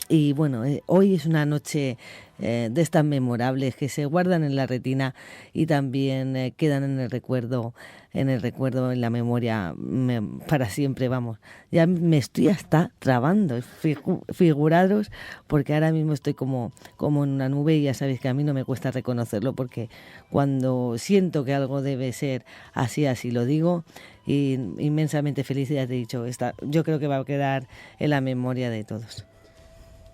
Y bueno, hoy es una noche de estas memorables que se guardan en la retina y también quedan en el recuerdo, en la memoria para siempre, vamos. Ya me estoy hasta trabando, figuraros, porque ahora mismo estoy como en una nube y ya sabéis que a mí no me cuesta reconocerlo porque cuando siento que algo debe ser así lo digo y inmensamente feliz, ya te he dicho, yo creo que va a quedar en la memoria de todos.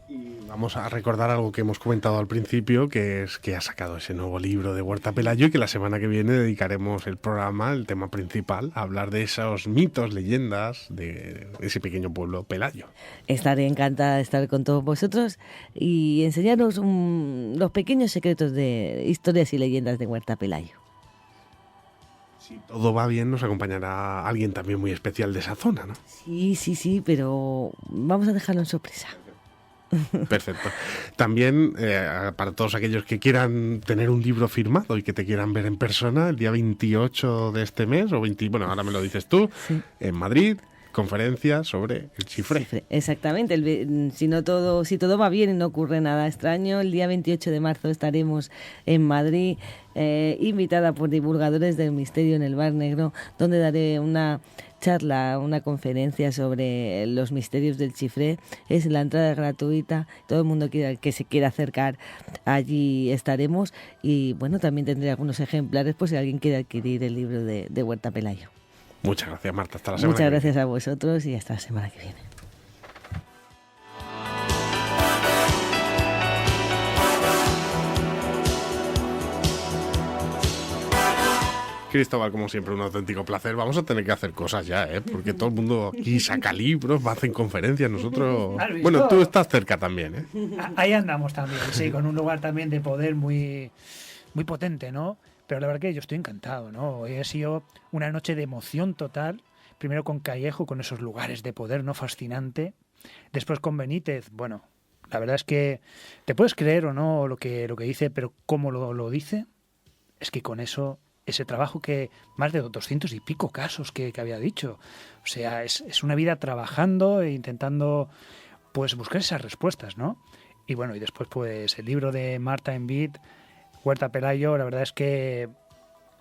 Y vamos a recordar algo que hemos comentado al principio, que es que ha sacado ese nuevo libro de Huerta Pelayo y que la semana que viene dedicaremos el programa, el tema principal, a hablar de esos mitos, leyendas de ese pequeño pueblo Pelayo. Estaré encantada de estar con todos vosotros y enseñaros los pequeños secretos de historias y leyendas de Huerta Pelayo. Si todo va bien, nos acompañará alguien también muy especial de esa zona, ¿no? Sí, pero vamos a dejarlo en sorpresa. Perfecto. También para todos aquellos que quieran tener un libro firmado y que te quieran ver en persona, el día 28 de este mes, bueno, ahora me lo dices tú, sí, en Madrid, conferencia sobre el Chifré. Exactamente. Si todo va bien y no ocurre nada extraño, el día 28 de marzo estaremos en Madrid, invitada por divulgadores del misterio en el Bar Negro, donde daré una charla, una conferencia sobre los misterios del Chifré. La entrada es gratuita, todo el mundo que se quiera acercar, allí estaremos y bueno, también tendré algunos ejemplares por si alguien quiere adquirir el libro de Huerta Pelayo. Muchas gracias, Marta, hasta la semana que viene. Muchas gracias a vosotros y hasta la semana que viene. Cristóbal, como siempre, un auténtico placer. Vamos a tener que hacer cosas ya, porque todo el mundo aquí saca libros, hacen conferencias, nosotros... Bueno, tú estás cerca también, Ahí andamos también, sí, con un lugar también de poder muy, muy potente, ¿no? Pero la verdad que yo estoy encantado, ¿no? Hoy ha sido una noche de emoción total, primero con Callejo, con esos lugares de poder, ¿no? Fascinante. Después con Benítez, bueno, la verdad es que te puedes creer o no lo que dice, pero cómo lo dice, es que con eso ese trabajo que más de 200 y pico casos que había dicho. O sea, es una vida trabajando e intentando pues buscar esas respuestas, ¿no? Y bueno, y después pues el libro de Marta Envid, Huerta Pelayo, la verdad es que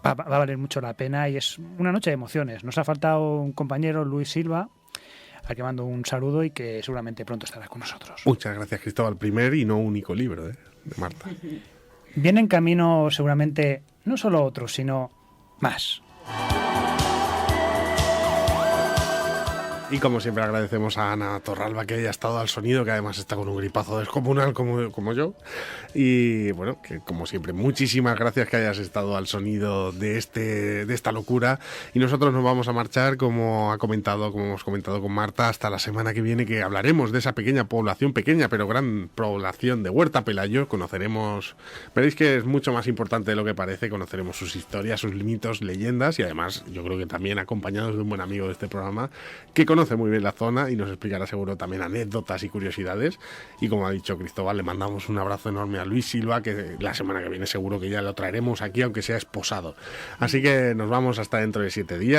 va a valer mucho la pena y es una noche de emociones. Nos ha faltado un compañero, Luis Silva, al que mando un saludo y que seguramente pronto estará con nosotros. Muchas gracias, Cristóbal. Primer y no único libro de Marta. Viene en camino seguramente no solo otros, sino más. Y como siempre agradecemos a Ana Torralba que haya estado al sonido, que además está con un gripazo descomunal como yo. Y bueno, que como siempre, muchísimas gracias que hayas estado al sonido de esta locura. Y nosotros nos vamos a marchar, como hemos comentado con Marta, hasta la semana que viene, que hablaremos de esa pequeña pero gran población de Huerta Pelayo. Veréis que es mucho más importante de lo que parece, conoceremos sus historias, sus mitos, leyendas y además yo creo que también acompañados de un buen amigo de este programa que conoce muy bien la zona y nos explicará seguro también anécdotas y curiosidades. Y como ha dicho Cristóbal, le mandamos un abrazo enorme a Luis Silva, que la semana que viene seguro que ya lo traeremos aquí, aunque sea esposado. Así que nos vamos hasta dentro de 7 días.